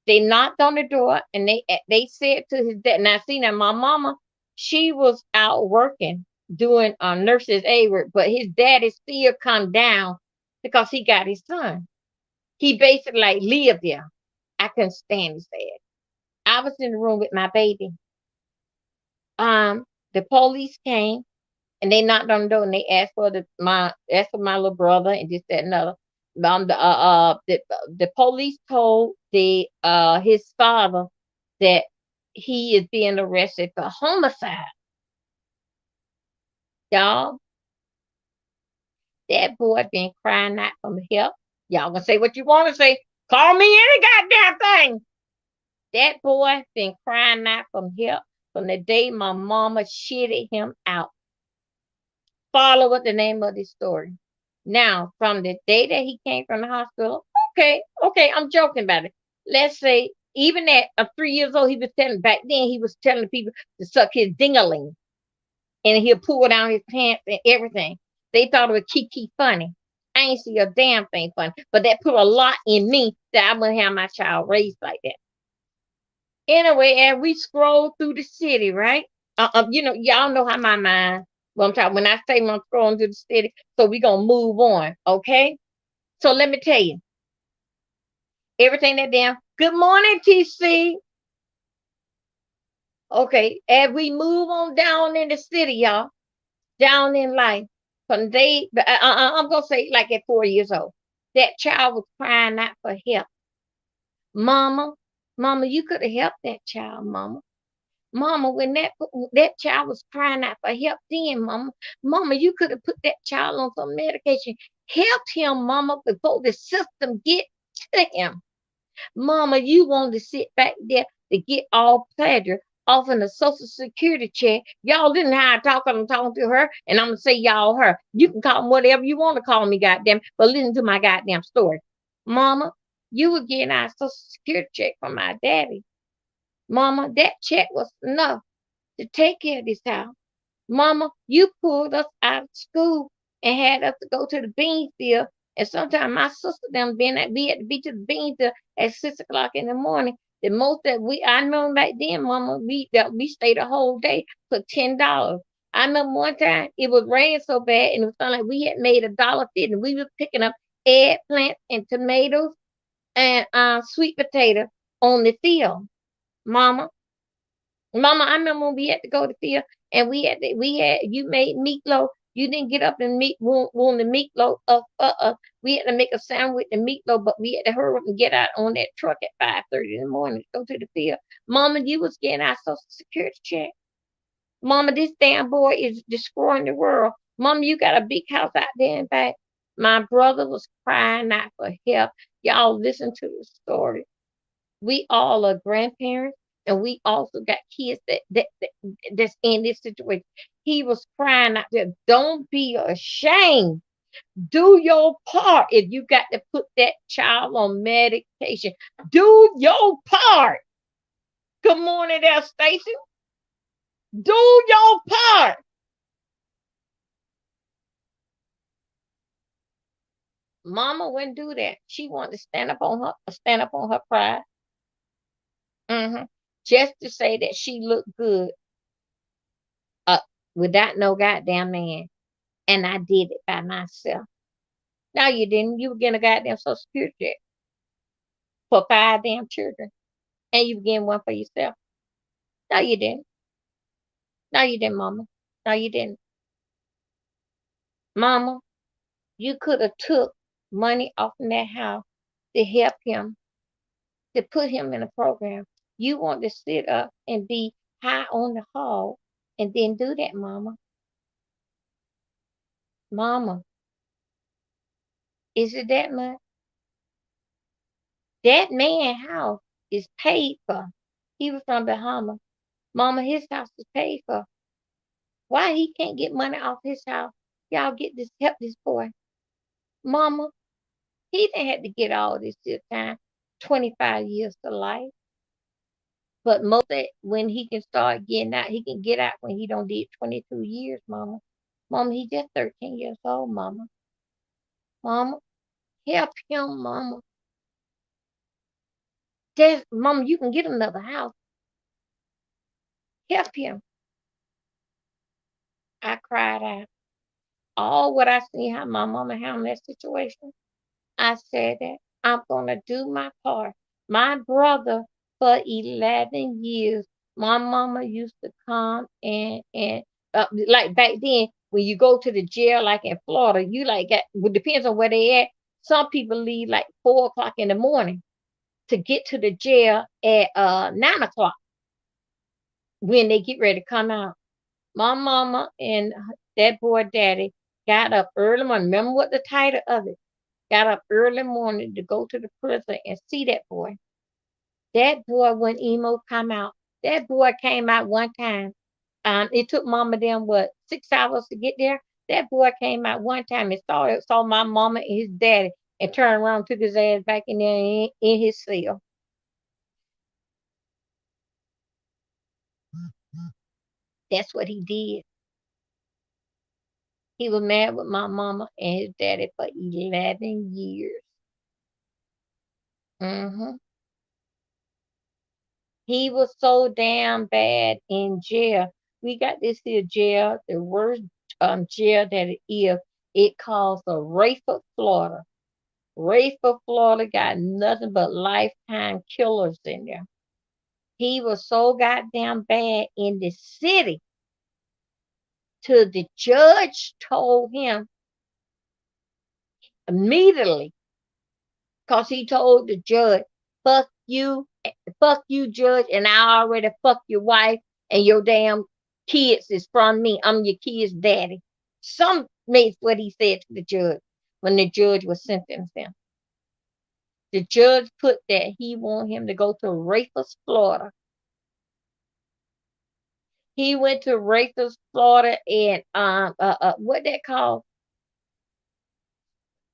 They knocked on the door and they said to his dad. Now, see, now my mama, she was out working doing nurse's aid work, but his daddy still come down because he got his son. He basically like lived there. I couldn't stand his dad. I was in the room with my baby. The police came and they knocked on the door and they asked for my little brother and this, that, and other. The police told the his father that he is being arrested for homicide. Y'all, that boy been crying out for help. Y'all gonna say what you want to say. Call me any goddamn thing. That boy been crying out for help from the day my mama shitted him out. Follow what the name of this story. Now, from the day that he came from the hospital, okay, I'm joking about it. Let's say even at 3 years old, he was telling back then he was telling people to suck his dingaling, and he'll pull down his pants and everything. They thought it was kiki funny. I ain't see a damn thing funny, but that put a lot in me that I'm gonna have my child raised like that. Anyway, as we scroll through the city, right? Y'all know how my mind. Well, I'm talking when I say I'm scrolling through the city, so we gonna move on, okay? So let me tell you, everything that damn. Good morning, TC. Okay, as we move on down in the city, y'all, down in life, from I'm gonna say like at 4 years old, that child was crying out for help. Mama, mama, you could have helped that child, mama. Mama, when that child was crying out for help, then, mama, you could have put that child on some medication, helped him, mama, before the system get to him. Mama, you want to sit back there to get all pleasure off in a social security check. Y'all didn't have to talk. I'm talking to her, and I'm gonna say y'all her. You can call me whatever you want to call me, goddamn, but listen to my goddamn story. Mama, you were getting our social security check from my daddy. Mama, that check was enough to take care of this house. Mama, you pulled us out of school and had us to go to the bean field. And sometimes my sister them being at we had to be to the bean field at 6 o'clock in the morning. The most that I remember back then, Mama, we stayed a whole day for $10. I remember one time it was raining so bad and it was like we had made $1.50 and we were picking up eggplants and tomatoes and sweet potato on the field. Mama, Mama, I remember when we had to go to the field and you made meatloaf. You didn't get up and want the meatloaf. We had to make a sandwich with the meatloaf, but we had to hurry up and get out on that truck at 5:30 in the morning to go to the field. Mama, you was getting our social security check. Mama, this damn boy is destroying the world. Mama, you got a big house out there in back. My brother was crying out for help. Y'all listen to the story. We all are grandparents, and we also got kids that's in this situation. He was crying out there. Don't be ashamed. Do your part. If you got to put that child on medication, do your part. Good morning there, Stacy. Do your part. Mama wouldn't do that. She wanted to stand up on her pride. Hmm. Just to say that she looked good uh, without no goddamn man. And I did it by myself. No, you didn't. You were getting a goddamn social security check for 5 damn children. And you were getting one for yourself. No, you didn't. No, you didn't, Mama. No, you didn't. Mama, you could have took money off in that house to help him, to put him in a program. You want to sit up and be high on the hog and then do that, mama. Mama, is it that much? That man house is paid for. He was from Bahamas. Mama, his house is paid for. Why he can't get money off his house? Y'all get this, help this boy. Mama, he didn't have to get all this time, 25 years to life. But most that when he can start getting out, he can get out when he don't did 22 years, mama. Mama, he just 13 years old, mama. Mama, help him, mama. Just, mama, you can get another house. Help him. I cried out. All what I seen how my mama handled that situation, I said that I'm gonna do my part. My brother for 11 years, my mama used to come and like back then when you go to the jail like in Florida, you like got well, depends on where they at. Some people leave like 4 o'clock in the morning to get to the jail at 9 o'clock when they get ready to come out. My mama and that boy daddy got up early morning. Remember what the title of it? Got up early morning to go to the prison and see that boy. That boy, when emo come out, that boy came out one time. It took mama them what 6 hours to get there. That boy came out one time and saw my mama and his daddy and turned around, took his ass back in there in his cell. That's what he did. He was mad with my mama and his daddy for 11 years. Hmm He was so damn bad in jail. We got this here jail, the worst jail that it is. It calls a Rayford, Florida. Rayford, Florida got nothing but lifetime killers in there. He was so goddamn bad in the city till the judge told him immediately, because he told the judge, fuck you, judge, and I already fucked your wife and your damn kids is from me. I'm your kids' daddy. Some makes what he said to the judge when the judge was sentencing him. The judge put that he want him to go to Rafus, Florida. He went to Rafus, Florida, and what that called?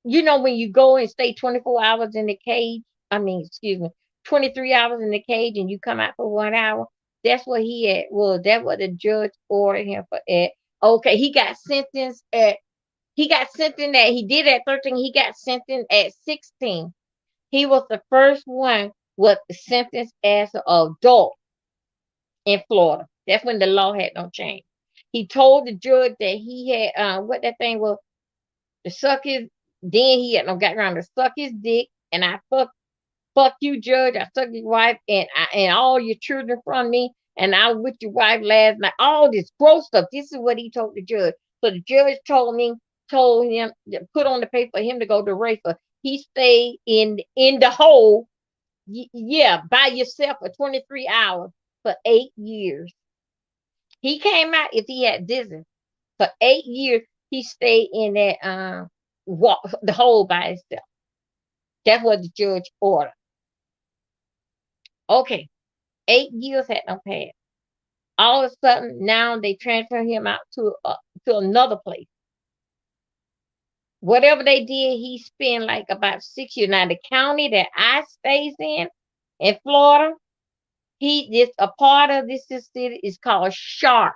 You know when you go and stay 24 hours in the cage. I mean, excuse me, 23 hours in the cage, and you come out for 1 hour. That's what he had. Well, that's what the judge ordered him for. At okay, he got sentenced at. He got sentenced at. He did at 13. He got sentenced at 16. He was the first one with the sentence as an adult in Florida. That's when the law had no change. He told the judge that he had what that thing was to suck his. Then he had no got around to suck his dick, and I fuck you, judge. I suck your wife and all your children from me, and I was with your wife last night. All this gross stuff. This is what he told the judge. So the judge told him to put on the paper for him to go to Rafa. He stayed in the hole, yeah, by yourself for 23 hours for 8 years. He came out if he had dizzy for 8 years. He stayed in that the hole by himself. That's what the judge ordered. Okay, 8 years had no pass. All of a sudden, now they transfer him out to another place. Whatever they did, he spent like about 6 years. Now the county that I stays in Florida, he this a part of this city is called Sharp.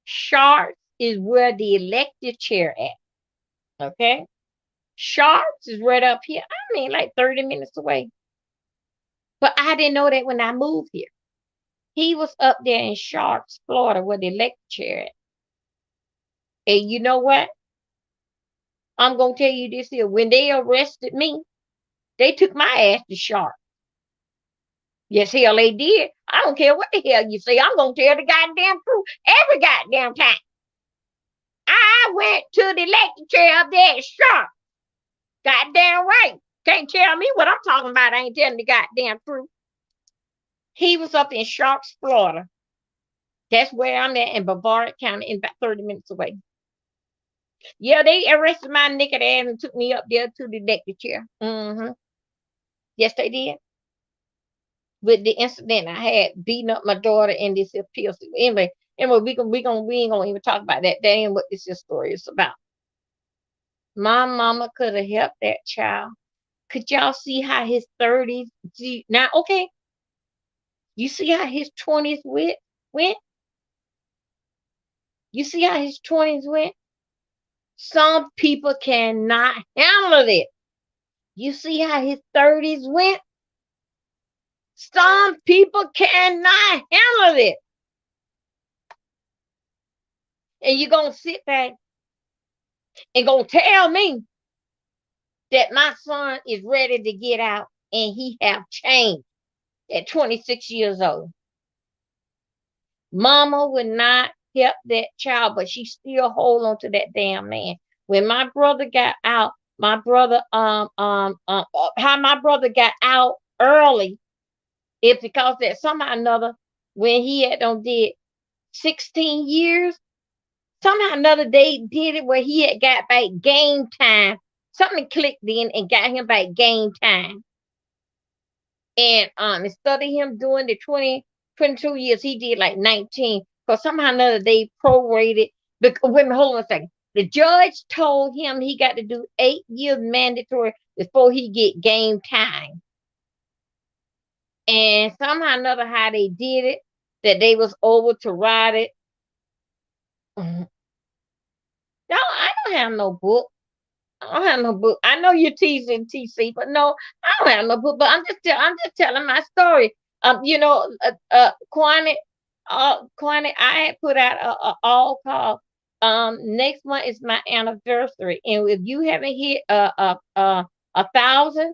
Sharp is where the elected chair at. Okay, Sharps is right up here. I mean, like 30 minutes away. But I didn't know that when I moved here. He was up there in Sharps, Florida, where the electric chair at. And you know what? I'm gonna tell you this here. When they arrested me, they took my ass to Sharp. Yes, hell they did. I don't care what the hell you say. I'm gonna tell the goddamn truth every goddamn time. I went to the electric chair up there at Sharp. Goddamn right. Can't tell me what I'm talking about. I ain't telling the goddamn truth. He was up in Sharps, Florida. That's where I'm at in Brevard County, in about 30 minutes away. Yeah, they arrested my naked ass and took me up there to the electric chair. Yes, they did. With the incident I had beating up my daughter in this appeal. Anyway, we ain't gonna even talk about that. That ain't what this story is about. My mama could have helped that child. Could y'all see how his 30s? Now, okay, you see how his 20s went? You see how his 20s went? Some people cannot handle it. You see how his 30s went? Some people cannot handle it. And you're going to sit back and going to tell me that my son is ready to get out and he have changed at 26 years old. Mama would not help that child, but she still hold on to that damn man. When my brother got out, how my brother got out early, it's because that somehow or another, when he had did 16 years, somehow or another they did it where he had got back game time. Something clicked in and got him back game time. And instead of him doing the 22 years, he did like 19. Because somehow or another they prorated. Wait a minute, hold on a second. The judge told him he got to do 8 years mandatory before he get game time. And somehow or another how they did it, that they was over to ride it. No, I don't have no book. I don't have no book. I know you're teasing TC, but no, I don't have no book. But I'm just telling my story. Kwani, I had put out a all call. Next month is my anniversary, and if you haven't hit 1,000,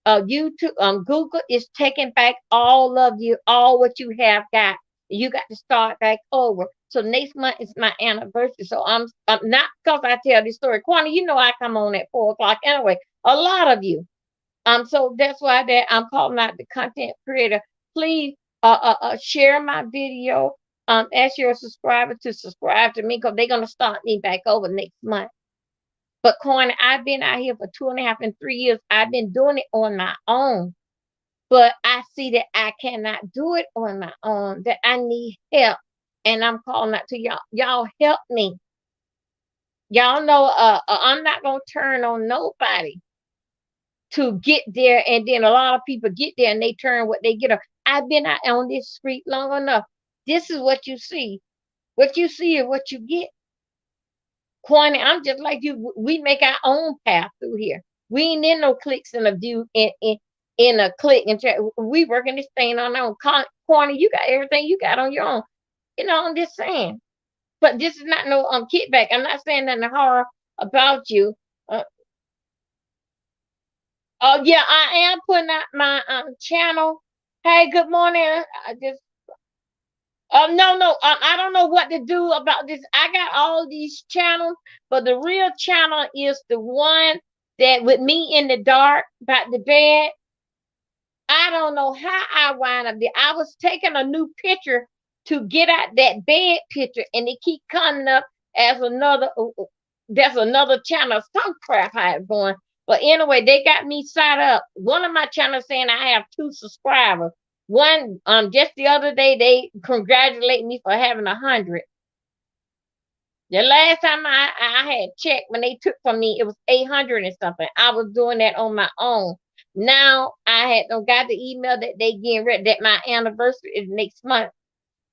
YouTube, Google is taking back all what you have got. You got to start back over. So next month is my anniversary. So I'm not because I tell this story. Kwani, you know I come on at 4 o'clock anyway. A lot of you. So that's why that I'm calling out the content creator. Please share my video. Ask your subscriber to subscribe to me because they're gonna start me back over next month. But Kwani, I've been out here for 2.5 and 3 years. I've been doing it on my own. But I see that I cannot do it on my own, that I need help. And I'm calling out to y'all. Y'all help me. Y'all know I'm not going to turn on nobody to get there. And then a lot of people get there and they turn what they get on. I've been out on this street long enough. This is what you see. What you see is what you get. Kwani, I'm just like you. We make our own path through here. We ain't in no clicks in a view in a click and chat. We working this thing on our own. Kwani, you got everything you got on your own. I'm just saying. But this is not no kickback. I'm not saying nothing horror about you. Oh yeah, I am putting out my channel. Hey, good morning. I just no, I don't know what to do about this. I got all these channels, but the real channel is the one that with me in the dark about the bed. I don't know how I wind up there. I was taking a new picture to get out that bed picture, and it keep coming up as another. There's another channel. Some crap I have going. But anyway, they got me set up. One of my channels saying I have 2 subscribers. One, just the other day, they congratulate me for having 100. The last time I had checked when they took from me, it was 800 and something. I was doing that on my own. Now I had got the email that they getting ready that my anniversary is next month.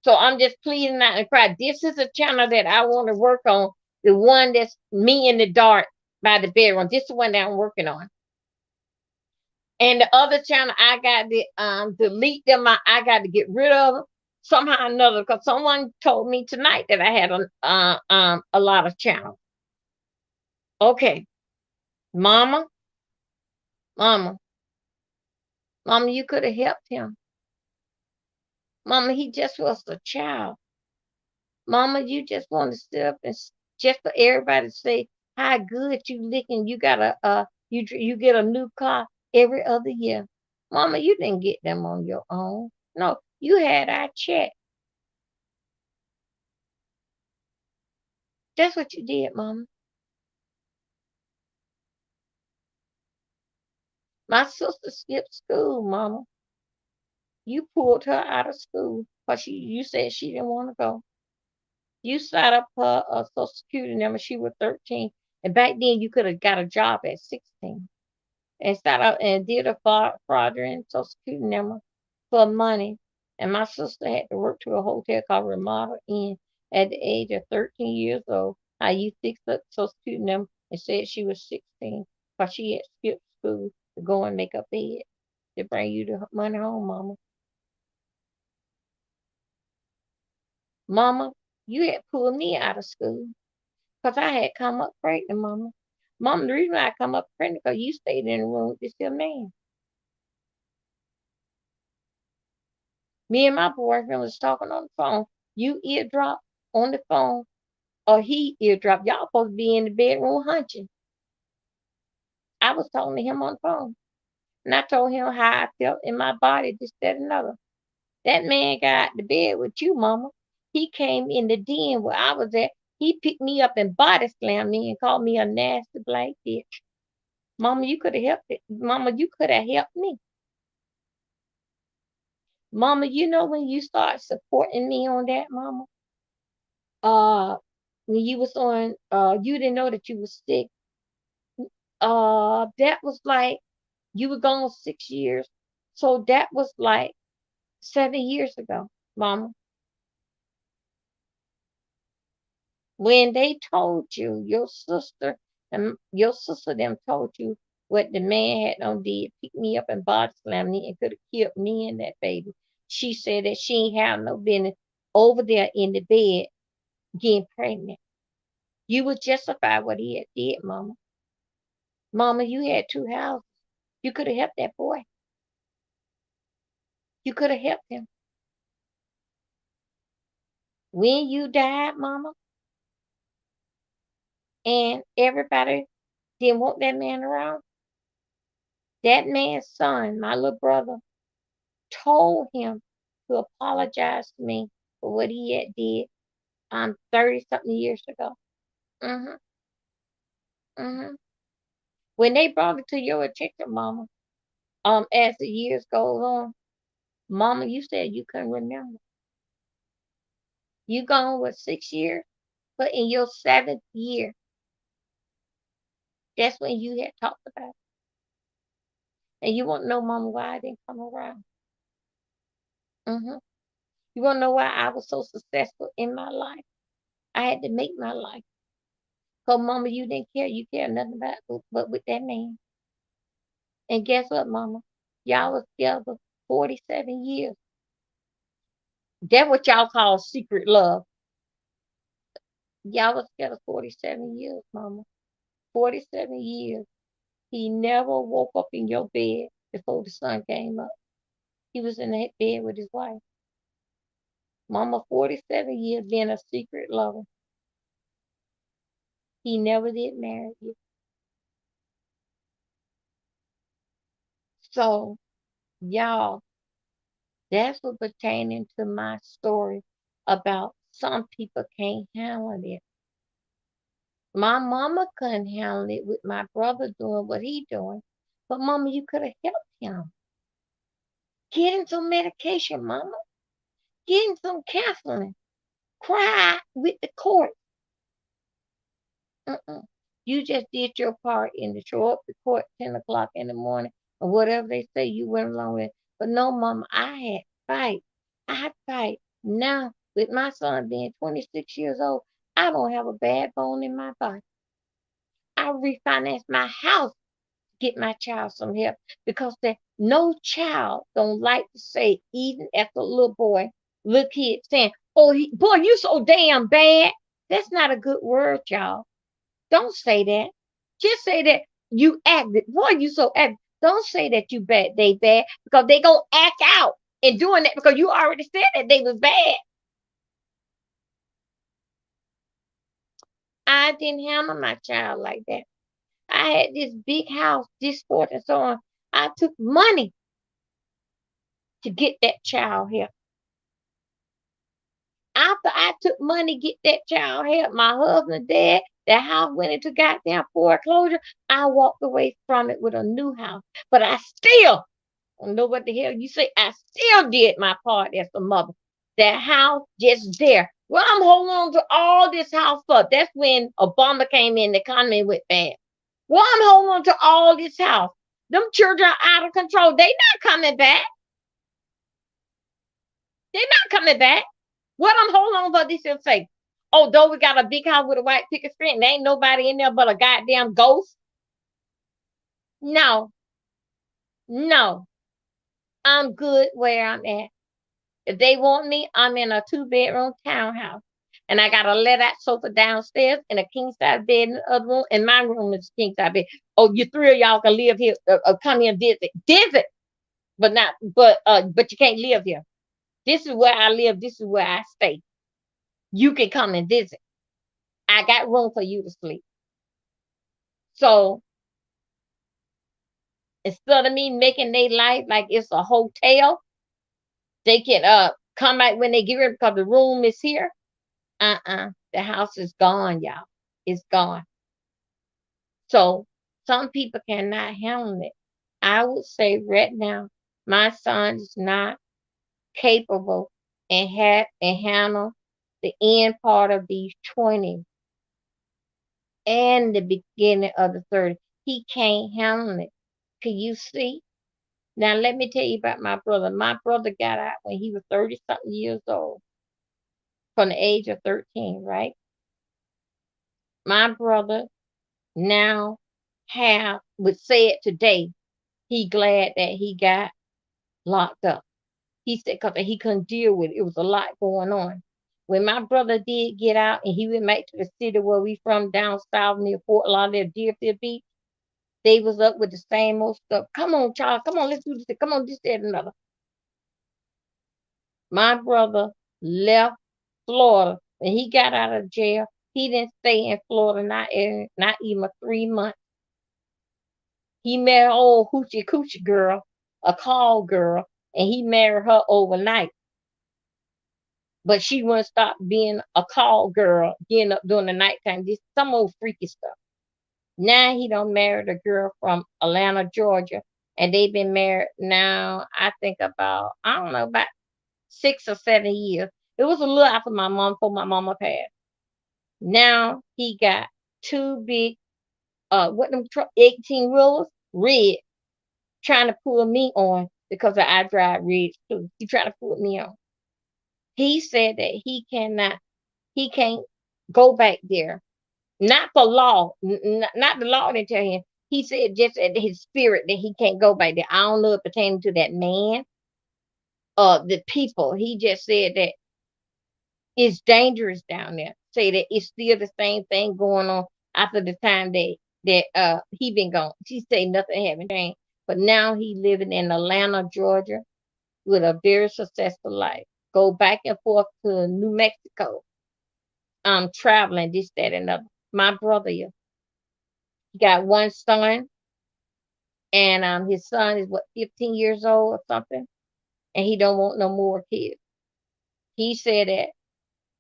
So I'm just pleading out and cry. This is a channel that I want to work on. The one that's me in the dark by the bedroom. This is the one that I'm working on. And the other channel, I got to delete them. I got to get rid of them somehow or another because someone told me tonight that I had a lot of channels. Okay, Mama, you could have helped him. Mama, he just was a child. Mama, you just want to sit up and just for everybody to say how good you looking. You got you get a new car every other year. Mama, you didn't get them on your own. No, you had our check. That's what you did, Mama. My sister skipped school, Mama. You pulled her out of school because you said she didn't want to go. You set up her social security number. She was 13, and back then you could have got a job at 16. And started out and did a fraudulent social security number for money. And my sister had to work to a hotel called Ramada Inn at the age of 13 years old. How you fixed up social security number and said she was 16 because she had skipped school to go and make a bed to bring you the money home, Mama. Mama, you had pulled me out of school because I had come up pregnant, Mama. Mama, the reason I come up pregnant because you stayed in the room with this young man. Me and my boyfriend was talking on the phone. You eardrop on the phone, or he eardrop. Y'all supposed to be in the bedroom hunching. I was talking to him on the phone, and I told him how I felt in my body, this, that, and another. That man got out the bed with you, Mama. He came in the den where I was at. He picked me up and body slammed me and called me a nasty black bitch. Mama, you could have helped it. Mama, you could have helped me. Mama, you know when you start supporting me on that, Mama? Uh, when you was on, you didn't know that you was sick. That was like you were gone 6 years, so that was like 7 years ago, Mama. When they told you, your sister them told you what the man had on did, pick me up and body slam me and could have killed me and that baby. She said that she ain't have no business over there in the bed getting pregnant. You would justify what he had did, Mama. Mama, you had two houses. You could have helped that boy. You could have helped him. When you died, Mama, and everybody didn't want that man around, that man's son, my little brother, told him to apologize to me for what he had did 30 something years ago. hmm hmm When they brought it to your attention, Mama, as the years goes on, Mama, you said you couldn't remember. You gone with 6 years, but in your seventh year, that's when you had talked about it. And you want to know, Mama, why I didn't come around. hmm You want to know why I was so successful in my life? I had to make my life. Because, Mama, you didn't care. You cared nothing about but with that man. And guess what, Mama? Y'all was together 47 years. That's what y'all call secret love. Y'all was together 47 years, Mama. 47 years. He never woke up in your bed before the sun came up. He was in that bed with his wife. Mama, 47 years being a secret lover. He never did marry you. So, y'all, that's what pertaining to my story about some people can't handle it. My mama couldn't handle it with my brother doing what he doing. But Mama, you could have helped him. Get him some medication, Mama. Get him some counseling. Cry with the court. Mm-mm. You just did your part in to show up to court 10 o'clock in the morning or whatever they say you went along with. But no, Mama, I had to fight. I had to fight. Now, with my son being 26 years old, I don't have a bad bone in my body. I refinanced my house to get my child some help because no child don't like to say, even as a little boy, little kid saying, "Oh, boy, you so damn bad." That's not a good word, y'all. Don't say that. Just say that you acted. Boy, you so acted. Don't say that you bad. They bad because they gonna act out. And doing that because you already said that they was bad. I didn't handle my child like that. I had this big house, this sport and so on. I took money to get that child here. After I took money to get that child help, my husband dead, the house went into goddamn foreclosure. I walked away from it with a new house. But I still don't know what the hell you say. I still did my part as a mother. That house just there. Well, I'm holding on to all this house for. That's when Obama came in, the economy went bad. Well, I'm holding on to all this house. Them children are out of control. They not coming back. They're not coming back. What I'm holding on for this is say, oh, though we got a big house with a white picket fence, and there ain't nobody in there but a goddamn ghost. No, no, I'm good where I'm at. If they want me, I'm in a 2-bedroom townhouse. And I got a let out sofa downstairs and a king size bed in the other room. And my room is king size bed. Oh, you three of y'all can live here, come here and visit. Visit, but not, but you can't live here. This is where I live. This is where I stay. You can come and visit. I got room for you to sleep. So instead of me making their life like it's a hotel, they can come back when they get ready because the room is here. The house is gone, y'all. It's gone. So some people cannot handle it. I would say right now, my son is not capable and handle the end part of these 20 and the beginning of the 30. He can't handle it. Can you see? Now let me tell you about my brother. My brother got out when he was 30 something years old, from the age of 13, right? My brother now would say it today, he glad that he got locked up. He said because he couldn't deal with it. It was a lot going on. When my brother did get out and he went back to the city where we from down south near Fort Lauderdale, Deerfield Beach, they was up with the same old stuff. Come on, child. Come on, let's do this. Come on, this, that, and another. My brother left Florida. When he got out of jail, he didn't stay in Florida, not even 3 months. He met an old hoochie coochie girl, a call girl, and he married her overnight. But she wouldn't stop being a call girl, getting up during the nighttime. Just some old freaky stuff. Now he done married a girl from Atlanta, Georgia, and they've been married now, I think about, I don't know, about 6 or 7 years. It was a little after my mom, before my mama passed. Now he got two big, what them 18 wheelers, red, trying to pull me on because I drive red too. He trying to pull me on. He said that he can't go back there. Not for law, not the law didn't tell him. He said just at his spirit that he can't go back there. I don't know it pertaining to that man or the people. He just said that it's dangerous down there. Say that it's still the same thing going on after the time that he been gone. She say nothing haven't changed. But now he living in Atlanta, Georgia, with a very successful life. Go back and forth to New Mexico. Traveling this, that, and other. My brother, he got one son, and his son is what 15 years old or something, and he don't want no more kids. He said that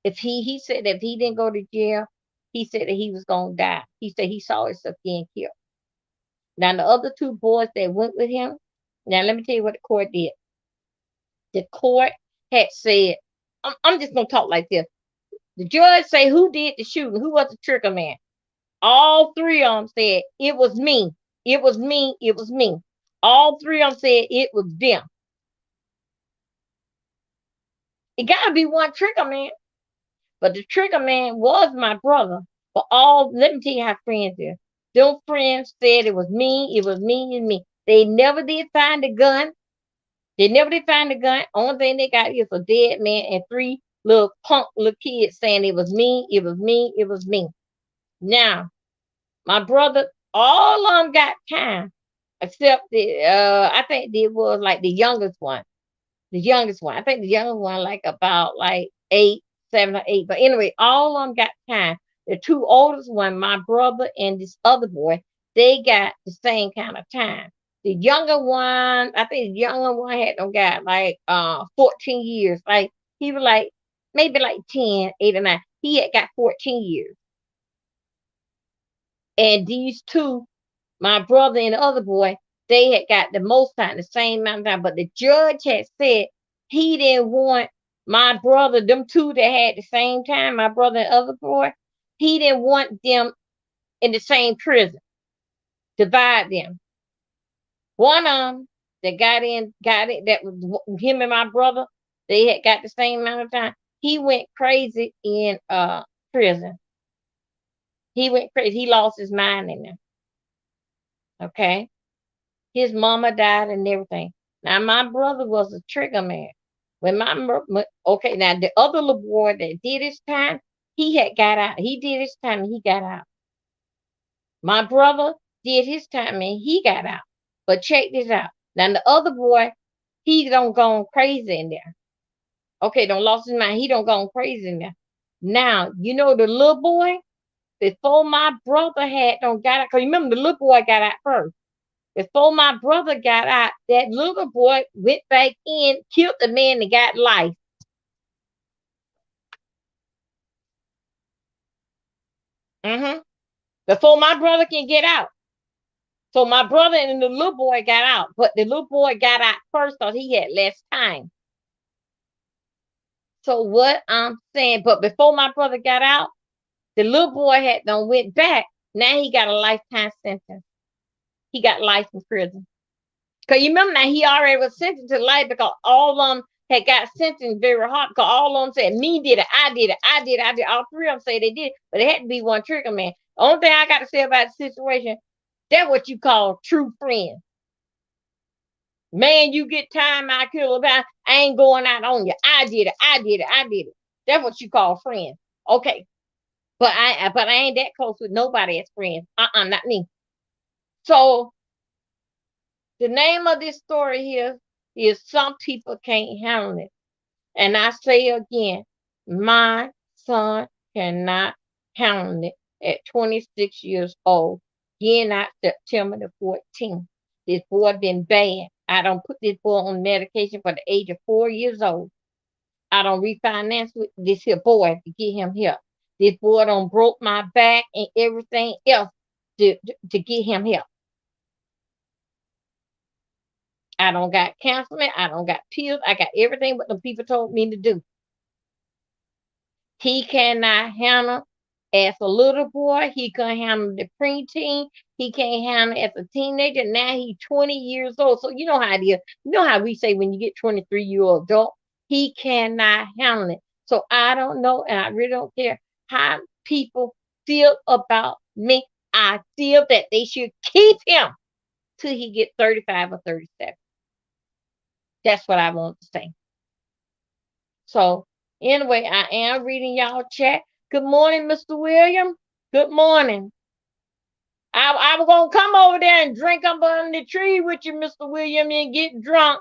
he said that if he didn't go to jail, he said that he was gonna die. He said he saw himself getting killed. Now the other two boys that went with him. Now let me tell you what the court did. The court had said, I'm just gonna talk like this. The judge say who did the shooting, who was the trigger man. All three of them said it was me. It was me. It was me. All three of them said it was them. It gotta be one trigger man. But the trigger man was my brother. But let me tell you how friends is. Them friends said it was me, and me. They never did find the gun. They never did find the gun. Only thing they got is a dead man and three little punk little kids saying it was me, it was me, it was me. Now, my brother, all of them got time, except I think it was like the youngest one. The youngest one. I think the youngest one like about like 8, 7 or 8. But anyway, all of them got time. The two oldest one, my brother and this other boy, they got the same kind of time. The younger one, I think the younger one had them got like 14 years. Like he was like maybe like 10, 8 or 9. He had got 14 years. And these two, my brother and the other boy, they had got the most time, the same amount of time. But the judge had said he didn't want my brother, them two that had the same time, my brother and other boy, he didn't want them in the same prison. Divide them. One of them that got it, that was him and my brother, they had got the same amount of time. He went crazy in prison. He went crazy. He lost his mind in there. Okay. His mama died and everything. Now my brother was a trigger man. When okay, now the other little boy that did his time, he had got out. He did his time and he got out. My brother did his time and he got out. But check this out. Now the other boy, he don't gone crazy in there. Okay, don't lost his mind. He don't gone crazy in there. Now you know the little boy before my brother had don't got out. Cause remember the little boy got out first. Before my brother got out, that little boy went back in, killed the man, and got life. Mm-hmm. Before my brother can get out. So my brother and the little boy got out, but the little boy got out first because he had less time. So what I'm saying, but before my brother got out, the little boy had done went back. Now he got a lifetime sentence. He got life in prison. Because you remember now he already was sentenced to life because all of them had got sentenced very hard because all of them said, me did it, I did it, I did it, I did it. All three of them say they did it, but it had to be one trigger man. The only thing I got to say about the situation, that's what you call true friends. Man, you get time I kill about, I ain't going out on you. I did it, I did it, I did it. That's what you call friends. Okay. But I ain't that close with nobody as friends. Not me. So the name of this story here is Some People Can't Handle It. And I say again, my son cannot handle it at 26 years old. Getting out September the 14th. This boy been bad. I don't put this boy on medication for the age of 4 years old. I don't refinance with this here boy to get him help. This boy don't broke my back and everything else to get him help. I don't got counseling. I don't got pills. I got everything what the people told me to do. He cannot handle as a little boy. He can handle the preteen. He can't handle as a teenager. Now he's 20 years old. So you know how it is. You know how we say when you get 23-year-old adult, he cannot handle it. So I don't know, and I really don't care how people feel about me. I feel that they should keep him till he get 35 or 37. That's what I want to say. So anyway, I am reading y'all chat. Good morning, Mr. William. Good morning. I was gonna come over there and drink up under the tree with you, Mr. William, and get drunk.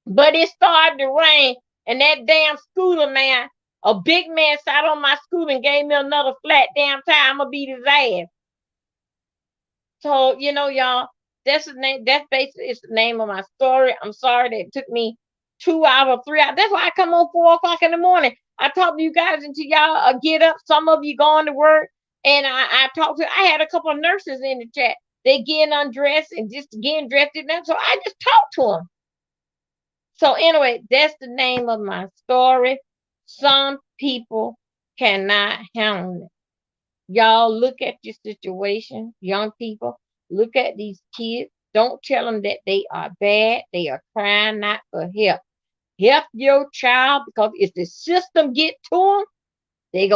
But it started to rain, and that damn scooter man, a big man sat on my scooter and gave me another flat damn tire. I'ma beat his ass. So, y'all, that's the name, that's basically it's the name of my story. I'm sorry that it took me 2 hours, 3 hours. That's why I come on 4 o'clock in the morning. I talk to you guys until y'all get up. Some of you going to work. And I talked to, I had a couple of nurses in the chat. They getting undressed and just getting dressed in them. So I just talked to them. So anyway, that's the name of my story. Some people cannot handle it. Y'all look at your situation, young people. Look at these kids. Don't tell them that they are bad. They are crying out for help. Help your child, because if the system get to them, they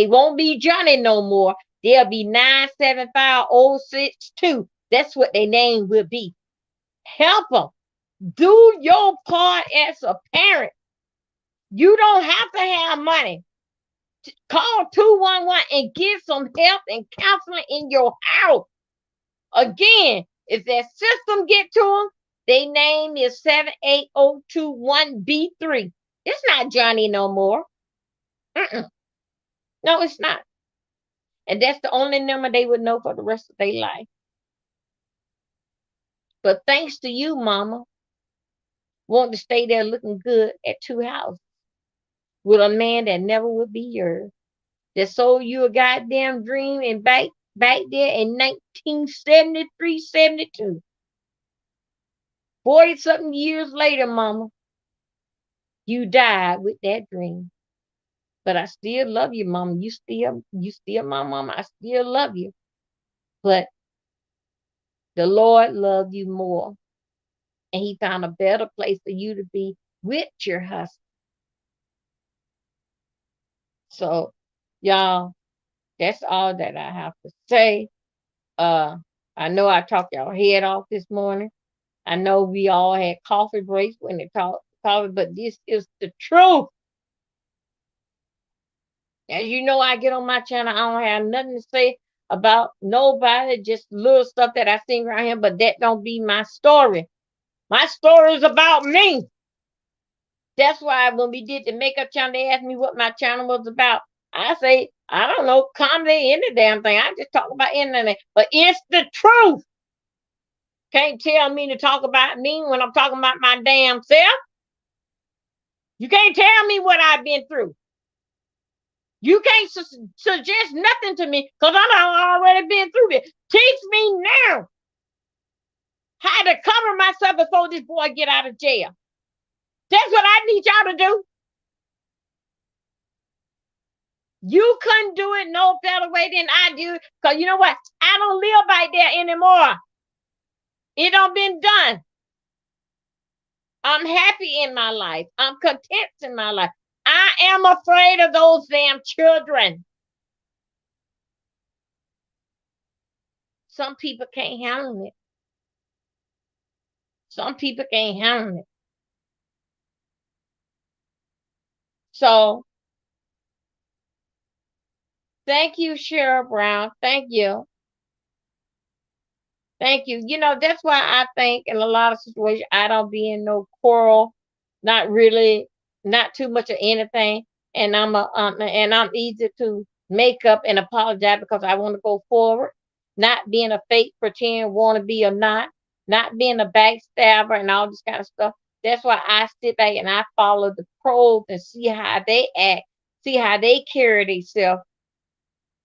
won't be Johnny no more. They'll be 975-062. That's what their name will be. Help them. Do your part as a parent. You don't have to have money. Call 211 and get some help and counseling in your house. Again, if that system get to them, Their name is 78021B3. It's not Johnny no more. Mm-mm. No, it's not. And that's the only number they would know for the rest of their life. But thanks to you, Mama, wanting to stay there looking good at 2 houses with a man that never would be yours. That sold you a goddamn dream and back there in 1973, 72. 40 something years later, Mama, you died with that dream. But I still love you, Mama. You still my mama. I still love you. But the Lord loved you more. And he found a better place for you to be with your husband. So, y'all, that's all that I have to say. I know I talked y'all head off this morning. I know we all had coffee breaks when they talked coffee, but this is the truth. As you know, I get on my channel, I don't have nothing to say about nobody, just little stuff that I seen around here, but that don't be my story. My story is about me. That's why when we did the makeup channel, they asked me what my channel was about. I say, I don't know, comedy, any damn thing. I just talk about anything. But it's the truth. Can't tell me to talk about me when I'm talking about my damn self. You can't tell me what I've been through. You can't suggest nothing to me because I've already been through this. Teach me now how to cover myself before this boy get out of jail. That's what I need y'all to do. You couldn't do it no better way than I do, because you know what? I don't live right there anymore. It done been done. I'm happy in my life. I'm content in my life. I am afraid of those damn children. Some people can't handle it. Some people can't handle it. So, thank you, Cheryl Brown. Thank you. Thank you. You know, that's why I think in a lot of situations I don't be in no quarrel, not really, not too much of anything. And I'm easy to make up and apologize because I want to go forward, not being a fake pretend want to be or not being a backstabber and all this kind of stuff. That's why I sit back and I follow the pros and see how they act, see how they carry themselves,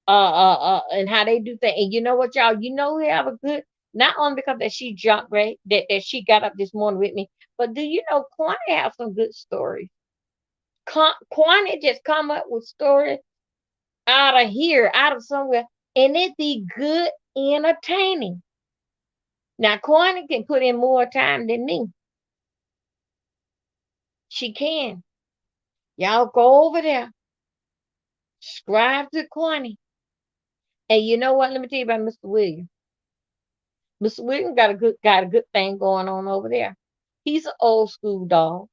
and how they do things. And you know what, y'all? You know we have a good, not only because that she jumped right, that she got up this morning with me, but do you know Kwani have some good stories? Kwani just come up with stories out of here, out of somewhere, and it be good entertaining. Now Kwani can put in more time than me. She can. Y'all go over there, subscribe to Kwani. And you know what? Let me tell you about Mr. Williams. Mr. Williams got a good thing going on over there. He's an old school dog.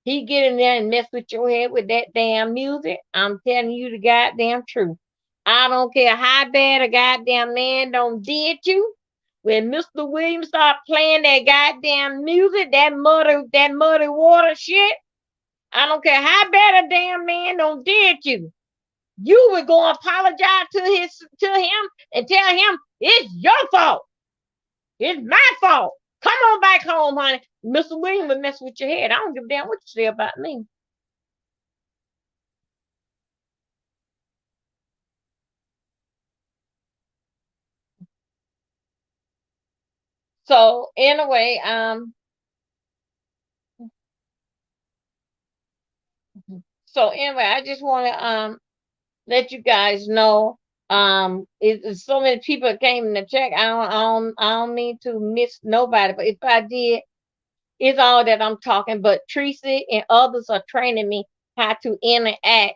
He get in there and mess with your head with that damn music. I'm telling you the goddamn truth. I don't care how bad a goddamn man don't did you. When Mr. Williams start playing that goddamn music, that muddy water shit, I don't care how bad a damn man don't did you. You would go apologize to him and tell him it's your fault. It's my fault. Come on back home, honey. Mr. Williams would mess with your head. I don't give a damn what you say about me. So anyway, I just want to let you guys know. It's so many people that came in the check. I don't mean to miss nobody, but if I did, it's all that I'm talking. But Tracy and others are training me how to interact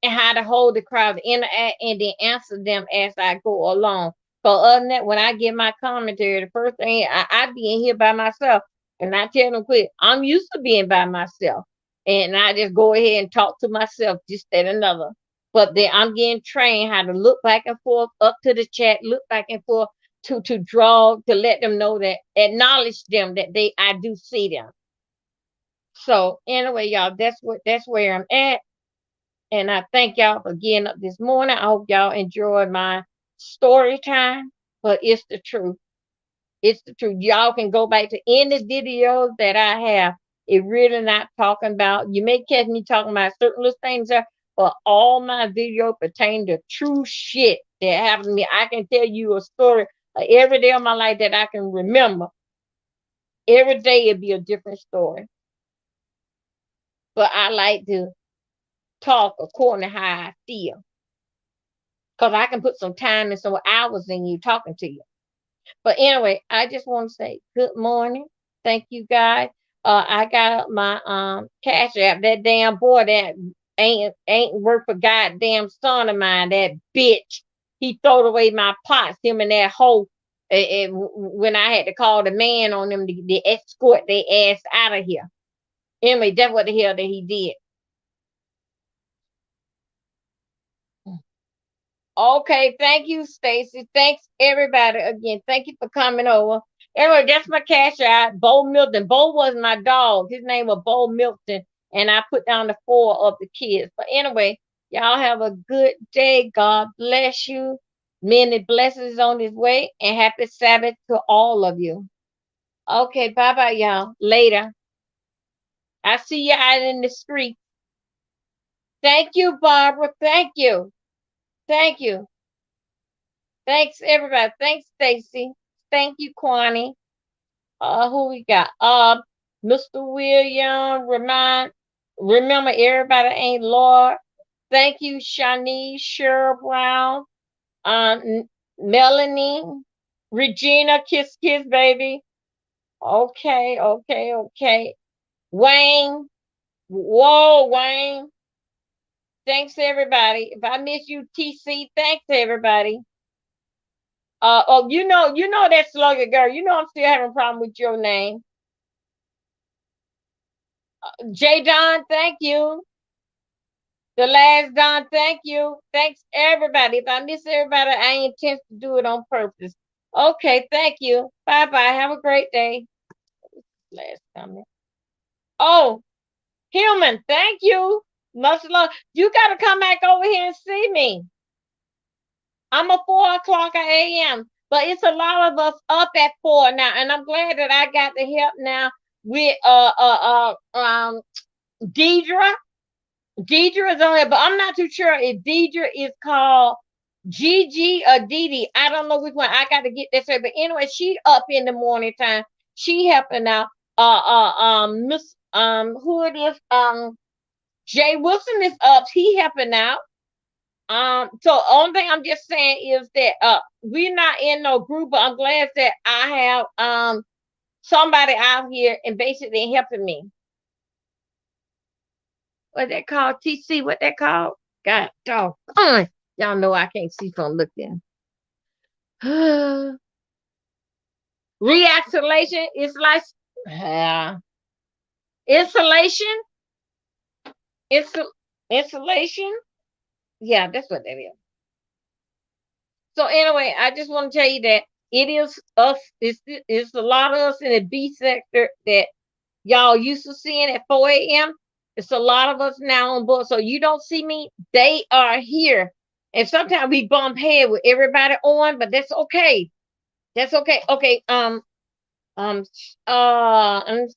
and how to hold the crowd, interact, and then answer them as I go along. So other than that, when I give my commentary, the first thing I be in here by myself, and I tell them quick, I'm used to being by myself, and I just go ahead and talk to myself, just that another. But then I'm getting trained how to look back and forth up to the chat, look back and forth. to draw, to let them know that, acknowledge them that I do see them. So anyway, y'all, that's where I'm at. And I thank y'all for getting up this morning. I hope y'all enjoyed my story time. But it's the truth. It's the truth. Y'all can go back to any videos that I have. It really not talking about, you may catch me talking about certain little things there, but all my videos pertain to true shit that happened to me. I can tell you a story every day of my life that I can remember. Every day it'd be a different story. But I like to talk according to how I feel. Because I can put some time and some hours in you talking to you. But anyway, I just want to say good morning. Thank you, guys. I got up my cash app. That damn boy that ain't worth a goddamn son of mine. That bitch. He throwed away my pots. Him and that hoe. When I had to call the man on them to escort their ass out of here. Anyway, that's what the hell that he did. Okay, thank you, Stacy. Thanks everybody again. Thank you for coming over. Anyway, that's my cash out. Bo Milton. Bo was my dog. His name was Bo Milton. And I put down the 4 of the kids. But anyway, y'all have a good day. God bless you. Many blessings on his way. And happy Sabbath to all of you. Okay, bye-bye, y'all. Later. I see you out in the street. Thank you, Barbara. Thank you. Thank you. Thanks, everybody. Thanks, Stacy. Thank you, Kwani. Who we got? Mr. William. Remember, everybody ain't Lord. Thank you, Shanice, Cheryl Brown, Melanie, Regina, kiss, kiss, baby. Okay, okay, okay. Wayne. Whoa, Wayne. Thanks, everybody. If I miss you, TC, thanks, everybody. You know that slogan, girl. You know I'm still having a problem with your name. J Don, thank you. The last Don, thank you. Thanks everybody. If I miss everybody, I ain't intend to do it on purpose. Okay, thank you. Bye bye. Have a great day. Last comment. Oh, Human, thank you. Much love. You gotta come back over here and see me. I'm a 4 o'clock a.m. But it's a lot of us up at 4 now, and I'm glad that I got the help now with Deidre. Deidre is on there, but I'm not too sure if Deidre is called Gigi or Didi. I don't know which one. I got to get this right. But anyway, she up in the morning time. She helping out. Miss who it is? Jay Wilson is up. He helping out. So only thing I'm just saying is that we're not in no group, but I'm glad that I have somebody out here and basically helping me. What that called? TC, what that called? God dog. Y'all know I can't see from looking. Reaxylation is like insulation. Insulation. Yeah, that's what that is. So anyway, I just want to tell you that it is us. It's a lot of us in the B sector that y'all used to seeing at 4 a.m. It's a lot of us now on board. So you don't see me. They are here. And sometimes we bump head with everybody on, but that's okay. That's okay. Okay. Let me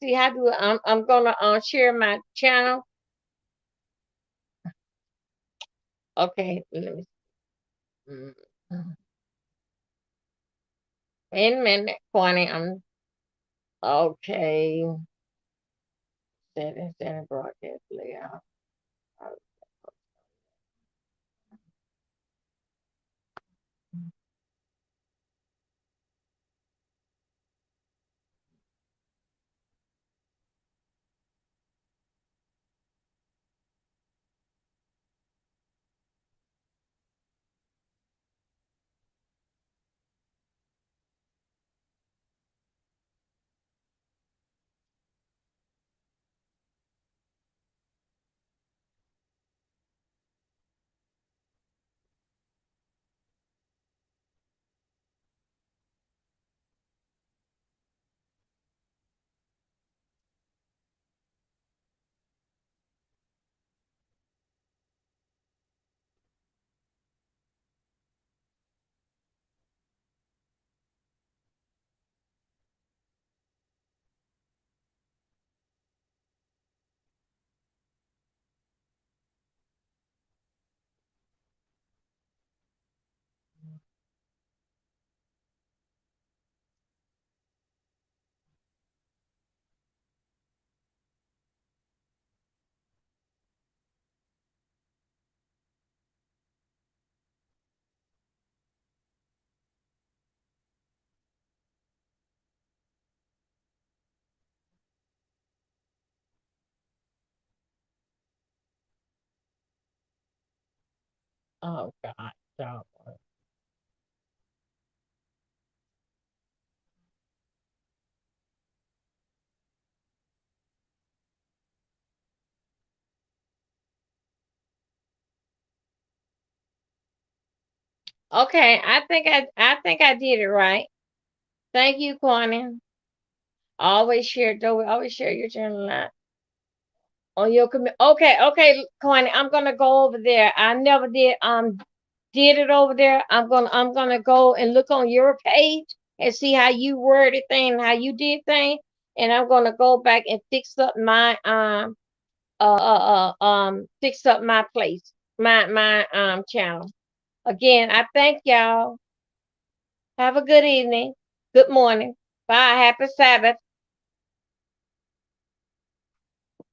see how do I'm gonna share my channel. Okay, let me wait a minute, 20. I'm okay. Center broadcast layout. Oh God. Dog. Okay, I think I did it right. Thank you, Corny. Always share, though. Always share your journal line on your commit. Okay, okay, Corny. I'm gonna go over there. I never did it over there. I'm gonna go and look on your page and see how you worded thing, how you did thing, and I'm gonna go back and fix up my place, my channel. Again, I thank y'all. Have a good evening. Good morning. Bye. Happy Sabbath.